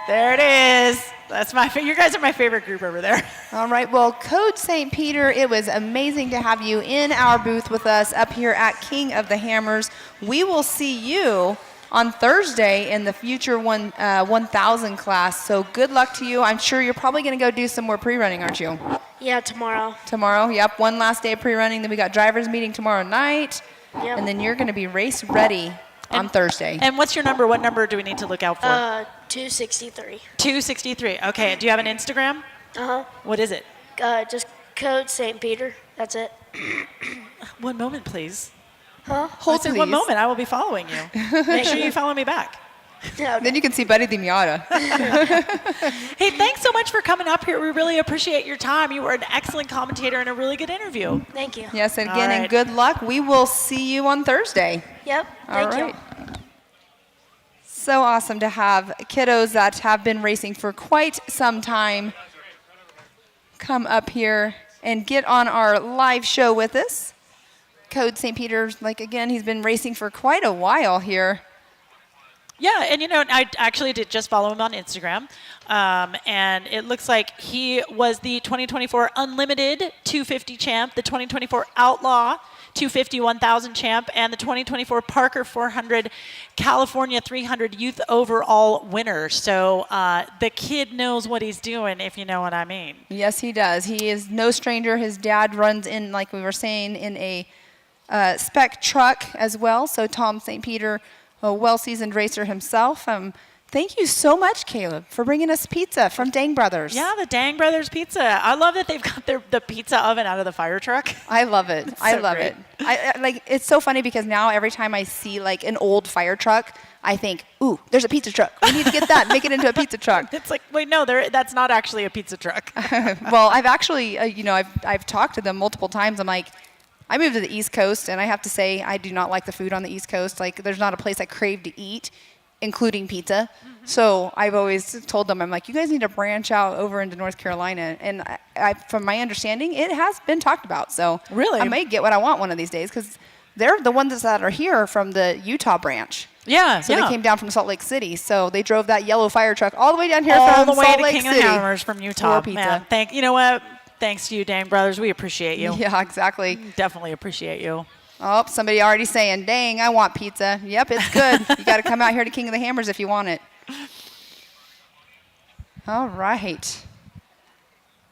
There it is. That's you guys are my favorite group over there. All right. Well, Code St. Peter, it was amazing to have you in our booth with us up here at King of the Hammers. We will see you on Thursday in the Future 1000 class. So good luck to you. I'm sure you're probably going to go do some more pre-running, aren't you? Yeah, tomorrow. Tomorrow, yep. One last day of pre-running. Then we got drivers meeting tomorrow night. Yep. And then you're going to be race ready on Thursday. And what's your number? What number do we need to look out for? 263. 263. Okay. Do you have an Instagram? Uh-huh. What is it? Just Code St. Peter. That's it. One moment, please. Huh? Hold, I said, one please. moment. I will be following you. Make sure you follow me back. No, Then you can see Buddy the Miata. Hey, thanks so much for coming up here. We really appreciate your time. You were an excellent commentator and a really good interview. thank you. Yes, and All again, and right. good luck. We will see you on Thursday. Yep. All Thank right. So awesome to have kiddos that have been racing for quite some time come up here and get on our live show with us. Code St. Peter's, like again, he's been racing for quite a while here Yeah, and I actually did just follow him on Instagram, and it looks like he was the 2024 Unlimited 250 champ, the 2024 Outlaw 250 1000 champ, and the 2024 Parker 400 California 300 Youth Overall winner. So the kid knows what he's doing, if you know what I mean. Yes, he does. He is no stranger. His dad runs in, like we were saying, in a spec truck as well. So Tom St. Peter, a well-seasoned racer himself. Thank you so much, Caleb, for bringing us pizza from Dang Brothers. Yeah, the Dang Brothers Pizza. I love that they've got the pizza oven out of the fire truck. I love it. I love great. it. I like. It's so funny because now every time I see like an old fire truck, I think, ooh, there's a pizza truck. We need to get that and make it into a pizza truck. It's like, wait, no, that's not actually a pizza truck. Well, I've actually, I've talked to them multiple times. I'm like, I moved to the East Coast, and I have to say I do not like the food on the East Coast. Like, there's not a place I crave to eat, including pizza. So I've always told them, I'm like, you guys need to branch out over into North Carolina. And from my understanding, it has been talked about. So Really? I may get what I want one of these days because they're the ones that are here from the Utah branch. Yeah, So they came down from Salt Lake City. So they drove that yellow fire truck all the way down here all from the way Salt to Lake King City. of the Hammers from Utah. For pizza. Man, you know what? Thanks to you, Dang Brothers. We appreciate you. Yeah, exactly. Definitely appreciate you. Oh, somebody already saying, dang, I want pizza. Yep, it's good. You got to come out here to King of the Hammers if you want it. All right.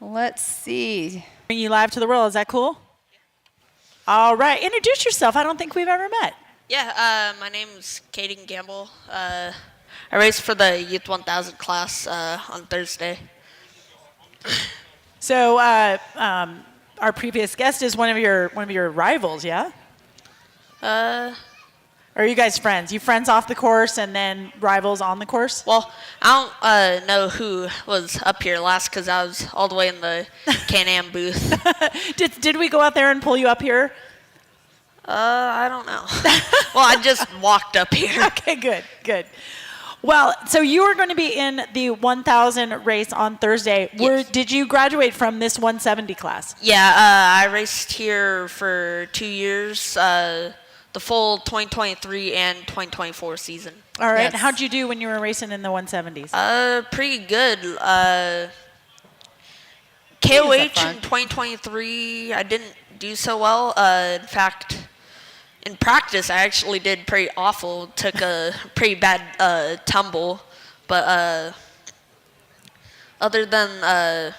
Let's see. Bring you live to the world. Is that cool? All right. Introduce yourself. I don't think we've ever met. Yeah, my name's Caden Gamble. I raced for the Youth 1000 class on Thursday. So our previous guest is one of your rivals, yeah? Or are you guys friends? You friends off the course and then rivals on the course? Well, I don't know who was up here last because I was all the way in the Can-Am booth. Did we go out there and pull you up here? I don't know. Well, I just walked up here. Okay, good. Well, so you are going to be in the 1000 race on Thursday. Yes. Did you graduate from this 170 class? Yeah, I raced here for 2 years, the full 2023 and 2024 season. All right. Yes. How'd you do when you were racing in the 170s? Pretty good. KOH fun. in 2023, I didn't do so well. In fact, in practice, I actually did pretty awful. Took a pretty bad tumble. But other than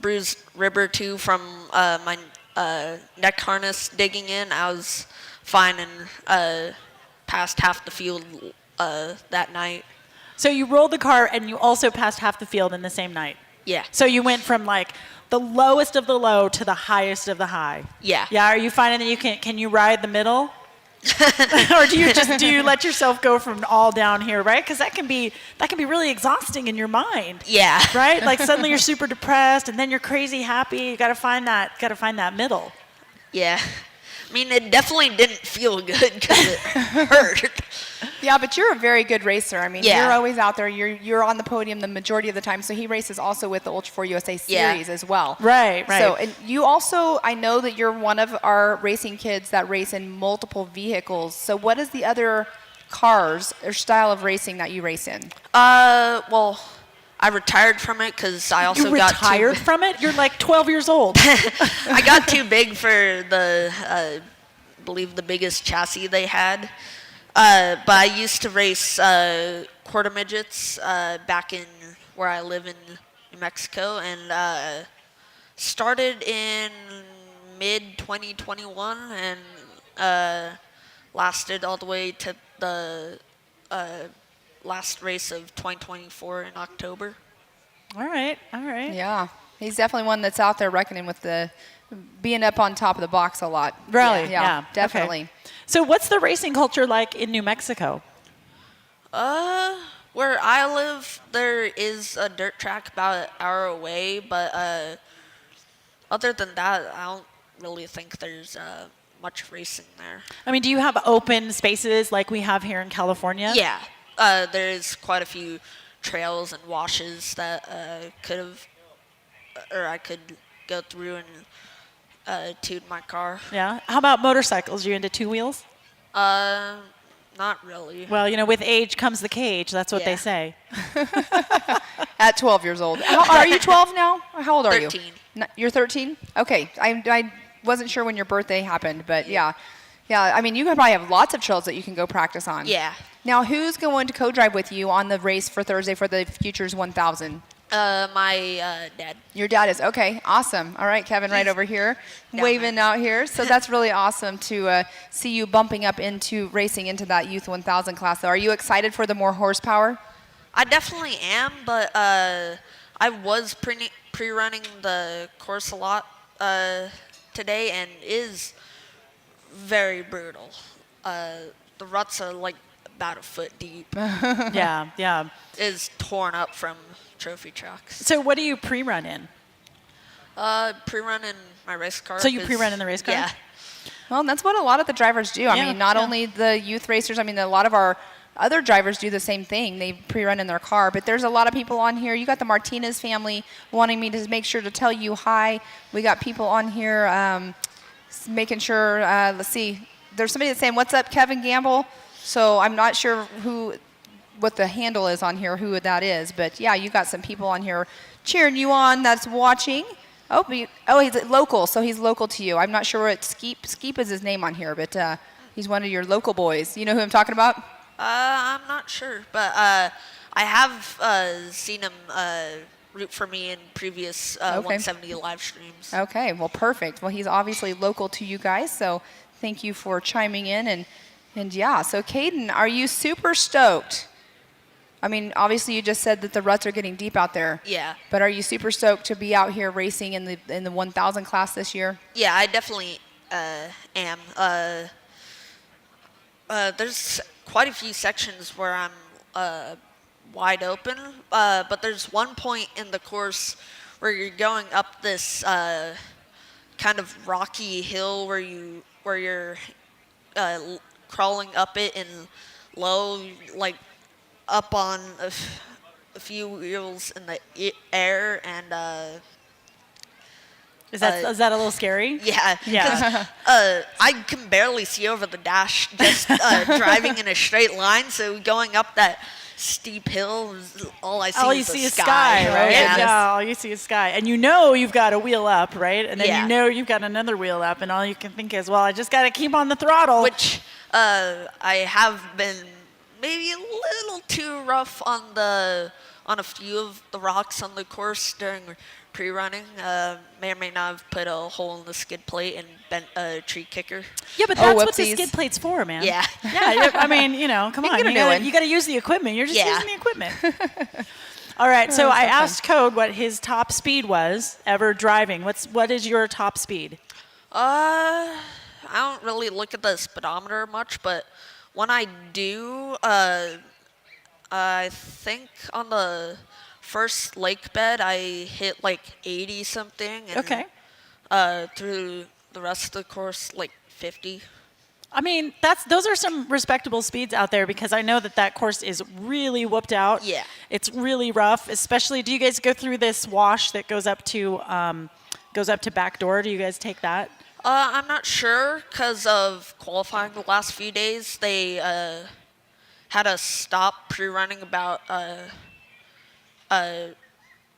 bruised rib or two from my neck harness digging in, I was fine and passed half the field that night. So you rolled the car and you also passed half the field in the same night. Yeah. So you went from like the lowest of the low to the highest of the high. Yeah. Yeah. Are you finding that can you ride the middle? Or do you let yourself go from all down here, right? Because that can be really exhausting in your mind. Yeah. Right? Like suddenly you're super depressed and then you're crazy happy. You got to find that middle. Yeah. I mean, it definitely didn't feel good because it hurt. Yeah, but you're a very good racer. I mean, Yeah. you're always out there. You're on the podium the majority of the time. So he races also with the Ultra 4 USA Yeah. series as well. Right. So, and you also, I know that you're one of our racing kids that race in multiple vehicles. So what is the other cars or style of racing that you race in? Well, I retired from it because I also You got retired from it? You're like 12 years old. I got too big for the, I believe the biggest chassis they had. But I used to race quarter midgets back in where I live in New Mexico, and started in mid 2021 and lasted all the way to the last race of 2024 in October. All right. Yeah, he's definitely one that's out there reckoning with the being up on top of the box a lot. Really? Yeah, Okay. definitely. So what's the racing culture like in New Mexico? Where I live, there is a dirt track about an hour away, but other than that, I don't really think there's much racing there. I mean, do you have open spaces like we have here in California? Yeah, there's quite a few trails and washes that I could go through and tune my car. Yeah. How about motorcycles? You into two wheels? Not really. Well, with age comes the cage. That's what they Yeah. say. At 12 years old. Are you 12 now? Or how old are you? 13. You're 13? Okay. I wasn't sure when your birthday happened, but yeah. Yeah, I mean, you could probably have lots of trails that you can go practice on. Yeah. Now, who's going to co-drive with you on the race for Thursday for the Futures 1000? My dad. Your dad is. Okay, awesome. All right, Kevin, right over here, down waving there. out here. So that's really awesome to see you bumping up into racing into that Youth 1000 class. So are you excited for the more horsepower? I definitely am, but I was pre-running the course a lot today, and is very brutal. The ruts are like about a foot deep. Yeah, yeah. Is torn up from trophy tracks. So what do you pre-run in? Pre-run in my race car. So you pre-run in the race car? Yeah. Well, that's what a lot of the drivers do. I Yeah, mean, not yeah. only the youth racers, I mean, a lot of our other drivers do the same thing. They pre-run in their car. But there's a lot of people on here. You got the Martinez family wanting me to make sure to tell you hi. We got people on here making sure, let's see. There's somebody that's saying, what's up, Kevin Gamble? So I'm not sure what the handle is on here, who that is. But, yeah, you got some people on here cheering you on that's watching. Oh, he's local, so he's local to you. I'm not sure what Skeep is his name on here, but he's one of your local boys. You know who I'm talking about? I'm not sure, but I have seen him root for me in previous 170 live streams. Okay, well, perfect. Well, he's obviously local to you guys, so thank you for chiming in. And yeah, so Caden, are you super stoked? I mean, obviously you just said that the ruts are getting deep out there. Yeah. But are you super stoked to be out here racing in the 1000 class this year? Yeah, I definitely am. There's quite a few sections where I'm wide open, but there's one point in the course where you're going up this kind of rocky hill where you're crawling up it in low, like up on a few wheels in the air, and Is that a little scary? yeah, Yeah. 'cause, I can barely see over the dash just driving in a straight line. So going up that steep hill, all I see All is you the see is sky, sky, right? Yeah. Yeah, all you see is sky. And you know you've got a wheel up, right? And then Yeah. you know you've got another wheel up, and all you can think is, well, I just got to keep on the throttle. Which I have been maybe a little too rough on a few of the rocks on the course during pre-running. May or may not have put a hole in the skid plate and bent a tree kicker. Yeah, but that's what the whoopsies. skid plate's for, man. Yeah. Yeah, I mean, come You on. can get a new one. You got to use the equipment. You're just Yeah. using the equipment. All right, so I so fun. asked Code what his top speed was ever driving. What is your top speed? I don't really look at the speedometer much, but when I do, I think on the first lake bed I hit like 80 something, and Okay. through the rest of the course like 50. I mean, those are some respectable speeds out there, because I know that course is really whooped out. Yeah. It's really rough, especially, do you guys go through this wash that goes up to Backdoor? Do you guys take that? I'm not sure because of qualifying the last few days. They had us stop pre-running about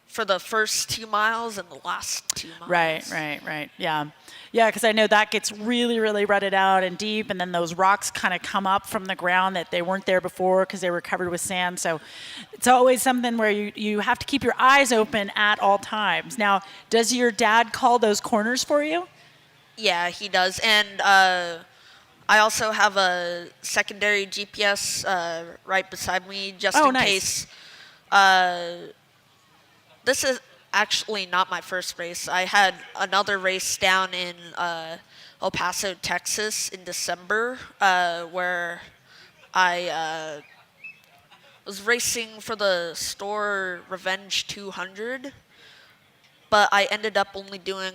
for the first 2 miles and the last 2 miles. Right. Yeah. Yeah, because I know that gets really, really rutted out and deep, and then those rocks kind of come up from the ground that they weren't there before because they were covered with sand. So it's always something where you have to keep your eyes open at all times. Now, does your dad call those corners for you? Yeah, he does. And I also have a secondary GPS right beside me just Oh, in nice. case. This is actually not my first race. I had another race down in El Paso, Texas in December where I was racing for the store Revenge 200, but I ended up only doing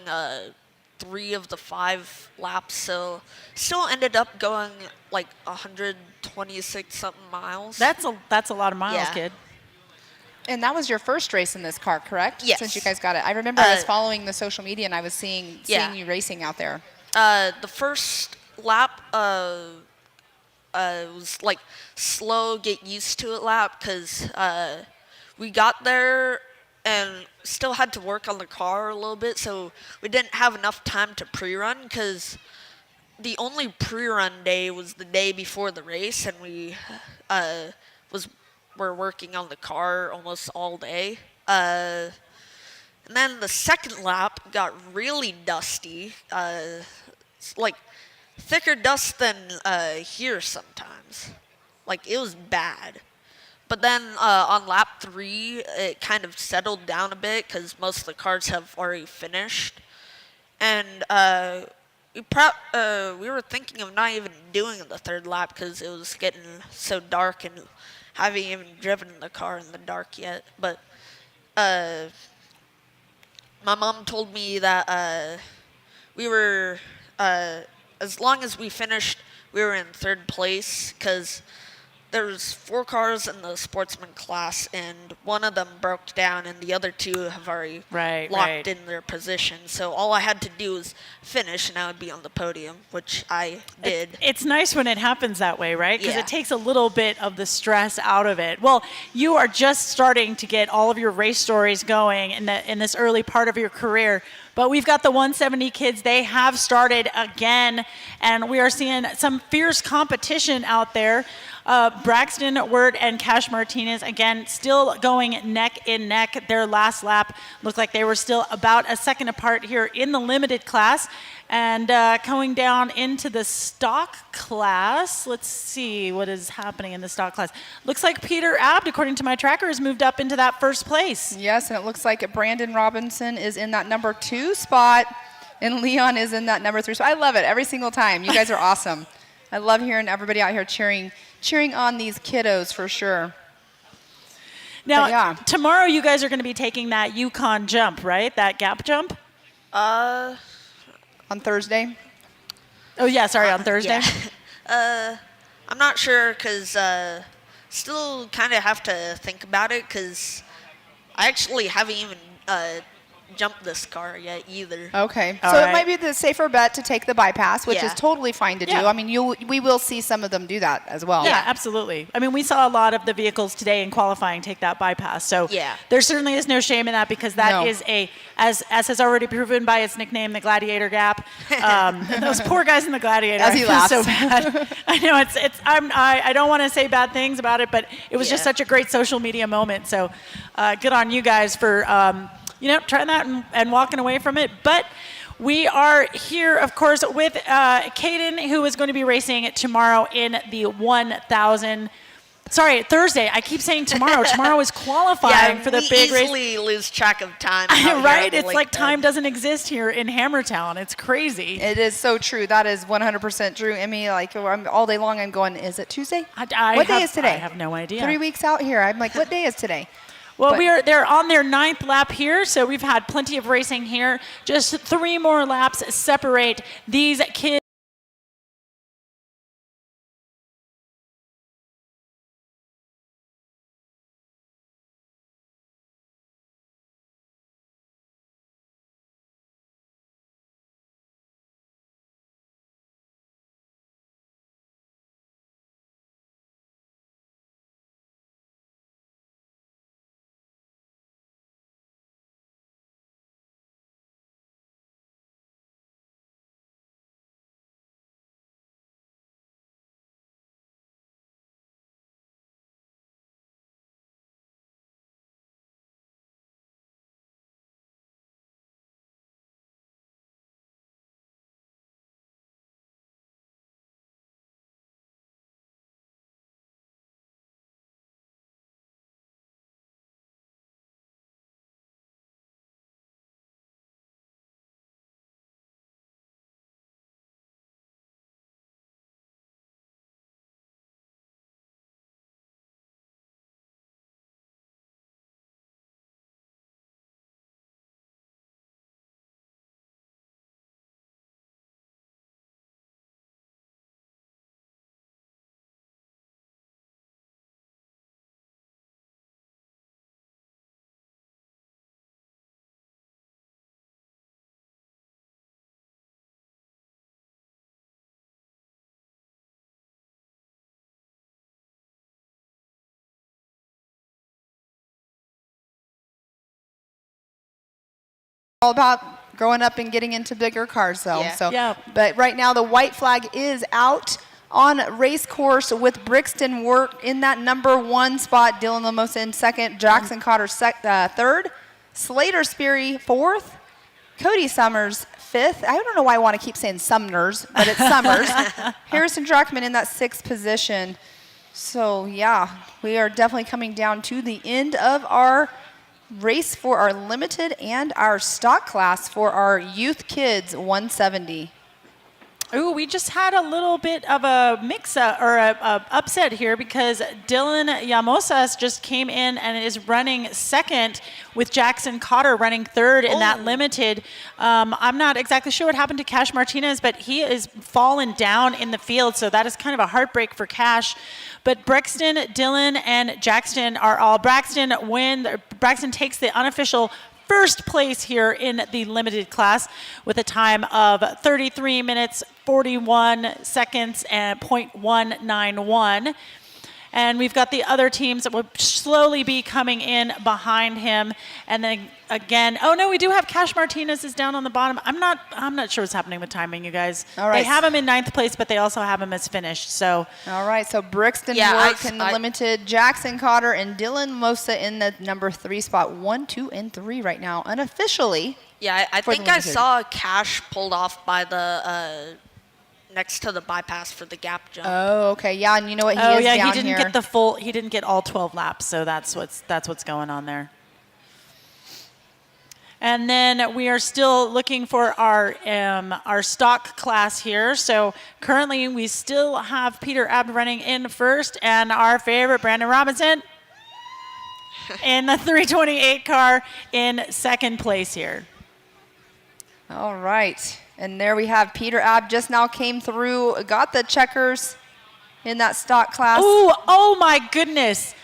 3 of the 5 laps, so still ended up going like 126 something miles. That's a lot of miles, Yeah. kid. And that was your first race in this car, correct? Yes. Since you guys got it. I remember I was following the social media and I was seeing Yeah. you racing out there. The first lap it was like slow get used to it lap because we got there and still had to work on the car a little bit, so we didn't have enough time to pre-run because the only pre-run day was the day before the race, and we were working on the car almost all day. And then the second lap got really dusty, it's like thicker dust than here sometimes. Like it was bad. But then on lap 3, it kind of settled down a bit because most of the cars have already finished. And we were thinking of not even doing the third lap because it was getting so dark and haven't even driven the car in the dark yet. But my mom told me that we were, as long as we finished, we were in third place because there's 4 cars in the sportsman class, and one of them broke down, and the other 2 have already locked in their position. So all I had to do was finish, and I would be on the podium, which I did. It's nice when it happens that way, right? Because Yeah. it takes a little bit of the stress out of it. Well, you are just starting to get all of your race stories going in this early part of your career. But we've got the 170 kids. They have started again, and we are seeing some fierce competition out there. Braxton Wirt and Cash Martinez, again, still going neck in neck. Their last lap looked like they were still about a second apart here in the limited class. And going down into the stock class, let's see what is happening in the stock class. Looks like Peter Abt, according to my tracker, has moved up into that first place. Yes, and it looks like Brandon Robinson is in that number 2 spot, and Leon is in that number 3 spot. I love it every single time. You guys are awesome. I love hearing everybody out here cheering on these kiddos for sure. Now, yeah. Tomorrow you guys are going to be taking that Yukon jump, right? That gap jump? On Thursday? Oh, yeah, sorry, on Thursday. Yeah. I'm not sure because still kind of have to think about it because I actually haven't even jumped this car yet either. Okay. All So right. it might be the safer bet to take the bypass, which Yeah. is totally fine to do. Yeah. I mean, we will see some of them do that as well. Yeah, absolutely. I mean, we saw a lot of the vehicles today in qualifying take that bypass. So Yeah. there certainly is no shame in that because that No. is as has already proven by its nickname, the Gladiator Gap. Those poor guys in the Gladiator. As he I feel laughs. so bad. I know I don't want to say bad things about it, but it was just Yeah. such a great social media moment. So good on you guys for trying that and walking away from it. But we are here, of course, with Caden, who is going to be racing tomorrow in the 1,000. Sorry, Thursday. I keep saying tomorrow. Tomorrow is qualifying for the we big race. easily lose track of time. out here on Right? the It's lake like bed. time doesn't exist here in Hammertown. It's crazy. It is so true. That is 100% true. Emmy, like all day long I'm going, is it Tuesday? I What day have- is today? I have no idea. 3 weeks out here. I'm like, what day is today? Well, But- they're on their 9th lap here, so we've had plenty of racing here. Just 3 more laps separate these kids. all about growing up and getting into bigger cars, though. Yeah. So, Yeah. But right now, the white flag is out on race course with Brixton Work in that number 1 spot. Dylan Lamosa in second, Jackson Cotter third, Slater Sperry fourth, Cody Summers fifth. I don't know why I want to keep saying Sumners, but it's Summers. Harrison Druckman in that 6th position. So, yeah, we are definitely coming down to the end of our race for our limited and our stock class for our youth kids 170. Ooh, we just had a little bit of a mix-up or a upset here because Dylan Llamosas just came in and is running second with Jackson Cotter running third in that limited. I'm not exactly sure what happened to Cash Martinez, but he is fallen down in the field, so that is kind of a heartbreak for Cash. But Brixton, Dylan, and Jackson are all. Braxton takes the unofficial first place here in the limited class with a time of 33 minutes, 41 seconds, and .191. And we've got the other teams that will slowly be coming in behind him. And then again, oh no, we do have Cash Martinez is down on the bottom. I'm not sure what's happening with timing, you guys. All right. They have him in 9th place, but they also have him as finished. So All right, so Brixton Yeah, Work in the limited, Jackson Cotter and Dylan Mosa in the number 3 spot, 1, 2, and 3 right now, unofficially. Yeah, I For the think I limited. saw Cash pulled off by the next to the bypass for the gap jump. Oh, okay, yeah, and you know what? He oh is yeah, down he didn't here. get the full. He didn't get all 12 laps, so that's what's going on there. And then we are still looking for our stock class here. So currently we still have Peter Abt running in first, and our favorite Brandon Robinson in the 328 car in 2nd place here. All right, and there we have Peter Abt just now came through, got the checkers in that stock class. Oh my goodness.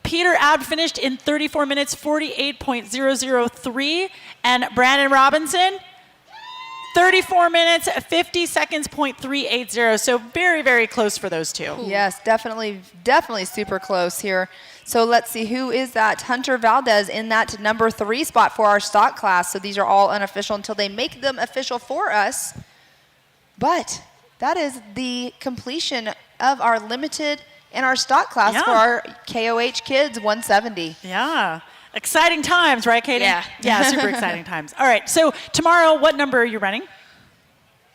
Peter Abt finished in 34 minutes, 48.003. And Brandon Robinson, 34 minutes, 50 seconds, .380. So very, very close for those two. Yes, definitely super close here. So let's see, who is that? Hunter Valdez in that number 3 spot for our stock class. So these are all unofficial until they make them official for us. But that is the completion of our limited and our stock class Yeah. for our KOH Kids 170. Yeah. Exciting times, right, Katie? Yeah. Yeah, super exciting times. All right, so tomorrow, what number are you running?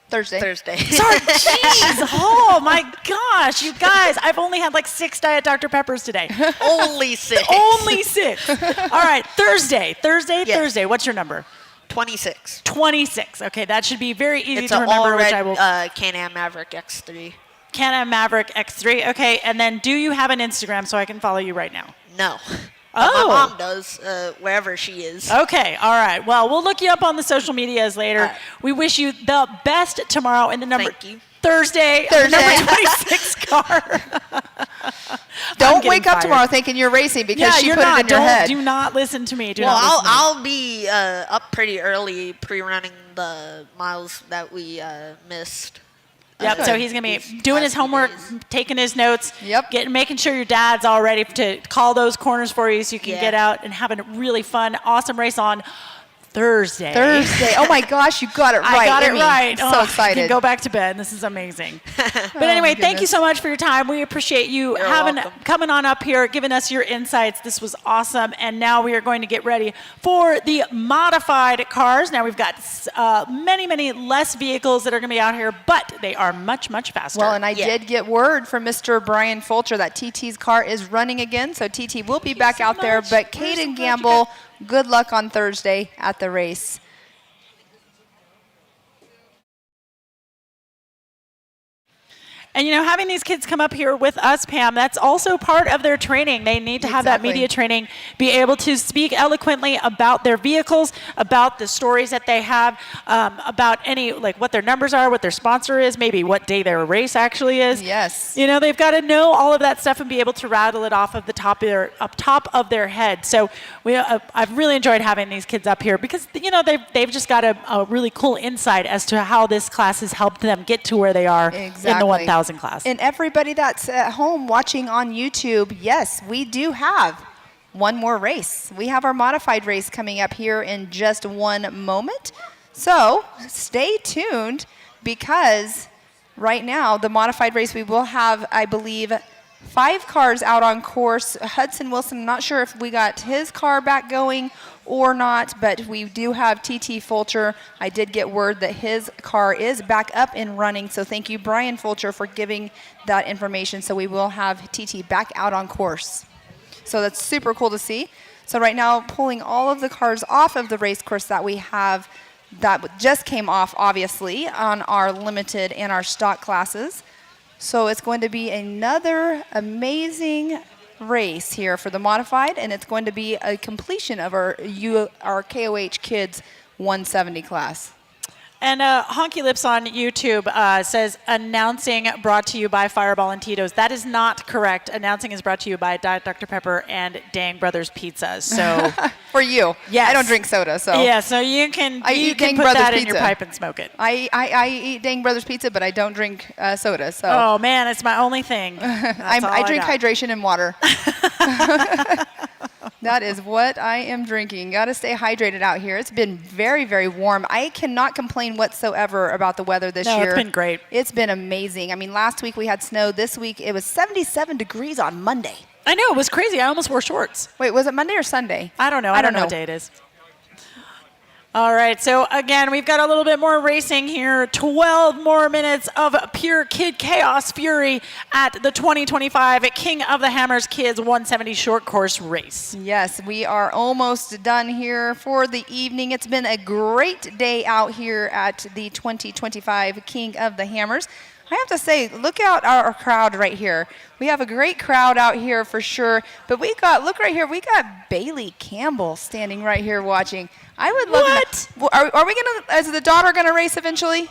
Thursday. Sorry, jeez. Oh, my gosh, you guys. I've only had like 6 Diet Dr. Peppers today. Only 6. Only 6. All right, Thursday. Yes. Thursday. What's your number? 26. 26. Okay, that should be very easy It's to an remember, which all-red I will. Can-Am Maverick X3. Can-Am Maverick X3. Okay, and then do you have an Instagram so I can follow you right now? No. Oh. My mom does, wherever she is. Okay, all right. Well, we'll look you up on the social medias later. All right. We wish you the best tomorrow in the number Thank you. Thursday. Thursday. Number 26 car. Don't getting wake up fired. tomorrow thinking you're racing because Yeah, she you're put not. it in your Don't head. do not listen to me. Do Well, not listen to me. I'll be up pretty early pre-running the miles that we missed. Yep. So he's gonna be these doing his past few homework, days. taking his notes. Yep. Making sure your dad's all ready to call those corners for you, so you can Yeah. get out and have a really fun, awesome race on Thursday. Thursday. Oh my gosh, you got it right. I got it Emmy. right. I'm Oh, so I excited. can go back to bed. This is amazing. But anyway, thank you goodness. so much for your time. We appreciate you You're having welcome. coming on up here, giving us your insights. This was awesome. And now we are going to get ready for the modified cars. Now we've got many, many less vehicles that are going to be out here, but they are much, much faster. Well, and I Yeah. did get word from Mr. Brian Fulcher that TT's car is running again, so TT will be back so out there. much. But We're so Caden glad you Gamble, good luck on Thursday at the race. And, you know, having these kids come up here with us, Pam, that's also part of their training. They need to have that Exactly. media training, be able to speak eloquently about their vehicles, about the stories that they have, about any, like what their numbers are, what their sponsor is, maybe what day their race actually is. Yes. You know, they've got to know all of that stuff and be able to rattle it off of the top of their head. So I've really enjoyed having these kids up here because, you know, they've just got a really cool insight as to how this class has helped them get to where they are in the Exactly. 1000 class. And everybody that's at home watching on YouTube, yes, we do have one more race. We have our modified race coming up here in just one moment. So stay tuned because right now the modified race, we will have, I believe, 5 cars out on course. Hudson Wilson, I'm not sure if we got his car back going or not, but we do have TT Fulcher. I did get word that his car is back up and running, so thank you, Brian Fulcher, for giving that information. So we will have TT back out on course. So that's super cool to see. So right now, pulling all of the cars off of the race course that we have that just came off, obviously, on our limited and our stock classes. So it's going to be another amazing race here for the modified, and it's going to be a completion of our KOH Kids 170 class. And Honky Lips on YouTube says, announcing brought to you by Fireball and Tito's. That is not correct. Announcing is brought to you by Diet Dr. Pepper and Dang Brothers Pizza. So for you. Yes. I don't drink soda, so. Yeah, so you can eat Dang put Brothers that Pizza in your pipe and smoke it. I eat Dang Brothers Pizza, but I don't drink soda, so. Oh, man, it's my only thing. I drink got. hydration and water. That is what I am drinking. Got to stay hydrated out here. It's been very, very warm. I cannot complain whatsoever about the weather this year. It's been great. It's been amazing. I mean, last week we had snow. This week it was 77 degrees on Monday. I know, it was crazy. I almost wore shorts. Wait, was it Monday or Sunday? I don't know. I don't know what day it is. All right, so again, we've got a little bit more racing here. 12 more minutes of pure kid chaos fury at the 2025 King of the Hammers Kids 170 short course race. Yes, we are almost done here for the evening. It's been a great day out here at the 2025 King of the Hammers. I have to say, look out our crowd right here. We have a great crowd out here for sure. But look right here, we got Bailey Campbell standing right here watching. I would love What? Are we going to, is the daughter going to race eventually?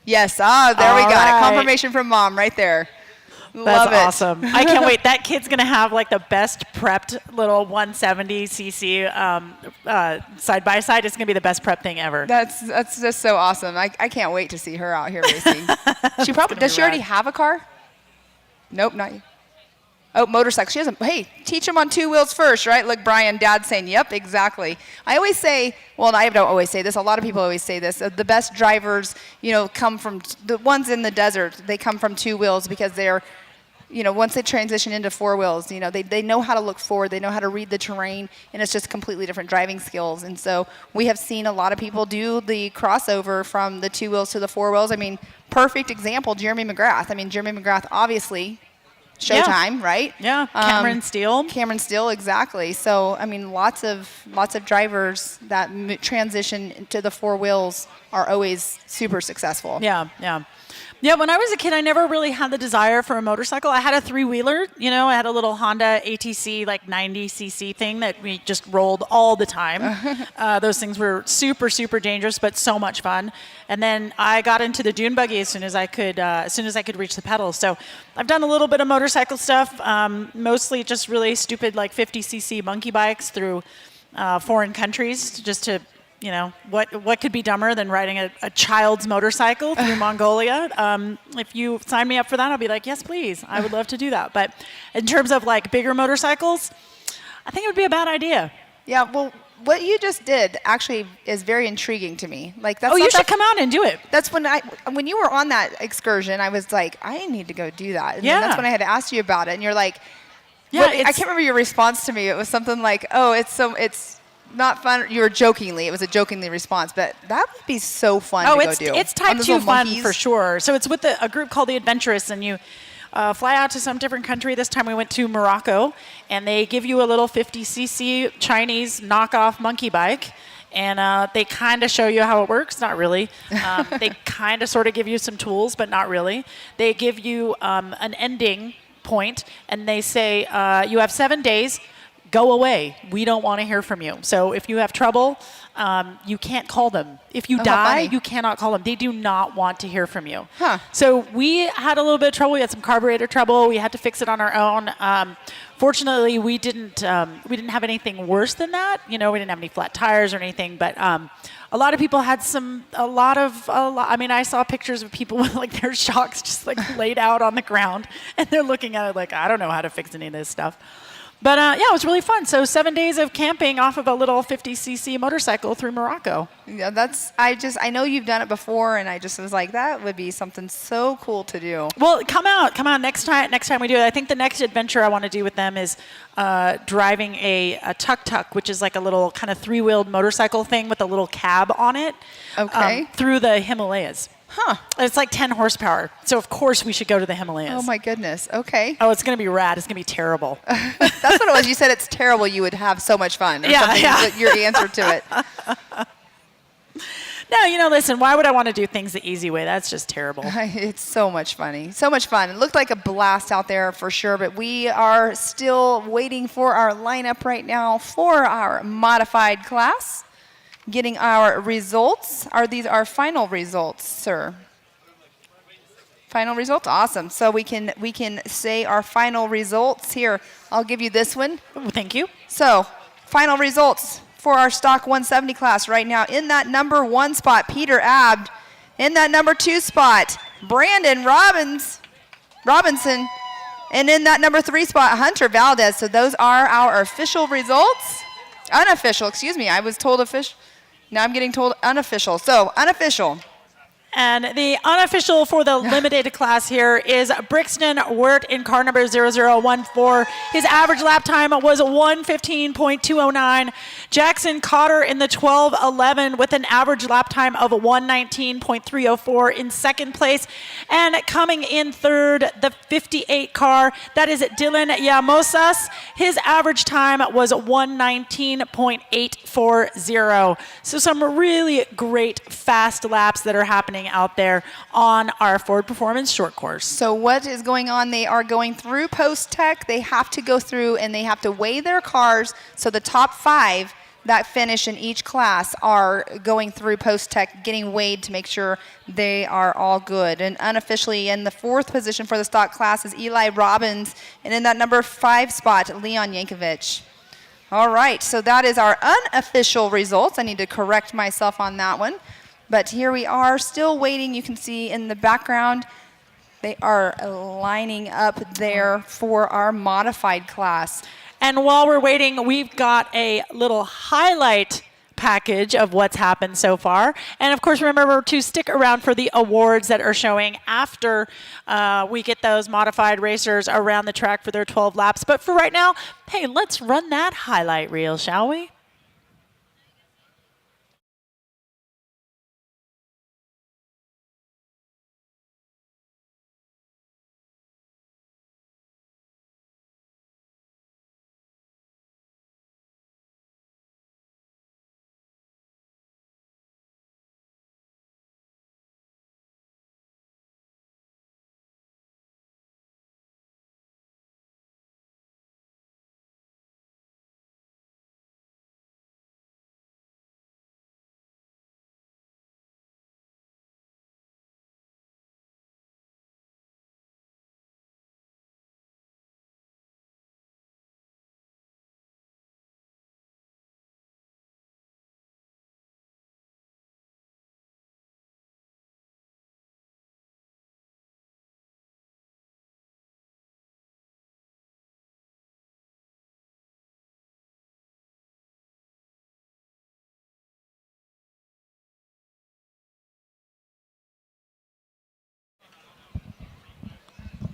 Yes, there we got right. it. Confirmation from Mom right there. That's Love it. awesome. I can't wait. That kid's going to have like the best prepped little 170cc side by side. It's going to be the best prep thing ever. That's just so awesome. I can't wait to see her out here racing. She probably does. She already have a car? Nope, not yet. Oh, motorcycle. She doesn't. Hey, teach them on 2 wheels first, right? Look, Brian, Dad's saying, yep, exactly. I always say, well, I don't always say this. A lot of people always say this. The best drivers, come from the ones in the desert. They come from 2 wheels because they're, once they transition into 4 wheels, they know how to look forward. They know how to read the terrain, and it's just completely different driving skills. And so we have seen a lot of people do the crossover from the 2 wheels to the 4 wheels. I mean, perfect example, Jeremy McGrath. I mean, Jeremy McGrath, obviously, Showtime, right? Yeah, Cameron Steele. Cameron Steele, exactly. So, I mean, lots of drivers that transition to the 4 wheels are always super successful. Yeah. Yeah, when I was a kid, I never really had the desire for a motorcycle. I had a 3-wheeler, I had a little Honda ATC, like 90cc thing that we just rolled all the time. Those things were super, super dangerous, but so much fun. And then I got into the dune buggy as soon as I could reach the pedals. So I've done a little bit of motorcycle stuff, mostly just really stupid, like 50cc monkey bikes through foreign countries, just to what could be dumber than riding a child's motorcycle through Mongolia? If you sign me up for that, I'll be like, yes, please. I would love to do that. But in terms of like bigger motorcycles, I think it would be a bad idea. Yeah, well, what you just did actually is very intriguing to me. Like that's. Oh, you should come out and do it. That's when you were on that excursion, I was like, I need to go do that. And Yeah. then that's when I had to ask you about it, and you're like, Yeah, I can't remember your response to me. It was something like, oh, it's not fun. You were jokingly. It was a jokingly response, but that would be so fun to go do. It's On type those 2 little fun monkeys. for sure. So it's with a group called the Adventurous, and you fly out to some different country. This time we went to Morocco, and they give you a little 50cc Chinese knockoff monkey bike. And they kind of show you how it works. Not really. They kind of sort of give you some tools, but not really. They give you an ending point, and they say you have 7 days. Go away. We don't want to hear from you. So if you have trouble, you can't call them. If you die, funny. you cannot call them. They do not want to hear from you. Huh. So we had a little bit of trouble. We had some carburetor trouble. We had to fix it on our own. Fortunately, we didn't have anything worse than that. We didn't have any flat tires or anything. But a lot of people had I mean, I saw pictures of people with like their shocks just like laid out on the ground, and they're looking at it like, I don't know how to fix any of this stuff. But yeah, it was really fun. So 7 days of camping off of a little 50cc motorcycle through Morocco. Yeah, I know you've done it before, and I just was like, that would be something so cool to do. Well, come out next time we do it. I think the next adventure I want to do with them is driving a tuk-tuk, which is like a little kind of three-wheeled motorcycle thing with a little cab on it. Okay. Through the Himalayas. Huh. It's like 10 horsepower. So, of course, we should go to the Himalayas. Oh, my goodness. Okay. Oh, it's going to be rad. It's going to be terrible. That's what it was. You said it's terrible. You would have so much fun. Or Yeah, something, yeah. Your answer to it. No, listen, why would I want to do things the easy way? That's just terrible. It's so much funny. So much fun. It looked like a blast out there for sure, but we are still waiting for our lineup right now for our modified class. Getting our results. Are these our final results, sir? Final results? Awesome. So we can say our final results here. I'll give you this one. Oh, thank you. So, final results for our stock 170 class right now. In that number 1 spot, Peter Abd. In that number 2 spot, Brandon Robinson. And in that number 3 spot, Hunter Valdez. So those are our official results. Unofficial, excuse me. I was told official. Now I'm getting told unofficial. So, unofficial. And the unofficial for the limited class here is Brixton Wirt in car number 0014. His average lap time was 1:15.209. Jackson Cotter in the 1211 with an average lap time of 1:19.304 in second place. And coming in third, the 58 car, that is Dylan Yamosas. His average time was 1:19.840. So some really great fast laps that are happening out there on our Ford Performance short course. So what is going on? They are going through post-tech. They have to go through and they have to weigh their cars. So the top 5 that finish in each class are going through post-tech, getting weighed to make sure they are all good. And unofficially in the 4th position for the stock class is Eli Robbins. And in that number 5 spot, Leon Yankovic. All right, so that is our unofficial results. I need to correct myself on that one. But here we are, still waiting. You can see in the background, they are lining up there for our modified class. And while we're waiting, we've got a little highlight package of what's happened so far. And of course, remember to stick around for the awards that are showing after we get those modified racers around the track for their 12 laps. But for right now, hey, let's run that highlight reel, shall we?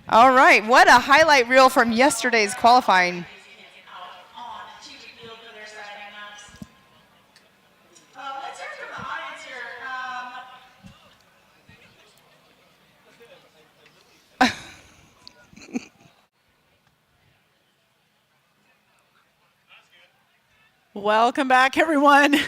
All right, what a highlight reel from yesterday's qualifying. Welcome back, everyone.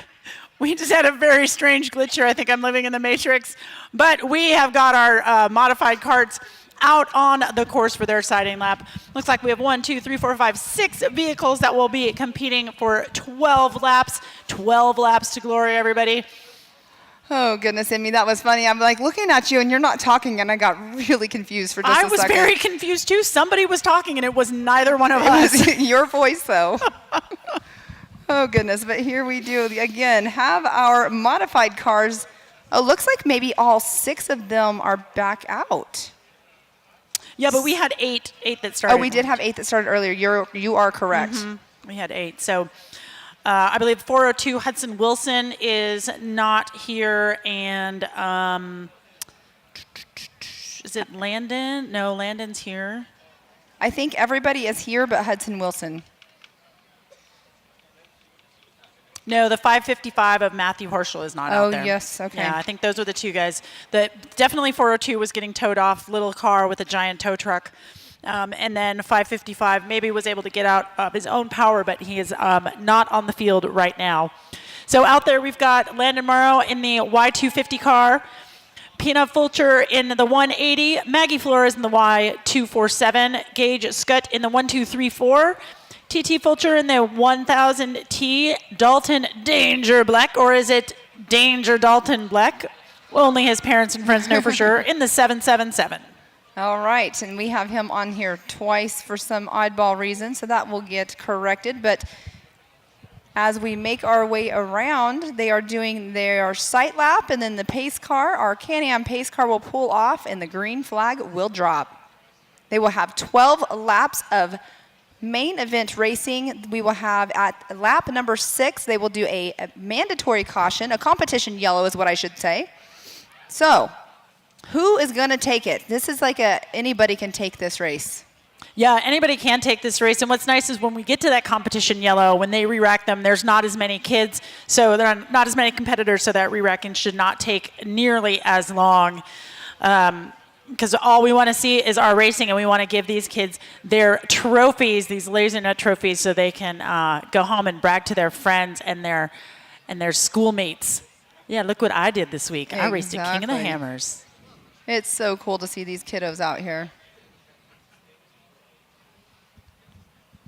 We just had a very strange glitch here. I think I'm living in the Matrix. But we have got our modified carts out on the course for their sighting lap. Looks like we have 1, 2, 3, 4, 5, 6 vehicles that will be competing for 12 laps. 12 laps to glory, everybody. Oh, goodness, Amy, that was funny. I'm like looking at you and you're not talking, and I got really confused for just a second. I was very confused too. Somebody was talking and it was neither one of us. It was your voice, though. Oh, goodness. But here we do, again, have our modified cars. Oh, looks like maybe all 6 of them are back out. Yeah, but we had eight that started. Oh, we did have 8 that started earlier. You are correct. We had 8. So I believe 402 Hudson Wilson is not here, and is it Landon? No, Landon's here. I think everybody is here but Hudson Wilson. No, the 555 of Matthew Horschel is not out there. Oh, yes, okay. Yeah, I think those were the 2 guys. Definitely 402 was getting towed off, little car with a giant tow truck. And then 555 maybe was able to get out of his own power, but he is not on the field right now. So out there we've got Landon Morrow in the Y250 car, Peanut Fulcher in the 180, Maggie Flores in the Y247, Gage Scutt in the 1234, TT Fulcher in the 1000T, Dalton Danger Black, or is it Danger Dalton Black? Only his parents and friends know for sure, in the 777. All right, and we have him on here twice for some oddball reason, so that will get corrected. But as we make our way around, they are doing their sight lap, and then the pace car, our Can-Am pace car will pull off, and the green flag will drop. They will have 12 laps of main event racing. We will have at lap number 6, they will do a mandatory caution, a competition yellow is what I should say. So, who is going to take it? This is like anybody can take this race. Yeah, anybody can take this race. And what's nice is when we get to that competition yellow, when they re-rack them, there's not as many kids, so there are not as many competitors, so that re-racking should not take nearly as long. Because all we want to see is our racing, and we want to give these kids their trophies, these Laser Nut trophies, so they can go home and brag to their friends and their schoolmates. Yeah, look what I did this week. I raced at King of the Exactly. Hammers. It's so cool to see these kiddos out here.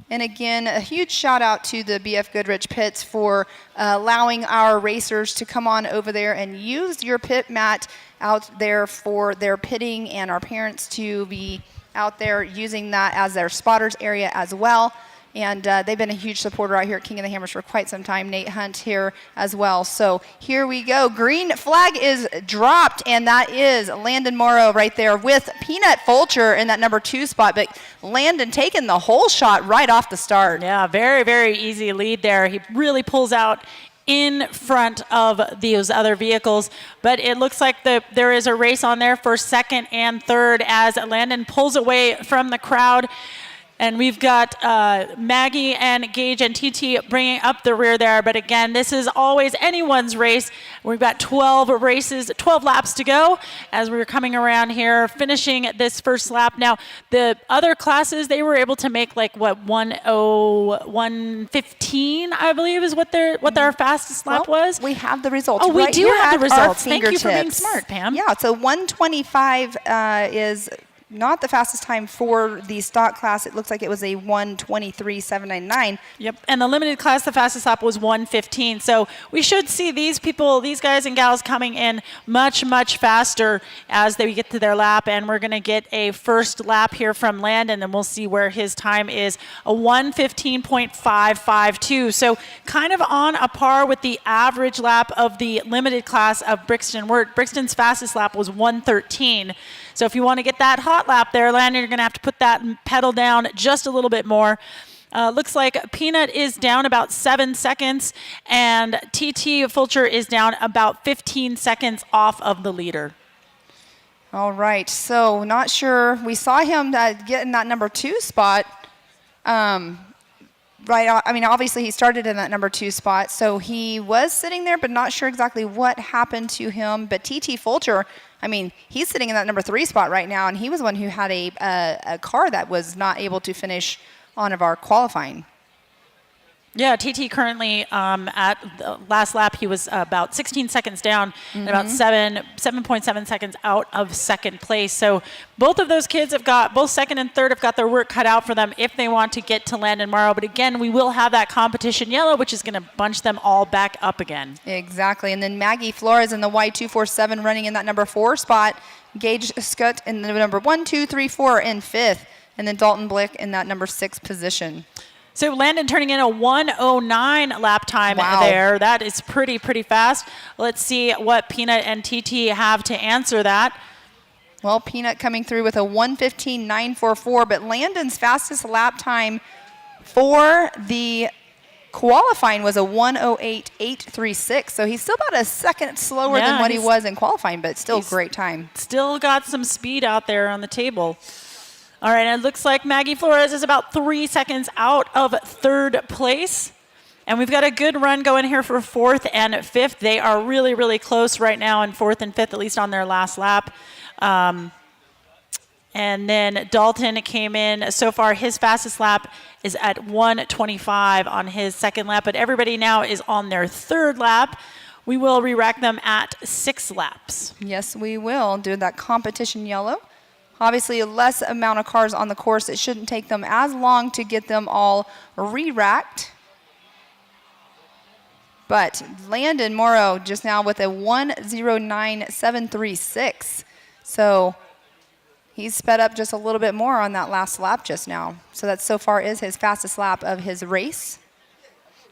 And again, a huge shout out to the BF Goodrich pits for allowing our racers to come on over there and use your pit mat out there for their pitting, and our parents to be out there using that as their spotters area as well. And they've been a huge supporter out here at King of the Hammers for quite some time. Nate Hunt here as well. So here we go. Green flag is dropped, and that is Landon Morrow right there with Peanut Fulcher in that number 2 spot. But Landon taking the whole shot right off the start. Yeah, very, very easy lead there. He really pulls out in front of those other vehicles, but it looks like there is a race on there for 2nd and 3rd as Landon pulls away from the crowd. And we've got Maggie and Gage and TT bringing up the rear there. But again, this is always anyone's race. We've got 12 laps to go as we're coming around here, finishing this first lap. Now, the other classes, they were able to make like, 1:15, I believe, is what their fastest lap was. We have the results. Oh, we right do here have the at our results. Thank you for being fingertips. smart, Pam. Yeah, so 1:25 is not the fastest time for the stock class. It looks like it was a 1:23.799. Yep, and the limited class, the fastest lap was 1:15. So we should see these guys and gals coming in much, much faster as they get to their lap. And we're going to get a first lap here from Landon, and we'll see where his time is, a 1:15.552. So kind of on a par with the average lap of the limited class of Brixton. Brixton's fastest lap was 1:13. So if you want to get that hot lap there, Landon, you're going to have to put that pedal down just a little bit more. Looks like Peanut is down about 7 seconds, and TT Fulcher is down about 15 seconds off of the leader. All right, so not sure. We saw him get in that number 2 spot. Obviously he started in that number 2 spot, so he was sitting there, but not sure exactly what happened to him. But TT Fulcher, he's sitting in that number 3 spot right now, and he was one who had a car that was not able to finish on of our qualifying. Yeah, TT currently at the last lap, he was about 16 seconds down and about 7.7 seconds out of second place. So both of those kids both 2nd and 3rd have got their work cut out for them if they want to get to Landon Morrow. But again, we will have that competition yellow, which is going to bunch them all back up again. Exactly. And then Maggie Flores in the Y247 running in that number 4 spot. Gage Scutt in the number 1, 2, 3, 4 in 5th. And then Dalton Blick in that number 6 position. So Landon turning in a 1:09 lap time there. That is pretty fast. Let's see what Peanut and TT have to answer that. Well, Peanut coming through with a 1:15.944, but Landon's fastest lap time for the qualifying was a 1:08.836. So he's still about a second slower Yeah, than what he he's- was in qualifying, but still he's- great time. Still got some speed out there on the table. All right, and it looks like Maggie Flores is about 3 seconds out of third place. And we've got a good run going here for fourth and fifth. They are really, really close right now in fourth and fifth, at least on their last lap. And then Dalton came in. So far, his fastest lap is at 1:25 on his second lap. But everybody now is on their third lap. We will re-rack them at 6 laps. Yes, we will do that competition yellow. Obviously, a less amount of cars on the course. It shouldn't take them as long to get them all re-racked. But Landon Morrow just now with a 1:09.736. So he's sped up just a little bit more on that last lap just now. So that so far is his fastest lap of his race.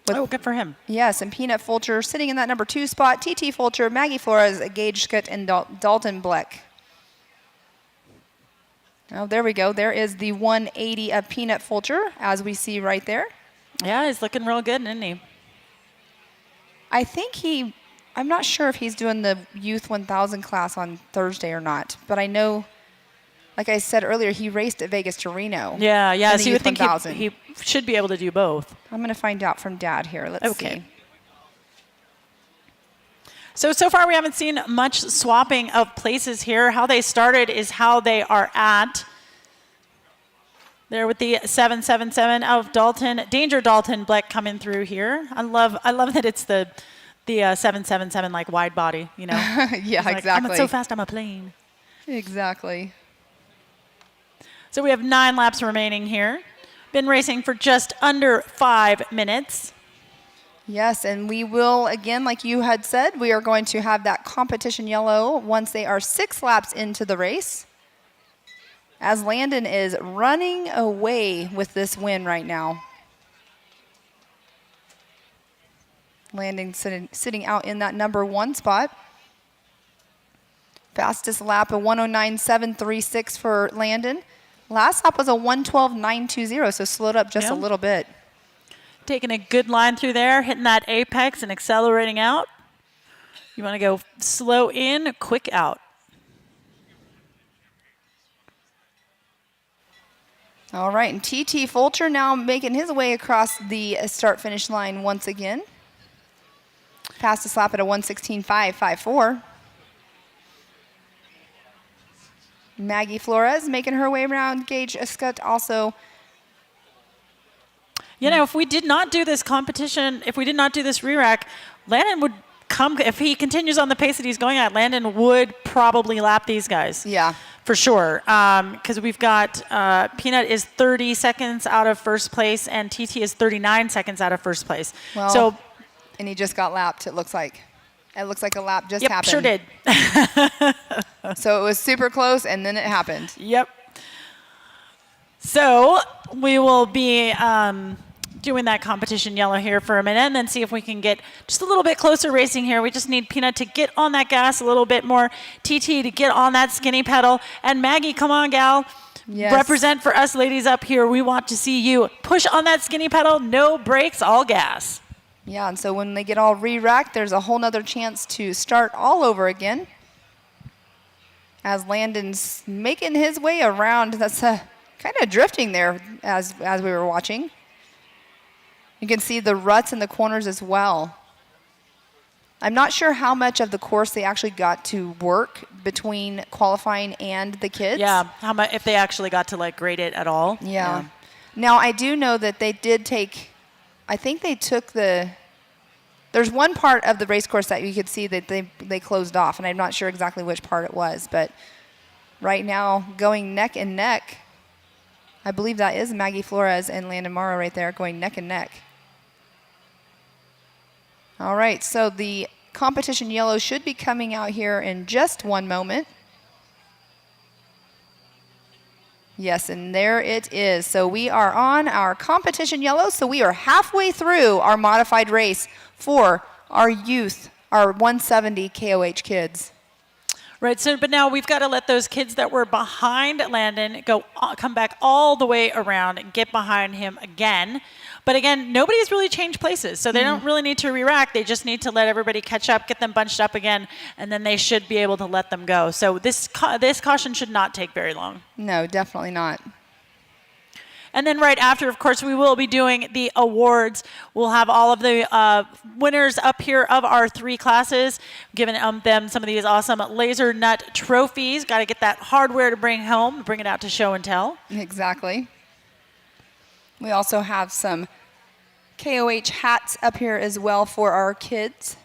Oh, good for him. Yes, and Peanut Fulcher sitting in that number 2 spot. TT Fulcher, Maggie Flores, Gage Scott, and Dalton Bleck. Oh, there we go. There is the 180 of Peanut Fulcher, as we see right there. Yeah, he's looking real good, isn't he? I think I'm not sure if he's doing the Youth 1000 class on Thursday or not, but I know, like I said earlier, he raced at Vegas to Reno. Yeah. in So the you Youth would think 1000. he should be able to do both. I'm going to find out from Dad here. Let's Okay. see. So far we haven't seen much swapping of places here. How they started is how they are at. There with the 777 of Dalton, Danger Dalton Bleck coming through here. I love that it's the 777 like wide body, you know. Yeah, Like, exactly. I'm so fast, I'm a plane. Exactly. So we have 9 laps remaining here. Been racing for just under 5 minutes. Yes, and we will, again, like you had said, we are going to have that competition yellow once they are 6 laps into the race. As Landon is running away with this win right now. Landon sitting out in that number 1 spot. Fastest lap, a 1:09.736 for Landon. Last lap was a 1:12.920, so slowed up just a Yeah. little bit. Taking a good line through there, hitting that apex and accelerating out. You want to go slow in, quick out. All right, and TT Fulcher now making his way across the start-finish line once again. Fastest lap at a 1:16.554. Maggie Flores making her way around. Gage Scott also. You know, if we did not do this competition, if we did not do this re-rack, Landon would come, if he continues on the pace that he's going at, Landon would probably lap these guys. Yeah. For sure. Because we've got Peanut is 30 seconds out of first place and TT is 39 seconds out of first place. Well, so, and he just got lapped, it looks like. It looks like a lap just yep, happened. sure did. So it was super close, and then it happened. Yep. So we will be doing that competition yellow here for a minute and then see if we can get just a little bit closer racing here. We just need Peanut to get on that gas a little bit more, TT to get on that skinny pedal, and Maggie, come on, gal. Yes. Represent for us ladies up here. We want to see you push on that skinny pedal, no brakes, all gas. Yeah, and so when they get all re-racked, there's a whole nother chance to start all over again. As Landon's making his way around, that's kind of drifting there as we were watching. You can see the ruts in the corners as well. I'm not sure how much of the course they actually got to work between qualifying and the kids. Yeah, how much if they actually got to like grade it at all. Yeah. Now, I do know that they did take, I think they took there's one part of the race course that you could see that they closed off, and I'm not sure exactly which part it was, but right now going neck and neck, I believe that is Maggie Flores and Landon Morrow right there going neck and neck. All right, so the competition yellow should be coming out here in just one moment. Yes, and there it is. So we are on our competition yellow, so we are halfway through our modified race for our youth, our 170 KOH kids. Right. So, but now we've got to let those kids that were behind Landon come back all the way around and get behind him again. But again, nobody's really changed places, so they don't really need to re-rack. They just need to let everybody catch up, get them bunched up again, and then they should be able to let them go. So this caution should not take very long. No, definitely not. And then right after, of course, we will be doing the awards. We'll have all of the winners up here of our 3 classes, giving them some of these awesome laser nut trophies. Got to get that hardware to bring home, bring it out to show and tell. Exactly. We also have some KOH hats up here as well for our kids.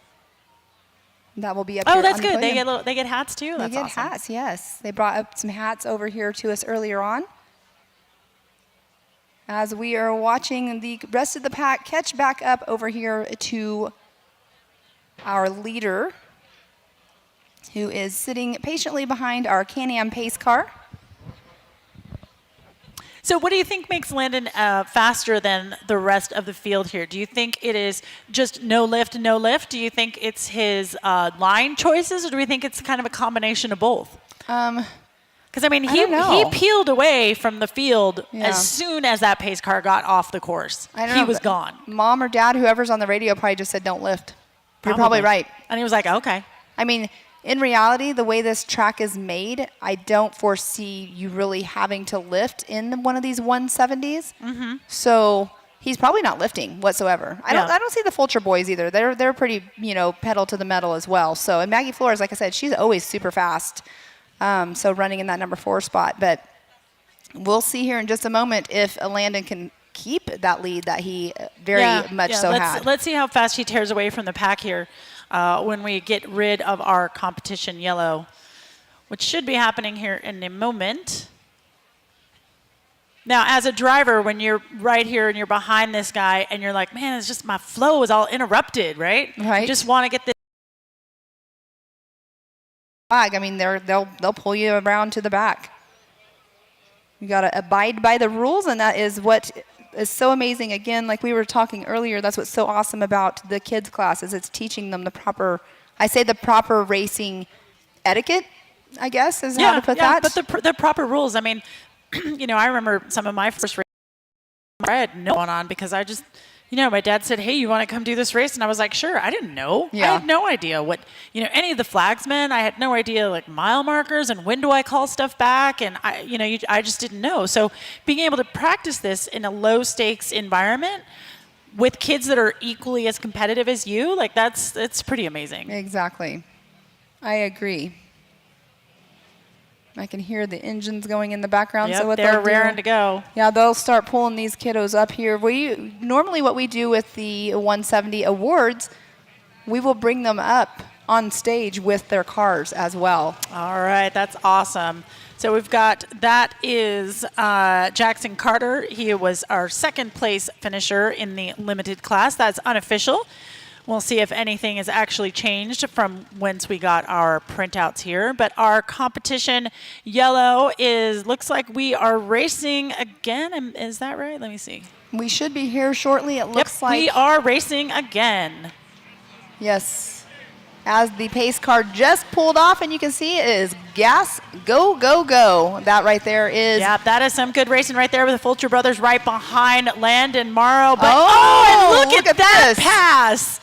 That will be up here. Oh, that's on the good. podium. They get hats too. That's They get awesome. hats, yes. They brought up some hats over here to us earlier on. As we are watching the rest of the pack catch back up over here to our leader, who is sitting patiently behind our Can-Am pace car. So what do you think makes Landon faster than the rest of the field here? Do you think it is just no lift, no lift? Do you think it's his line choices, or do we think it's kind of a combination of both? Because, I mean, he don't know. peeled away from the field Yeah. as soon as that pace car got off the course. I don't He know, was but gone. Mom or dad, whoever's on the radio, probably just said, don't lift. You're probably right. And he was like, okay. I mean, in reality, the way this track is made, I don't foresee you really having to lift in one of these 170s. Mm-hmm. So he's probably not lifting whatsoever. I don't see the Fulcher boys either. They're pretty, pedal to the metal as well. So, and Maggie Flores, like I said, she's always super fast. So running in that number 4 spot. But we'll see here in just a moment if Landon can keep that lead that he very much so had. Let's see how fast he tears away from the pack here when we get rid of our competition yellow, which should be happening here in a moment. Now, as a driver, when you're right here and you're behind this guy and you're like, man, it's just my flow is all interrupted, right? Right. You just want to get this. I mean, they'll pull you around to the back. You got to abide by the rules, and that is what is so amazing. Again, like we were talking earlier, that's what's so awesome about the kids class is it's teaching them the proper racing etiquette, I guess, is how to put that. But the proper rules. I mean, I remember some of my first races I had no one on because I just, my dad said, hey, you want to come do this race? And I was like, sure. I didn't know. Yeah. I had no idea what, any of the flagsmen. I had no idea, like, mile markers and when do I call stuff back. And, I just didn't know. So being able to practice this in a low-stakes environment with kids that are equally as competitive as you, like, it's pretty amazing. Exactly. I agree. I can hear the engines going in the background. Yep, So what they're they'll do- raring to go. Yeah, they'll start pulling these kiddos up here. Normally what we do with the 170 awards, we will bring them up on stage with their cars as well. All right, that's awesome. So that is Jackson Carter. He was our second place finisher in the limited class. That's unofficial. We'll see if anything has actually changed from whence we got our printouts here. But our competition yellow looks like we are racing again. Is that right? Let me see. We should be here shortly. It looks Yep, like. we are racing again. Yes. As the pace car just pulled off, and you can see it is gas, go, go, go. That right there is. Yeah, that is some good racing right there with the Fulcher brothers right behind Landon Morrow. But Oh, and look at that this. pass.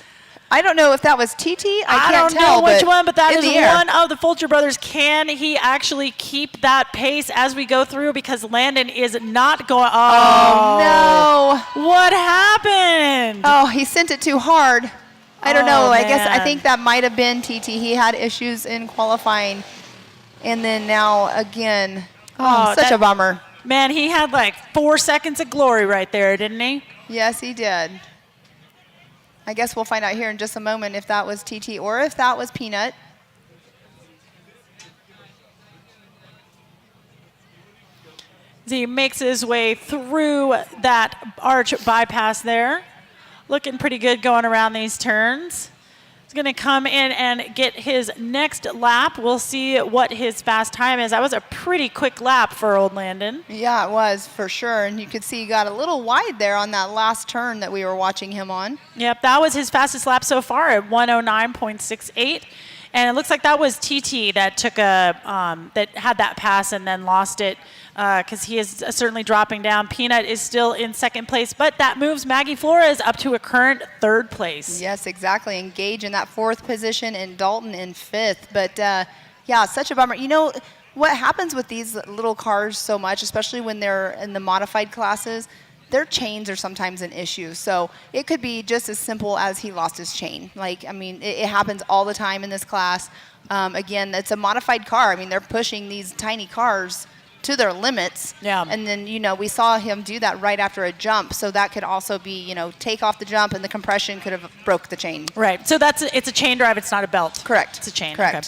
I don't know if that was TT. I can't don't tell, know which but one, but that in is the air. one of the Fulcher brothers. Can he actually keep that pace as we go through? Because Landon is not going. Oh, no. What happened? Oh, he sent it too hard. I don't know. Oh, I guess I man. think that might have been TT. He had issues in qualifying. And then now again. Oh, such that- a bummer. Man, he had like 4 seconds of glory right there, didn't he? Yes, he did. I guess we'll find out here in just a moment if that was TT or if that was Peanut. As he makes his way through that arch bypass there. Looking pretty good going around these turns. He's going to come in and get his next lap. We'll see what his fast time is. That was a pretty quick lap for old Landon. Yeah, it was for sure. And you could see he got a little wide there on that last turn that we were watching him on. Yep, that was his fastest lap so far at 109.68. And it looks like that was TT that took that had that pass and then lost it because he is certainly dropping down. Peanut is still in second place, but that moves Maggie Flores up to a current third place. Yes, exactly. Engage in that fourth position and Dalton in fifth. But yeah, such a bummer. You know, what happens with these little cars so much, especially when they're in the modified classes, their chains are sometimes an issue. So it could be just as simple as he lost his chain. Like, I mean, it happens all the time in this class. Again, it's a modified car. I mean, they're pushing these tiny cars to their limits. Yeah. And then, you know, we saw him do that right after a jump. So that could also be, you know, take off the jump and the compression could have broke the chain. Right. So it's a chain drive. It's not a belt. Correct. It's a chain. Correct. Okay.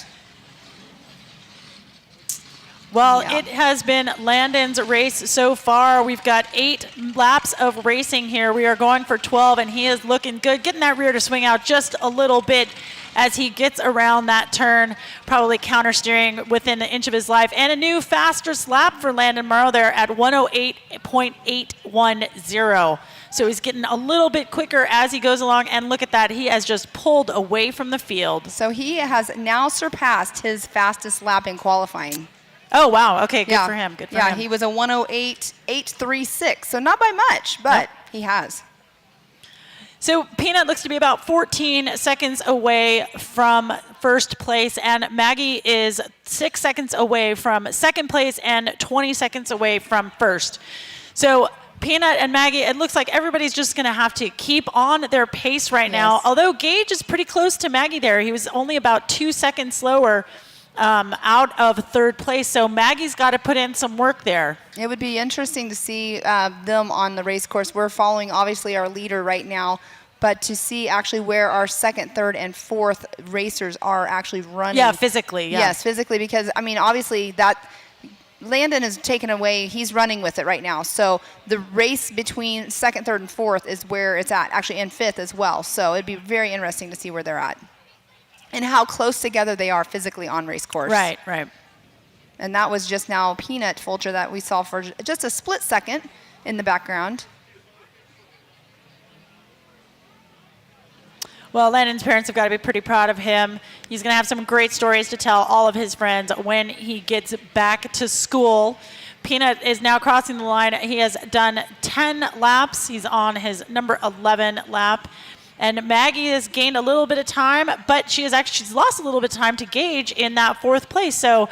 Well, Yeah. it has been Landon's race so far. We've got 8 laps of racing here. We are going for 12, and he is looking good, getting that rear to swing out just a little bit as he gets around that turn, probably counter steering within an inch of his life. And a new fastest lap for Landon Morrow there at 108.810. So he's getting a little bit quicker as he goes along, and look at that. He has just pulled away from the field. So he has now surpassed his fastest lap in qualifying. Oh, wow. Okay, good for him. Good for him. Yeah, he was a 108.836, so not by much, but he has. So Peanut looks to be about 14 seconds away from first place, and Maggie is 6 seconds away from second place and 20 seconds away from first. So Peanut and Maggie, it looks like everybody's just going to have to keep on their pace right now, although Gage is pretty close to Maggie there. He was only about 2 seconds slower out of third place. So Maggie's got to put in some work there. It would be interesting to see them on the race course. We're following, obviously, our leader right now, but to see actually where our second, third, and fourth racers are actually running. Yeah, physically. Yeah. Yes, physically, because, I mean, obviously that Landon is taken away. He's running with it right now. So the race between second, third, and fourth is where it's at, actually, and fifth as well. So it'd be very interesting to see where they're at and how close together they are physically on race course. Right, right. And that was just now Peanut Fulcher that we saw for just a split second in the background. Well, Landon's parents have got to be pretty proud of him. He's going to have some great stories to tell all of his friends when he gets back to school. Peanut is now crossing the line. He has done 10 laps. He's on his number 11 lap. And Maggie has gained a little bit of time, but she's lost a little bit of time to Gage in that fourth place. So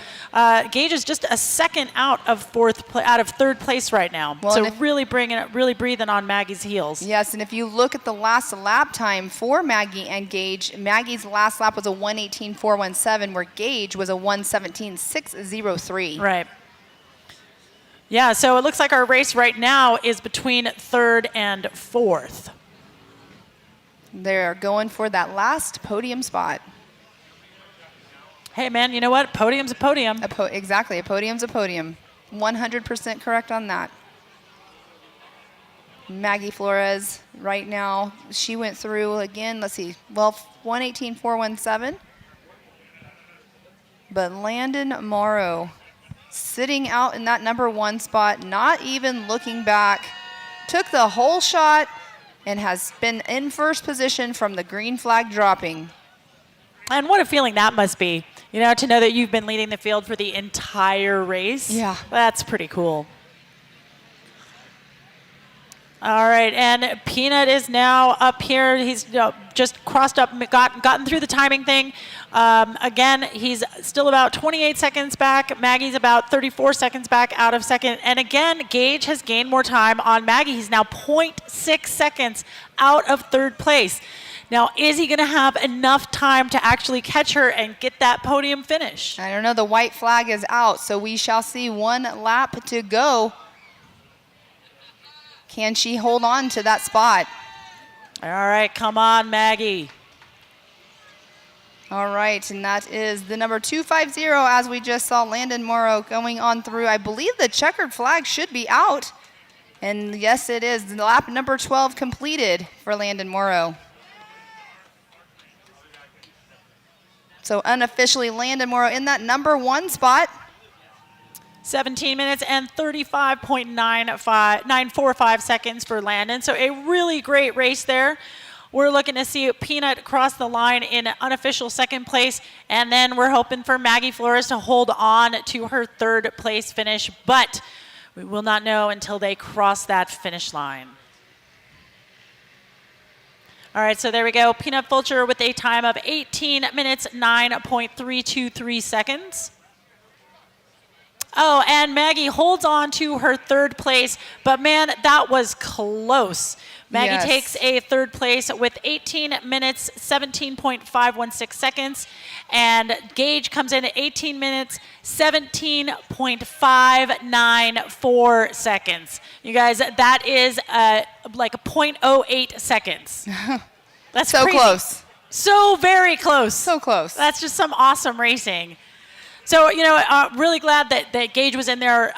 Gage is just a second out of third place right now. Well, so really breathing on Maggie's heels. Yes, and if you look at the last lap time for Maggie and Gage, Maggie's last lap was a 1:18.417, where Gage was a 1:17.603. Right. Yeah, so it looks like our race right now is between third and fourth. They're going for that last podium spot. Hey, man, you know what? Podium's a podium. Exactly, a podium's a podium. 100% correct on that. Maggie Flores right now, she went through again, let's see, well, 1:18.417. But Landon Morrow sitting out in that number 1 spot, not even looking back, took the whole shot and has been in first position from the green flag dropping. And what a feeling that must be, you know, to know that you've been leading the field for the entire race. Yeah. That's pretty cool. All right, and Peanut is now up here. He's just crossed up, gotten through the timing thing. Again, he's still about 28 seconds back. Maggie's about 34 seconds back out of second. And again, Gage has gained more time on Maggie. He's now 0.6 seconds out of third place. Now, is he going to have enough time to actually catch her and get that podium finish? I don't know, the white flag is out, so we shall see 1 lap to go. Can she hold on to that spot? All right, come on, Maggie. All right, and that is the number 250, as we just saw Landon Morrow going on through. I believe the checkered flag should be out. And yes, it is. The lap number 12 completed for Landon Morrow. So unofficially, Landon Morrow in that number 1 spot. 17 minutes and 35.945 seconds for Landon. So a really great race there we're looking to see Peanut cross the line in unofficial second place, and then we're hoping for Maggie Flores to hold on to her third place finish, but we will not know until they cross that finish line. All right, so there we go. Peanut Fulcher with a time of 18 minutes, 9.323 seconds. Oh, and Maggie holds on to her third place, but man, that was close. Maggie Yes. takes a third place with 18 minutes, 17.516 seconds, and Gage comes in at 18 minutes, 17.594 seconds. You guys, that is like a 0.08 seconds. That's So crazy. close. So very close. So close. That's just some awesome racing. So, really glad that Gage was in there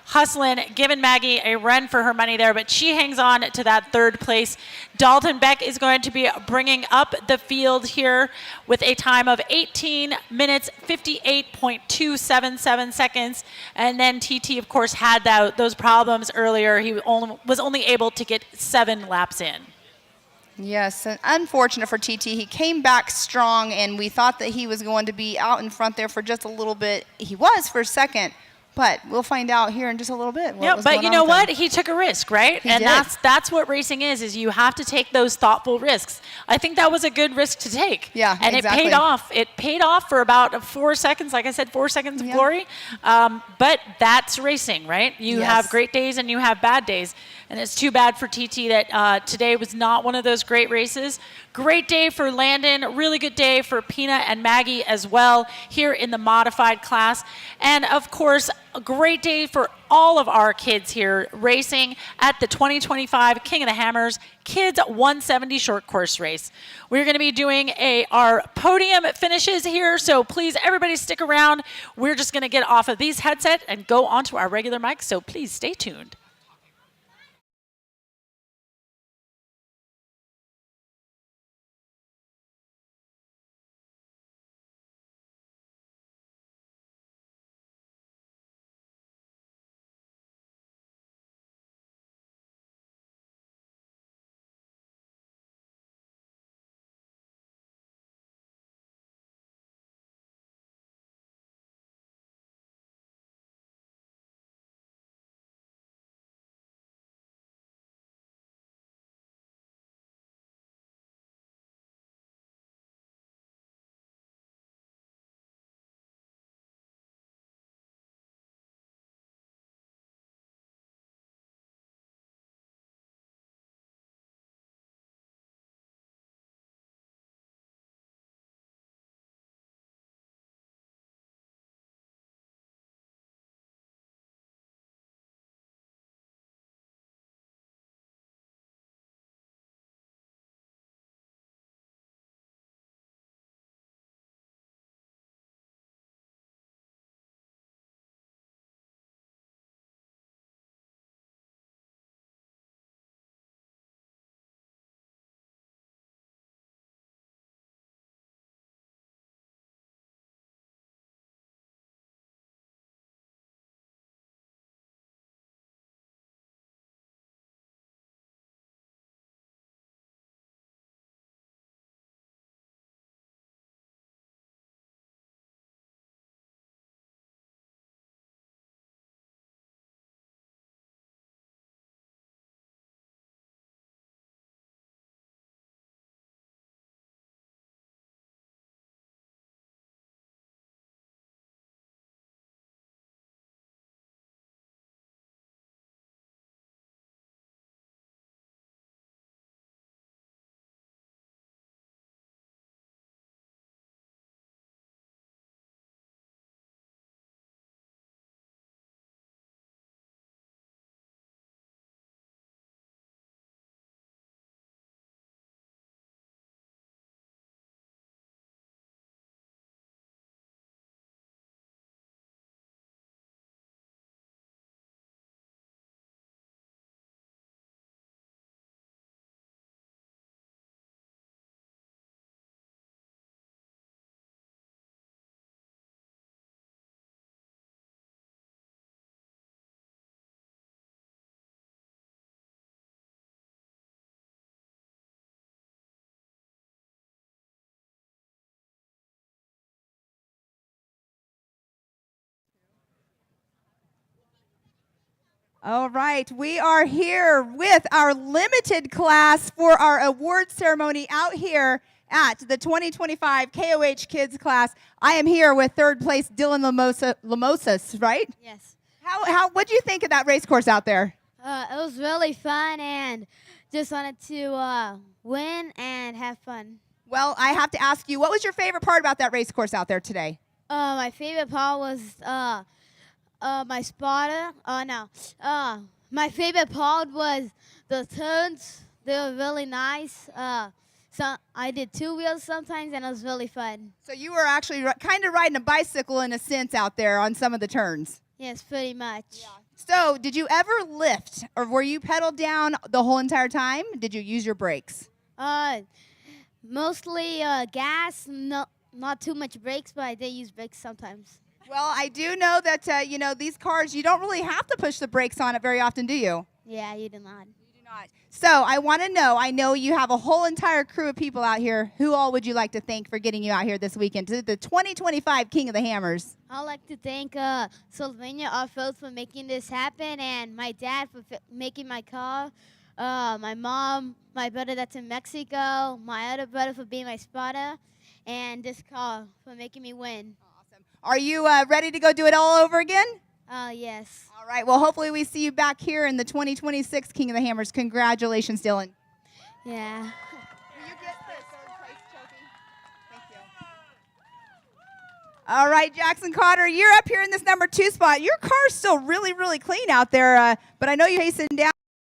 hustling, giving Maggie a run for her money there, but she hangs on to that third place. Dalton Beck is going to be bringing up the field here with a time of 18 minutes, 58.277 seconds. And then TT, of course, had those problems earlier. He was only able to get 7 laps in. Yes, and unfortunate for TT. He came back strong, and we thought that he was going to be out in front there for just a little bit. He was for a second, but we'll find out here in just a little bit. Yeah, but you know what? He took a risk, right? He And did. that's what racing is you have to take those thoughtful risks. I think that was a good risk to take. Yeah, and exactly. it paid off. It paid off for about 4 seconds, like I said, 4 seconds of Yeah. glory. But that's racing, right? You Yes. have great days and you have bad days. And it's too bad for TT that today was not one of those great races. Great day for Landon, really good day for Peanut and Maggie as well here in the modified class. And of course, a great day for all of our kids here racing at the 2025 King of the Hammers Kids 170 short course race. We're going to be doing our podium finishes here, so please everybody stick around. We're just going to get off of these headsets and go onto our regular mics, so please stay tuned. All right, we are here with our limited class for our award ceremony out here at the 2025 KOH Kids class. I am here with third place Dylan Lamosas, right? Yes. What do you think of that race course out there? It was really fun and just wanted to win and have fun. Well, I have to ask you, what was your favorite part about that race course out there today? My favorite part was my spotter. My favorite part was the turns. They were really nice. So I did 2 wheels sometimes, and it was really fun. So you were actually kind of riding a bicycle in a sense out there on some of the turns. Yes, pretty much. So did you ever lift, or were you pedaled down the whole entire time? Did you use your brakes? Mostly gas, not too much brakes, but I did use brakes sometimes. Well, I do know that, these cars, you don't really have to push the brakes on it very often, do you? Yeah, you did not. You do not. So I want to know, I know you have a whole entire crew of people out here. Who all would you like to thank for getting you out here this weekend to the 2025 King of the Hammers? I'd like to thank Sylvania Off-Road for making this happen, and my dad for making my car, my mom, my brother that's in Mexico, my other brother for being my spotter, and this car for making me win. Awesome. Are you ready to go do it all over again? Yes. All right. Well, hopefully we see you back here in the 2026 King of the Hammers. Congratulations, Dylan. Yeah. Will you get the third place trophy? Thank you. All right, Jackson Cotter, you're up here in this number 2 spot. Your car's still really, really clean out there, but I know you hastened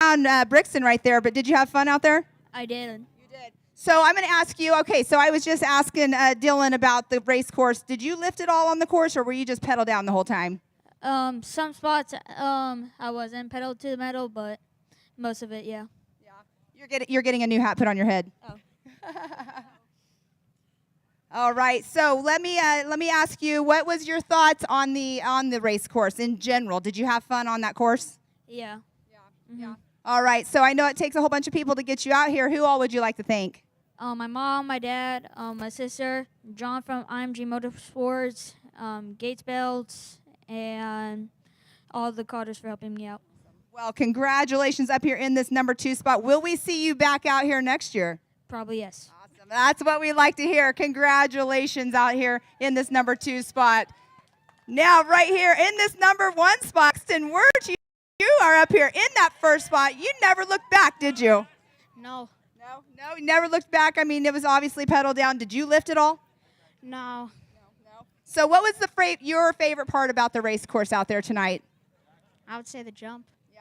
down Brixton right there, but did you have fun out there? I did. You did. So I'm going to ask you, okay, so I was just asking Dylan about the race course. Did you lift it all on the course, or were you just pedal down the whole time? Some spots I wasn't pedal to the metal, but most of it, yeah. You're getting a new hat put on your head. Oh. All right. So let me ask you, what was your thoughts on the race course in general? Did you have fun on that course? Yeah. Yeah. All right. So I know it takes a whole bunch of people to get you out here. Who all would you like to thank? My mom, my dad, my sister, John from IMG Motorsports, Gates Belts, and all the Carters for helping me out. Well, congratulations up here in this number 2 spot. Will we see you back out here next year? Probably yes. Awesome. That's what we like to hear. Congratulations out here in this number 2 spot. Now, right here in this number 1 spot, Ston Wirtz, you are up here in that first spot. You never looked back, did you? No. No, you never looked back. I mean, it was obviously pedal down. Did you lift it all? No. So what was your favorite part about the race course out there tonight? I would say the jump. Yeah.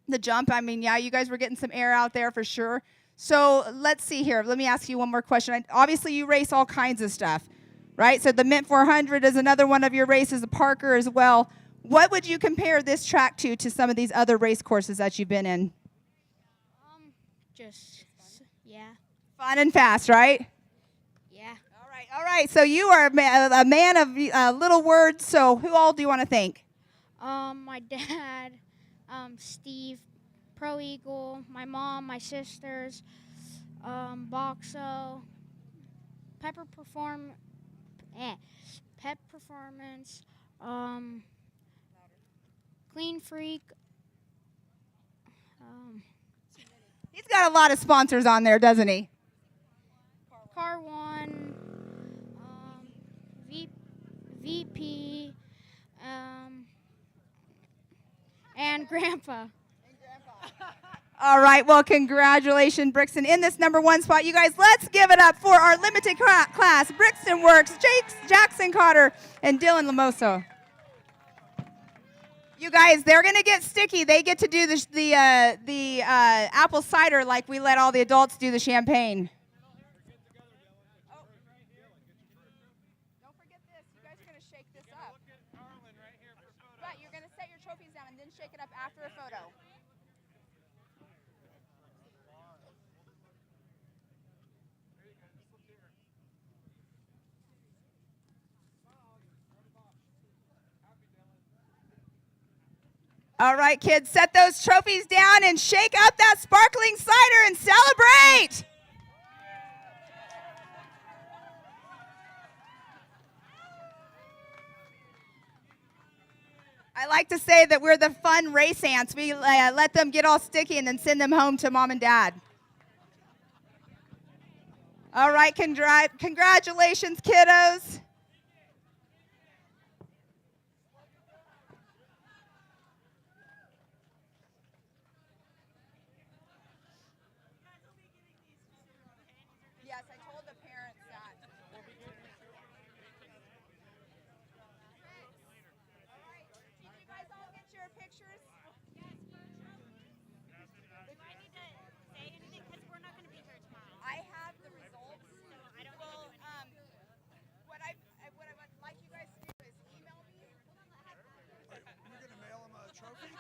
The jump, I mean, yeah, you guys were getting some air out there for sure. So let's see here. Let me ask you one more question. Obviously, you race all kinds of stuff, right? So the Mint 400 is another one of your races, the Parker as well. What would you compare this track to some of these other race courses that you've been in? Yeah. Fun and fast, right? Yeah. All right. So you are a man of little words. So who all do you want to thank? My dad, Steve, Pro Eagle, my mom, my sisters, Boxo, Pep Performance, Clean Freak. He's got a lot of sponsors on there, doesn't he? Car One, VP, and Grandpa. All right. Well, congratulations, Brixton, in this number 1 spot. You guys, let's give it up for our limited class, Brixton Works, Jackson Cotter, and Dylan Lamoso. You guys, they're going to get sticky. They get to do the apple cider like we let all the adults do the champagne. Don't forget this. You guys are going to shake this up. But you're going to set your trophies down and then shake it up after a photo. All right, kids, set those trophies down and shake up that sparkling cider and celebrate. I like to say that we're the fun race ants. We let them get all sticky and then send them home to mom and dad. All right, congratulations, kiddos. Yes, I told the parents that. Did you guys all get your pictures? I have the results. Well, what I would like you guys to do is email me. You're gonna mail him a trophy?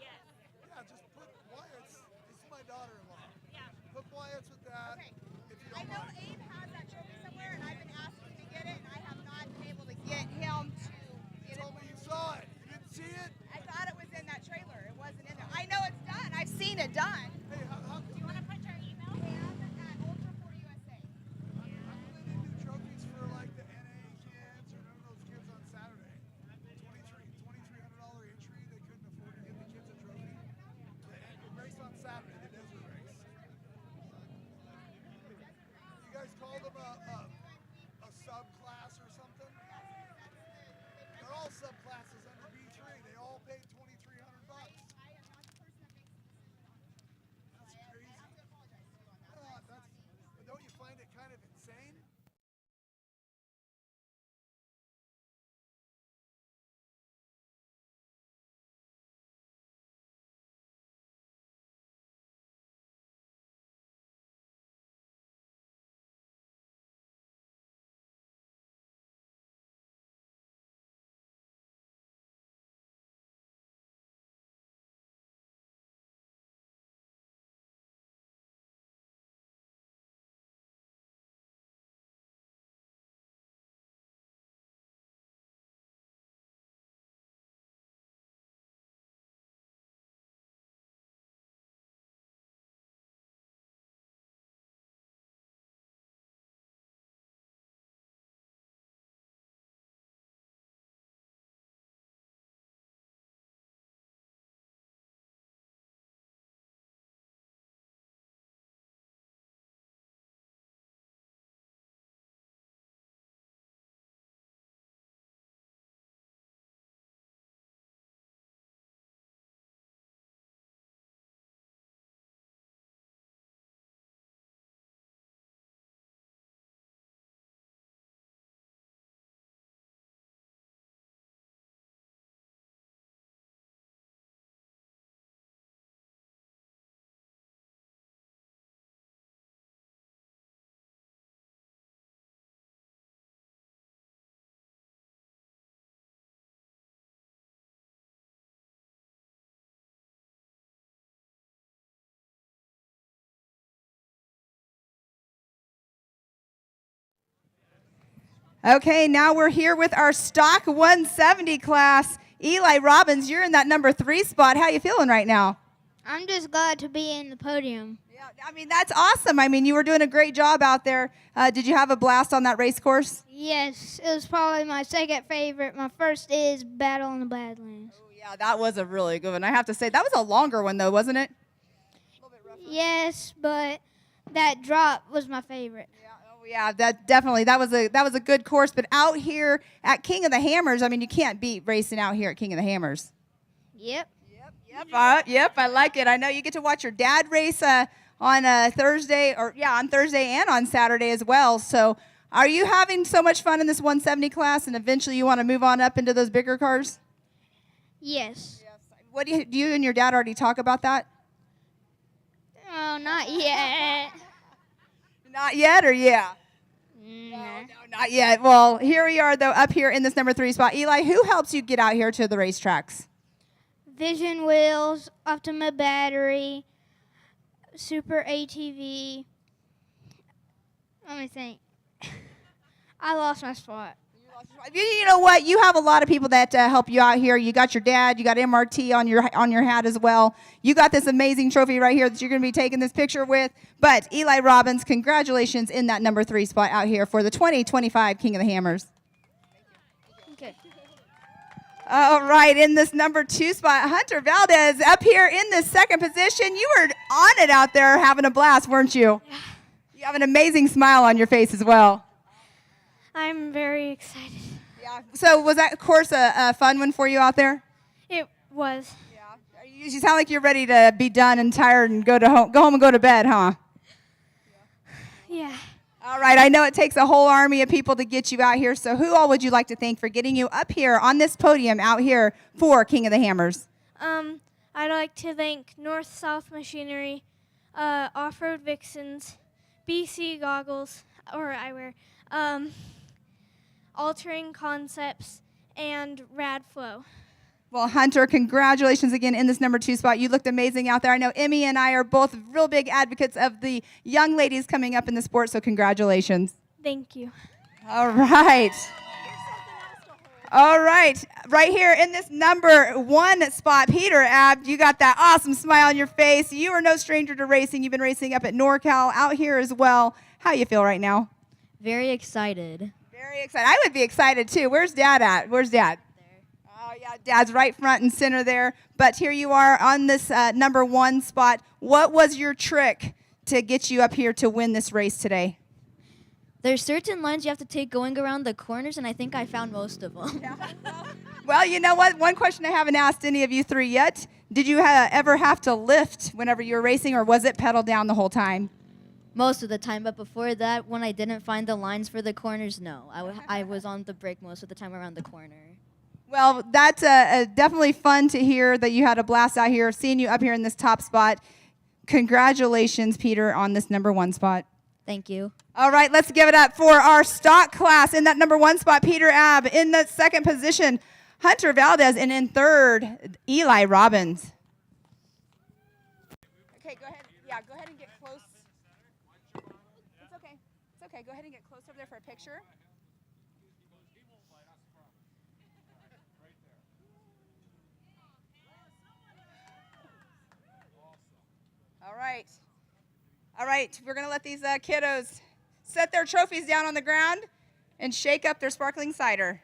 Yes. Yeah, just put Wyatt's. This is my daughter-in-law. Yeah. Put Wyatt's with that. Okay. If you I don't know mind. Abe has that trophy somewhere, and I've been asking to get it, and I have not been able to get him to You get told it. me you saw it. You didn't see it? I thought it was in that trailer. It wasn't in there. I know it's done. I've seen it done. Hey, how come Do you want to put your email? Pam at Ultra 4 USA. they didn't do trophies for like the NA kids or none of those kids on Saturday? $2,300 entry. They couldn't afford to give the kids a trophy. The race on Saturday, the desert race. You guys called them a subclass or something? They're all subclasses under B3. They all paid $2,300. That's crazy. But don't you find it kind of insane? Okay, now we're here with our stock 170 class. Eli Robbins, you're in that number 3 spot. How you feeling right now? I'm just glad to be in the podium. Yeah, I mean, that's awesome. I mean, you were doing a great job out there. Did you have a blast on that race course? Yes, it was probably my second favorite. My first is Battle in the Badlands. Oh, yeah, that was a really good one. I have to say, that was a longer one, though, wasn't it? Yes, but that drop was my favorite. Yeah, that definitely that was a good course. But out here at King of the Hammers, I mean, you can't beat racing out here at King of the Hammers. Yep. Yep, I like it. I know you get to watch your dad race on Thursday, on Thursday and on Saturday as well. So, are you having so much fun in this 170 class, and eventually you want to move on up into those bigger cars? Yes. What do you and your dad already talk about that? Oh, not yet. Not yet, or yeah? No, not yet. Well, here we are, though, up here in this number 3 spot. Eli, who helps you get out here to the racetracks? Vision Wheels, Optima Battery, Super ATV. Let me think. I lost my spot. You know what? You have a lot of people that help you out here. You got your dad. You got MRT on your hat as well. You got this amazing trophy right here that you're going to be taking this picture with. But Eli Robbins, congratulations in that number 3 spot out here for the 2025 King of the Hammers. Okay. All right, in this number 2 spot, Hunter Valdez up here in the second position. You were on it out there having a blast, weren't you? Yeah. You have an amazing smile on your face as well. I'm very excited. Yeah. So was that course a fun one for you out there? It was. Yeah. You sound like you're ready to be done and tired and go home and go to bed, huh? Yeah. All right, I know it takes a whole army of people to get you out here, so who all would you like to thank for getting you up here on this podium out here for King of the Hammers? I'd like to thank North-South Machinery, Off-Road Vixens, BC Goggles, or Eyewear, Altering Concepts, and Radflow. Well, Hunter, congratulations again in this number 2 spot. You looked amazing out there. I know Emmy and I are both real big advocates of the young ladies coming up in the sport, so congratulations. Thank you. All right. All right. Right here in this number 1 spot, Peter Abb, you got that awesome smile on your face. You are no stranger to racing. You've been racing up at NorCal, out here as well. How you feel right now? Very excited. Very excited. I would be excited too. Where's Dad at? Where's Dad? Oh, yeah, Dad's right front and center there. But here you are on this number 1 spot. What was your trick to get you up here to win this race today? There's certain lines you have to take going around the corners, and I think I found most of them. Yeah. Well, you know what? One question I haven't asked any of you 3 yet. Did you ever have to lift whenever you were racing, or was it pedal down the whole time? Most of the time, but before that, when I didn't find the lines for the corners, no. I was on the brake most of the time around the corner. Well, that's definitely fun to hear that you had a blast out here, seeing you up here in this top spot. Congratulations, Peter, on this number 1 spot. Thank you. All right, let's give it up for our stock class. In that number 1 spot, Peter Abb. In the second position, Hunter Valdez. And in third, Eli Robbins. Okay, go ahead. Yeah, go ahead and get close. It's okay. It's okay. Go ahead and get close over there for a picture. All right. All right, we're going to let these kiddos set their trophies down on the ground and shake up their sparkling cider.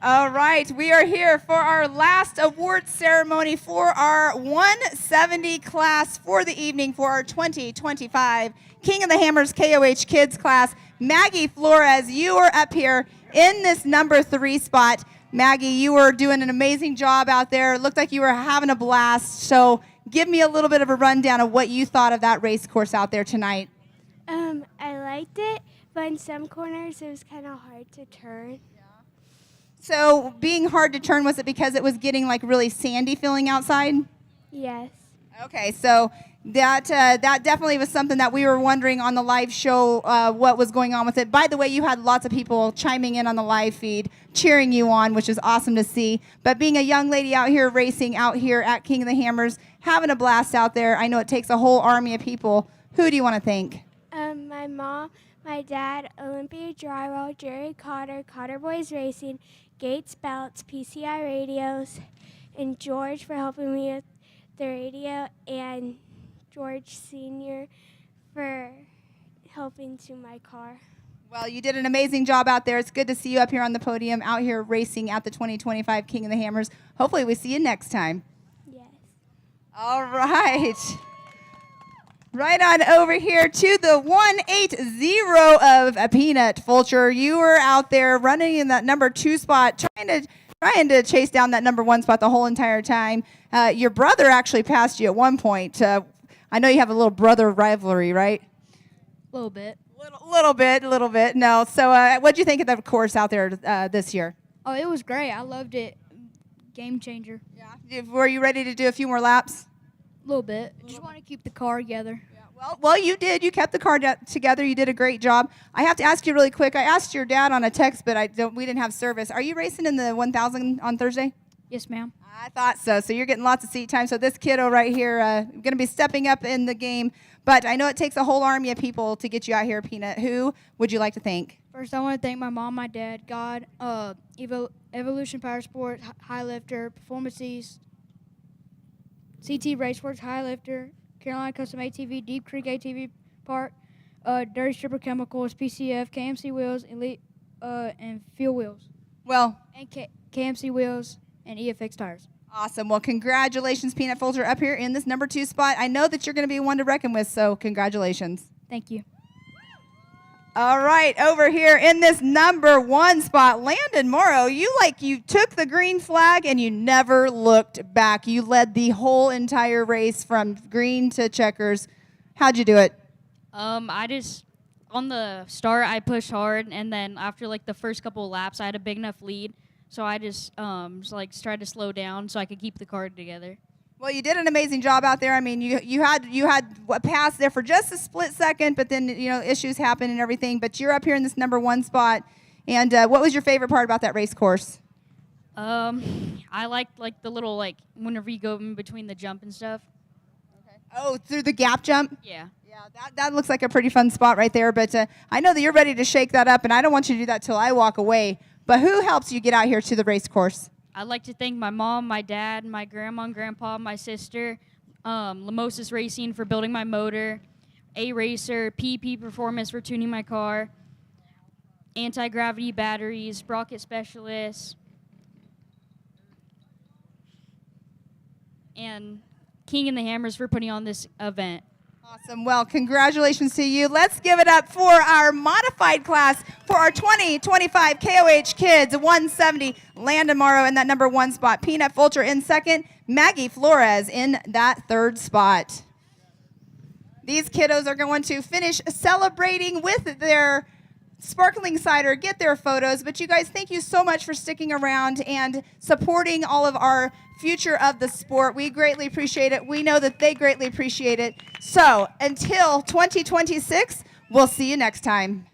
All right, we are here for our last award ceremony for our 170 class for the evening for our 2025 King of the Hammers KOH Kids class. Maggie Flores, you are up here in this number 3 spot. Maggie, you were doing an amazing job out there. It looked like you were having a blast. So give me a little bit of a rundown of what you thought of that race course out there tonight. I liked it, but in some corners it was kind of hard to turn. So being hard to turn, was it because it was getting like really sandy feeling outside? Yes. Okay, so that definitely was something that we were wondering on the live show what was going on with it. By the way, you had lots of people chiming in on the live feed, cheering you on, which is awesome to see. But being a young lady out here racing out here at King of the Hammers, having a blast out there, I know it takes a whole army of people. Who do you want to thank? My mom, my dad, Olympia Drywall, Jerry Cotter, Cotter Boys Racing, Gates Belts, PCI Radios, and George for helping me with the radio, and George Sr. for helping to my car. Well, you did an amazing job out there. It's good to see you up here on the podium, out here racing at the 2025 King of the Hammers. Hopefully we see you next time. Yes. All right. Right on over here to the 180 of Peanut Fulcher. You were out there running in that number 2 spot, trying to chase down that number 1 spot the whole entire time. Your brother actually passed you at one point. I know you have a little brother rivalry, right? A little bit. Little bit. No. So what'd you think of the course out there this year? Oh, it was great. I loved it. Game changer. Yeah. Were you ready to do a few more laps? A little bit. Just want to keep the car together. Well, you did. You kept the car together. You did a great job. I have to ask you really quick. I asked your dad on a text, but we didn't have service. Are you racing in the 1000 on Thursday? Yes, ma'am. I thought so. So you're getting lots of seat time. So this kiddo right here going to be stepping up in the game. But I know it takes a whole army of people to get you out here, Peanut. Who would you like to thank? First, I want to thank my mom, my dad, God, Evolution Power Sport, High Lifter, Performances, CT Raceworks, High Lifter, Carolina Custom ATV, Deep Creek ATV Park, Dirty Stripper Chemicals, PCF, KMC Wheels, Elite, and Fuel Wheels. Well, and KMC Wheels and EFX Tires. Awesome. Well, congratulations, Peanut Fulcher, up here in this number 2 spot. I know that you're going to be one to reckon with, so congratulations. Thank you. All right, over here in this number 1 spot, Landon Morrow, you took the green flag and you never looked back. You led the whole entire race from green to checkers. How'd you do it? I just, on the start, I pushed hard, and then after the first couple of laps, I had a big enough lead, so I just tried to slow down so I could keep the car together. Well, you did an amazing job out there. I mean, you had a pass there for just a split second, but then issues happen and everything. But you're up here in this number 1 spot. And what was your favorite part about that race course? I liked the little whenever you go in between the jump and stuff. Okay. Oh, through the gap jump? Yeah. Yeah, that looks like a pretty fun spot right there. But I know that you're ready to shake that up, and I don't want you to do that till I walk away. But who helps you get out here to the race course? I'd like to thank my mom, my dad, my grandma and grandpa, my sister, Lamosis Racing for building my motor, A-Racer, PP Performance for tuning my car, Anti-Gravity Batteries, Sprocket Specialists, and King and the Hammers for putting on this event. Awesome. Well, congratulations to you. Let's give it up for our modified class for our 2025 KOH Kids 170. Landon Morrow in that number 1 spot. Peanut Fulcher in second. Maggie Flores in that 3rd spot. These kiddos are going to finish celebrating with their sparkling cider, get their photos. But you guys, thank you so much for sticking around and supporting all of our future of the sport. We greatly appreciate it. We know that they greatly appreciate it. So until 2026, we'll see you next time.